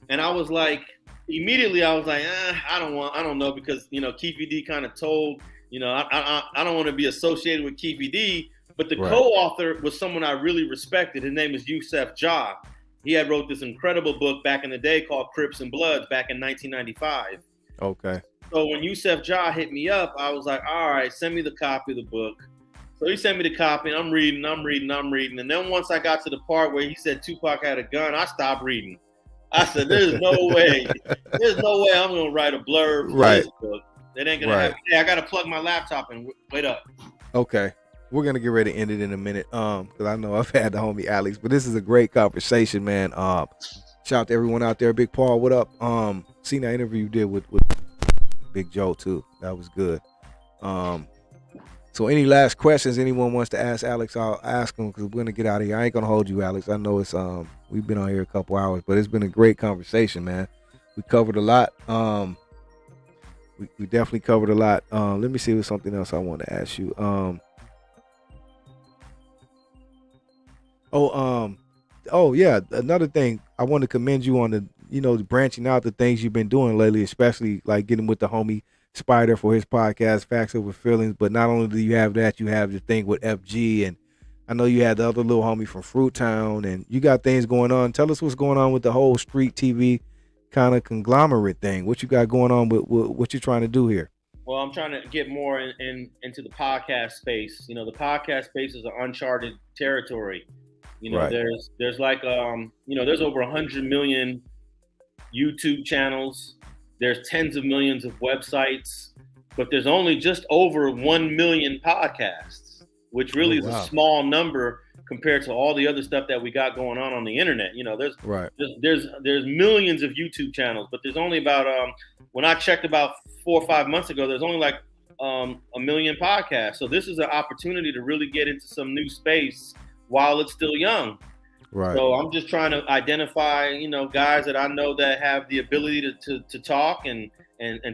and I was like, immediately I was like, I don't know, because Keefe D kind of told. I don't want to be associated with Keefe D, but the co-author was someone I really respected. His name is Yusef Jah. He had wrote this incredible book back in the day called Crips and Bloods back in 1995. Okay. So when Yusef Jah hit me up, I was like, all right, send me the copy of the book. So he sent me the copy, and I'm reading. And then once I got to the part where he said Tupac had a gun, I stopped reading. I said, there's no way I'm going to write a blurb for this book. It ain't gonna happen. Hey, I gotta plug my laptop and wait up. Okay, we're gonna get ready to end it in a minute. Because I know I've had the homie Alex, but this is a great conversation, man. Shout out to everyone out there. Big Paul, what up? Seen that interview you did with Big Joe too. That was good. So any last questions anyone wants to ask Alex, I'll ask them because we're gonna get out of here. I ain't gonna hold you, Alex. I know it's we've been on here a couple hours, but it's been a great conversation, man. We covered a lot. We definitely covered a lot. Let me see if there's something else I want to ask you. Oh yeah, another thing I want to commend you on the branching out the things you've been doing lately, especially like getting with the homie Spider for his podcast Facts Over Feelings. But not only do you have that, you have the thing with FG, and I know you had the other little homie from Fruit Town, and you got things going on. Tell us what's going on with the whole street TV kind of conglomerate thing. What you got going on with what you're trying to do here? Well, I'm trying to get more into the podcast space. The podcast space is an uncharted territory. There's like there's over 100 million YouTube channels. There's tens of millions of websites, but there's only just over 1 million podcasts, which really is a small number compared to all the other stuff that we got going on the internet. There's millions of YouTube channels, but there's only about when I checked about 4 or 5 months ago, there's only like 1 million podcasts. So this is an opportunity to really get into some new space while it's still young. Right. So I'm just trying to identify, you know, guys that I know that have the ability to talk and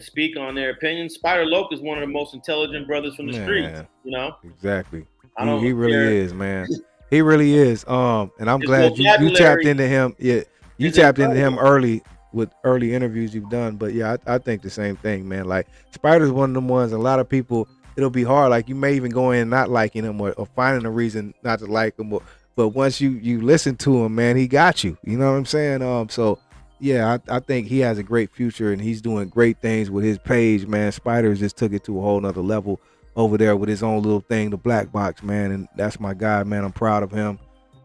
speak on their opinions. Spider Loke is one of the most intelligent brothers from the streets, you know? Exactly. I don't He really care. is, man. He really is. And I'm His glad you tapped vocabulary into him. Yeah, you is tapped into him incredible. early with early interviews you've done. But yeah, I think the same thing, man. Like Spider's one of them ones. A lot of people, it'll be hard. Like you may even go in not liking him or finding a reason not to like him. But once you listen to him, man, he got you. You know what I'm saying? So yeah, I think he has a great future and he's doing great things with his page, man. Spider just took it to a whole nother level over there with his own little thing, the Black Box, man. And that's my guy, man. I'm proud of him.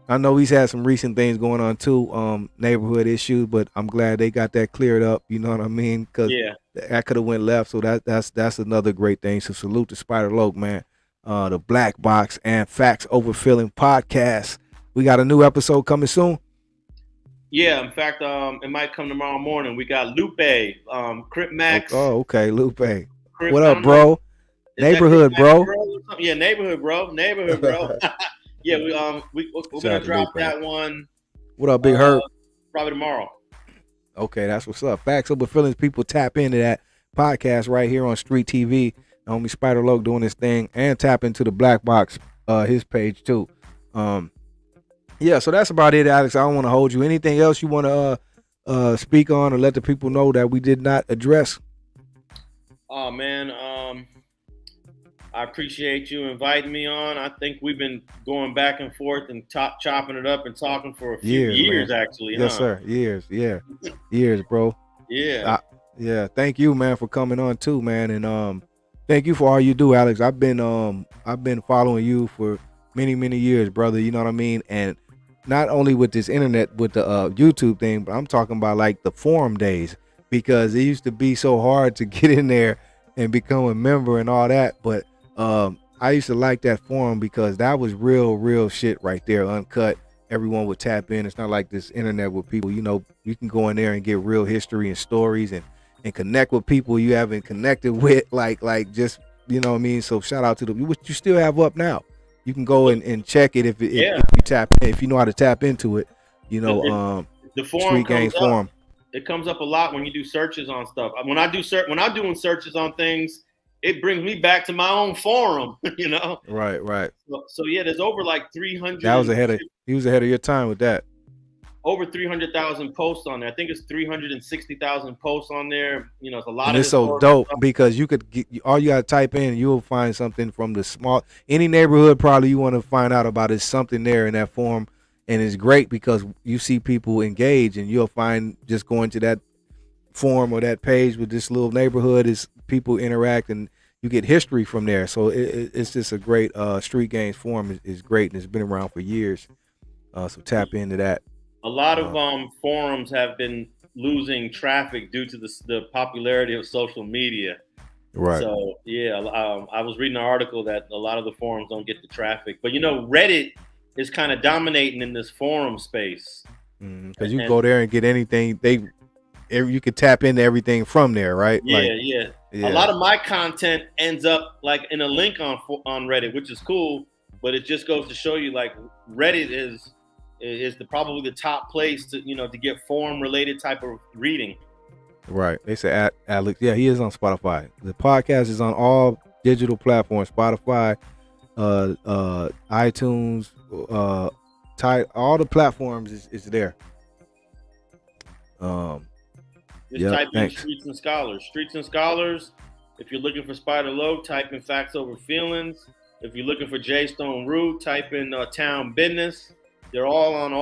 I know he's had some recent things going on too, neighborhood issues, but I'm glad they got that cleared up. You know what I mean? Because that could have went left. So that's another great thing. So salute to Spider Loke, man. The Black Box and Facts Over Feeling podcast. We got a new episode coming soon. Yeah, in fact, it might come tomorrow morning. We got Lupe, Crip Max. Oh, okay, Lupe. Crip, what up, bro? Neighborhood, bro. Yeah, neighborhood, bro. Neighborhood, bro. Yeah, we're gonna drop that one. What up, Big Herb? Probably tomorrow. Okay, that's what's up. Facts Over Feelings. People tap into that podcast right here on Street TV. Homie Spider Loke doing his thing, and tap into the Black Box, his page too. Yeah, so that's about it, Alex. I don't want to hold you. Anything else you want to speak on or let the people know that we did not address? Oh man, I appreciate you inviting me on. I think we've been going back and forth and chopping it up and talking for a few years actually. Yes, sir. Years, bro. Yeah. Yeah. Thank you, man, for coming on too, man, and thank you for all you do, Alex. I've been following you for many years, brother. You know what I mean? And not only with this internet, with the YouTube thing, but I'm talking about like the forum days, because it used to be so hard to get in there and become a member and all that. But I used to like that forum because that was real shit right there, uncut. Everyone would tap in. It's not like this internet with people, you know, you can go in there and get real history and stories and connect with people you haven't connected with, like just, you know what I mean? So shout out to what you still have up now. You can go and check it if you tap in, if you know how to tap into it. You know, the forum Street Gangs forum. It comes up a lot when you do searches on stuff. When I'm doing searches on things, it brings me back to my own forum. You know. Right. So yeah, there's over like 300. He was ahead of your time with that. Over 300,000 posts on there. I think it's 360,000 posts on there. You know, it's a lot. And it's so dope because you could all you gotta type in, you'll find something from any neighborhood probably you want to find out about is something there in that forum, and it's great because you see people engage, and you'll find just going to that forum or that page with this little neighborhood is people interact and you get history from there. So it's just a great Street Gangs forum is great, and it's been around for years. So tap into that. A lot of forums have been losing traffic due to the popularity of social media. Right. So yeah, I was reading an article that a lot of the forums don't get the traffic, but you know, Reddit is kind of dominating in this forum space. Because you go there and get anything you could tap into everything from there, right? Yeah. A lot of my content ends up like in a link on Reddit, which is cool, but it just goes to show you like Reddit is probably the top place to get forum related type of reading. Right. They say Alex. Yeah, he is on Spotify. The podcast is on all digital platforms: Spotify, iTunes, all the platforms is there. Just type in Streets and Scholars. Streets and Scholars. If you're looking for Spider Loke, type in Facts Over Feelings. If you're looking for J Stone Root, type in Town Business. They're all on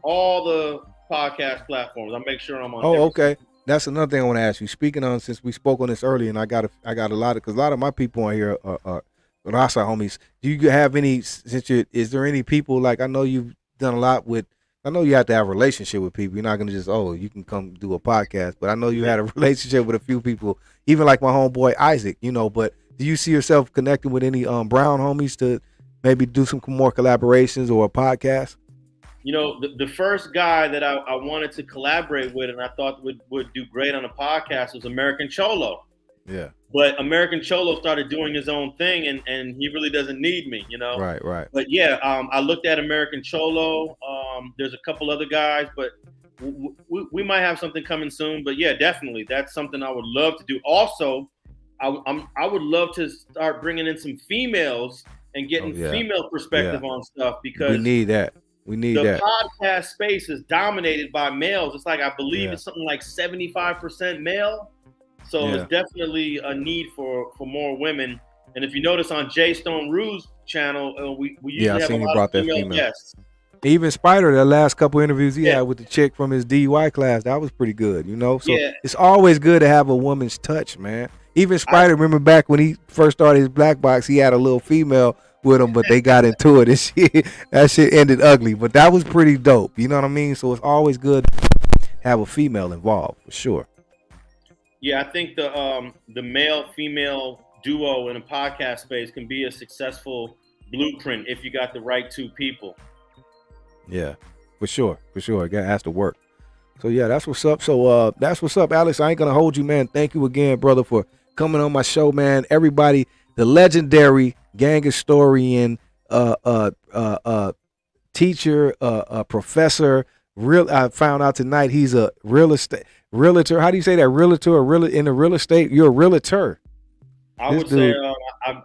all the podcast platforms. I'll make sure I'm on. Oh, okay. That's another thing I want to ask you. Speaking on, since we spoke on this earlier, and I got a lot of my people on here are Rasa homies. Do you have any? Is there any people like I know you've done a lot with? I know you have to have a relationship with people. You're not gonna just you can come do a podcast. But I know you had a relationship with a few people, even like my homeboy Isaac. But do you see yourself connecting with any brown homies to maybe do some more collaborations or a podcast? The first guy that I wanted to collaborate with and I thought would do great on a podcast was American Cholo. Yeah. But American Cholo started doing his own thing, and he really doesn't need me, you know. Right, right. But yeah, I looked at American Cholo. There's a couple other guys, but we might have something coming soon. But yeah, definitely, that's something I would love to do. Also, I would love to start bringing in some females and getting female perspective on stuff, because we need that. We need the that. podcast space is dominated by males. It's like, I believe it's something like 75% male. So there's definitely a need for more women. And if you notice on Jay Stone Rue's channel, we usually have a lot of female guests. Even Spider, the last couple interviews he had with the chick from his DUI class, that was pretty good, you know? So it's always good to have a woman's touch, man. Even Spider, remember back when he first started his black box, he had a little female with him, but they got into it and that shit ended ugly. But that was pretty dope, you know what I mean? So it's always good to have a female involved, for sure. Yeah, I think the male-female duo in a podcast space can be a successful blueprint if you got the right two people. Yeah, for sure. It has to work. So yeah, that's what's up. So that's what's up, Alex. I ain't gonna hold you, man. Thank you again, brother, for coming on my show, man. Everybody, the legendary gang historian, teacher, professor. I found out tonight he's a realtor. How do you say that? Realtor or in the real estate? You're a realtor. I would say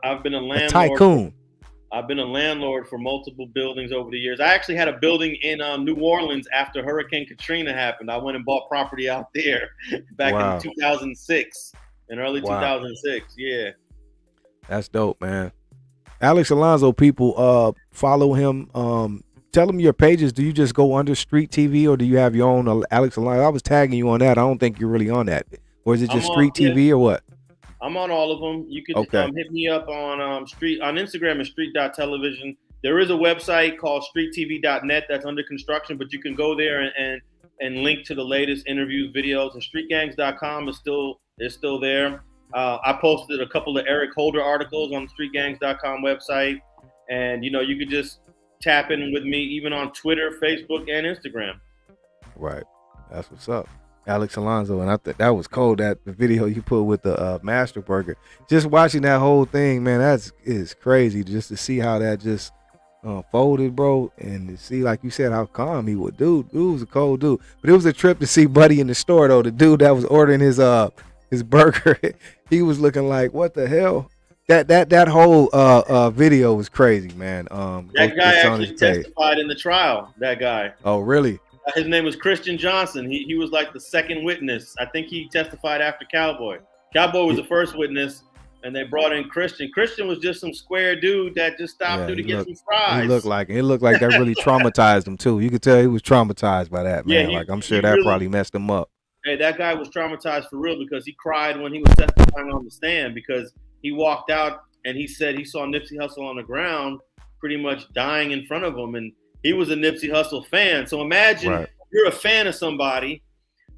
I've been a landlord. A tycoon. I've been a landlord for multiple buildings over the years. I actually had a building in New Orleans after Hurricane Katrina happened. I went and bought property out there back in 2006, in early 2006. Yeah. That's dope, man. Alex Alonso, people follow him. Tell them your pages. Do you just go under Street TV, or do you have your own Alex Alonso? I was tagging you on that. I don't think you're really on that. Or is it just Street TV or what? I'm on all of them. You can hit me up on Instagram and street.television. There is a website called streettv.net that's under construction, but you can go there and link to the latest interviews, videos. And streetgangs.com is still there. I posted a couple of Eric Holder articles on the streetgangs.com website, and you could just tap in with me even on Twitter, Facebook, and Instagram. Right, that's what's up. Alex Alonso, and I thought that was cold, that the video you put with the Master Burger. Just watching that whole thing, man, is crazy just to see how that just folded, bro, and to see, like you said, how calm he would. Dude was a cold dude. But it was a trip to see Buddy in the store, though. The dude that was ordering his burger, he was looking like, what the hell? That whole video was crazy, man. That guy actually testified in the trial. That guy. Oh, really? His name was Christian Johnson. He was like the second witness. I think he testified after Cowboy. Cowboy was the first witness, and they brought in Christian. Christian was just some square dude that just stopped through to get some fries. It looked like that really traumatized him too. You could tell he was traumatized by that, man. Yeah, I'm sure that probably messed him up. Hey, that guy was traumatized for real, because he cried when he was testifying on the stand, because he walked out and he said he saw Nipsey Hussle on the ground pretty much dying in front of him, and he was a Nipsey Hussle fan. So imagine you're a fan of somebody,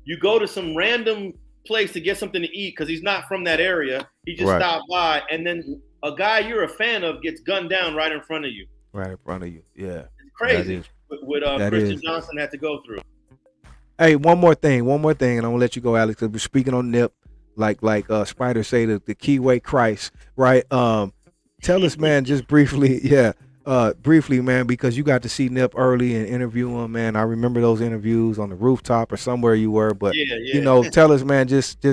you go to some random place to get something to eat because he's not from that area. He just stopped by, and then a guy you're a fan of gets gunned down right in front of you. Right in front of you, yeah. It's crazy what Christian Johnson had to go through. Hey, one more thing, and I'm gonna let you go, Alex, because we're speaking on Nip, like Spider say, the Keyway Christ, right? Tell us, man, just briefly, briefly, man, because you got to see Nip early and interview him, man. I remember those interviews on the rooftop or somewhere you were, but tell us, man, just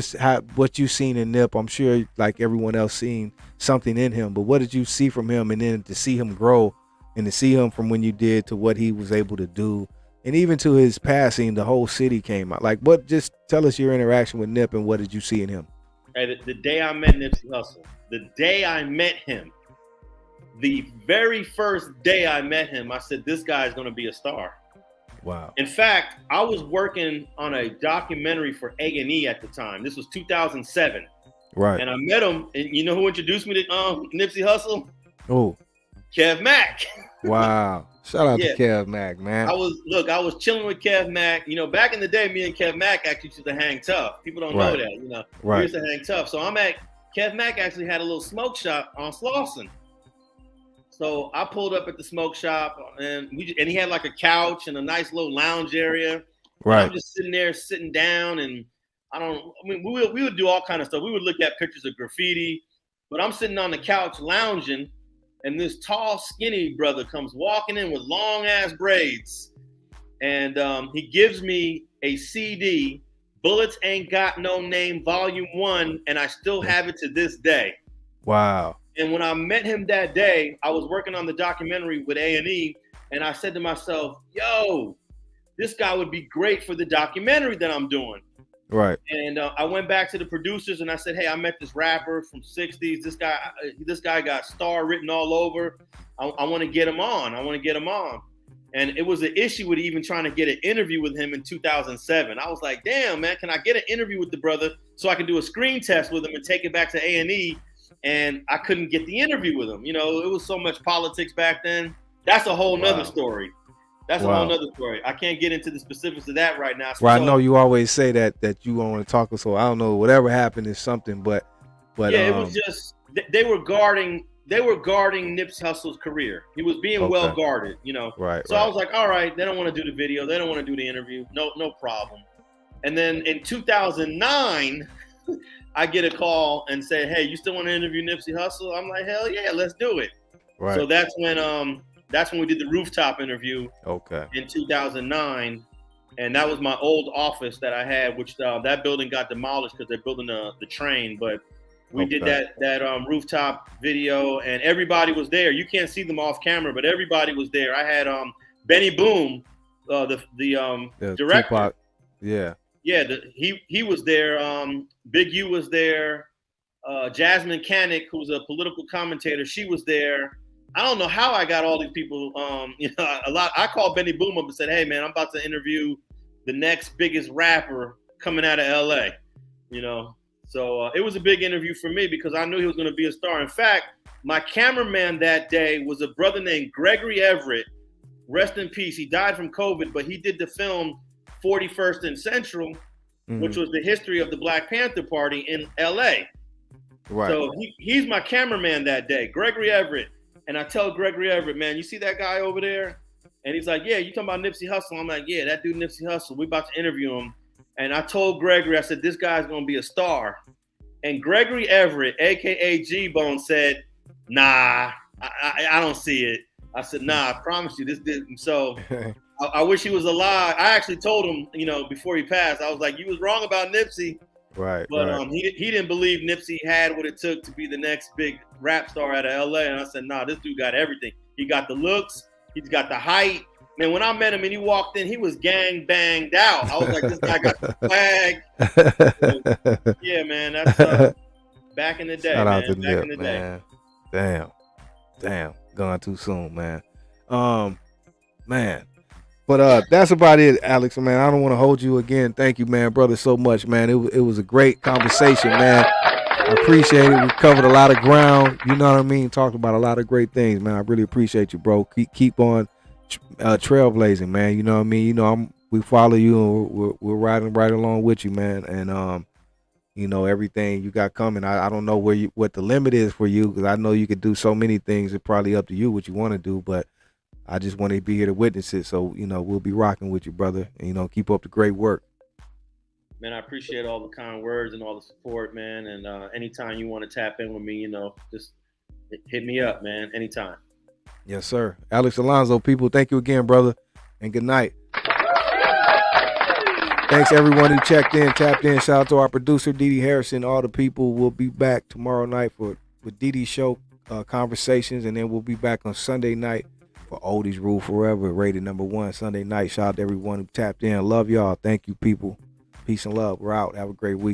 what you seen in Nip. I'm sure, like everyone else, seen something in him, but what did you see from him, and then to see him grow, and to see him from when you did to what he was able to do, and even to his passing, the whole city came out. Like, what? Just tell us your interaction with Nip and what did you see in him? Hey, the day I met Nipsey Hussle, the day I met him. The very first day I met him, I said, this guy is going to be a star. Wow. In fact, I was working on a documentary for A&E at the time. This was 2007. Right. And I met him, and you know who introduced me to Nipsey Hussle? Oh. Kev Mack. Wow. Shout out to Kev Mack, man. I was chilling with Kev Mack. Back in the day, me and Kev Mack actually used to hang tough. People don't know that, We used to hang tough. So Kev Mack actually had a little smoke shop on Slauson. So I pulled up at the smoke shop, and he had like a couch and a nice little lounge area. Right. I'm just sitting there, sitting down, and we would do all kind of stuff. We would look at pictures of graffiti, but I'm sitting on the couch lounging, and this tall, skinny brother comes walking in with long ass braids, and he gives me a CD, Bullets Ain't Got No Name, Volume 1, and I still have it to this day. Wow. And when I met him that day, I was working on the documentary with A&E, and I said to myself, yo, this guy would be great for the documentary that I'm doing. Right. And I went back to the producers and I said, hey, I met this rapper from 60s. This guy got star written all over. I want to get him on. And it was an issue with even trying to get an interview with him in 2007. I was like, damn, man, can I get an interview with the brother so I can do a screen test with him and take it back to A&E? And I couldn't get the interview with him. You know, it was so much politics back then. That's a whole nother story. That's a whole nother story. I can't get into the specifics of that right now. Well, I know you always say that you don't want to talk, so I don't know, whatever happened is something, but yeah, it was just they were guarding Nipsey Hussle's career. He was being well guarded, you know. Right. So I was like, all right, they don't want to do the video, they don't want to do the interview, no problem. And then in 2009, I get a call and say, hey, you still want to interview Nipsey Hussle? I'm like, hell yeah, let's do it. Right. So that's when we did the rooftop interview. Okay. In 2009, and that was my old office that I had, which that building got demolished because they're building the train. But we did that rooftop video, and everybody was there. You can't see them off camera, but everybody was there. I had Benny Boom, the director. Tupac. Yeah. Yeah, he was there. Big U was there. Jasmine Canick, who's a political commentator, she was there. I don't know how I got all these people. I called Benny Boom up and said, "Hey, man, I'm about to interview the next biggest rapper coming out of LA." You know, so it was a big interview for me because I knew he was going to be a star. In fact, my cameraman that day was a brother named Gregory Everett. Rest in peace. He died from COVID, but he did the film 41st and Central, which was the history of the Black Panther Party in LA. Right. So he's my cameraman that day, Gregory Everett. And I tell Gregory Everett, man, you see that guy over there? And he's like, yeah, you talking about Nipsey Hussle? I'm like, yeah, that dude Nipsey Hussle. We about to interview him. And I told Gregory, I said, this guy's going to be a star. And Gregory Everett, a.k.a. G-Bone, said, nah, I don't see it. I said, nah, I promise you this didn't. So I wish he was alive. I actually told him, before he passed, I was like, you was wrong about Nipsey. Right. But he didn't believe Nipsey had what it took to be the next big rap star out of LA. And I said, nah, this dude got everything. He got the looks. He's got the height. Man, when I met him and he walked in, he was gang banged out. I was like, this guy got the swag. So, yeah, man, that's back in the day. Shout out to back in the day. Damn. Gone too soon, man. Man. But that's about it, Alex, man. I don't want to hold you again. Thank you, man, brother, so much, man. It was a great conversation, man. I appreciate it. We covered a lot of ground. You know what I mean? Talked about a lot of great things, man. I really appreciate you, bro. Keep on trailblazing, man. You know what I mean? We follow you, and we're riding right along with you, man. And everything you got coming. I don't know what the limit is for you, because I know you could do so many things. It's probably up to you what you want to do, but I just want to be here to witness it. So, we'll be rocking with you, brother. And, keep up the great work. Man, I appreciate all the kind words and all the support, man. And anytime you want to tap in with me, just hit me up, man. Anytime. Yes, sir. Alex Alonso, people, thank you again, brother. And good night. Thanks, everyone who tapped in. Shout out to our producer, DD Hairston. All the people will be back tomorrow night with DD Show conversations. And then we'll be back on Sunday night for Oldies Rule Forever, rated #1 Sunday night. Shout out to everyone who tapped in. Love y'all. Thank you, people. Peace and love. We're out. Have a great weekend.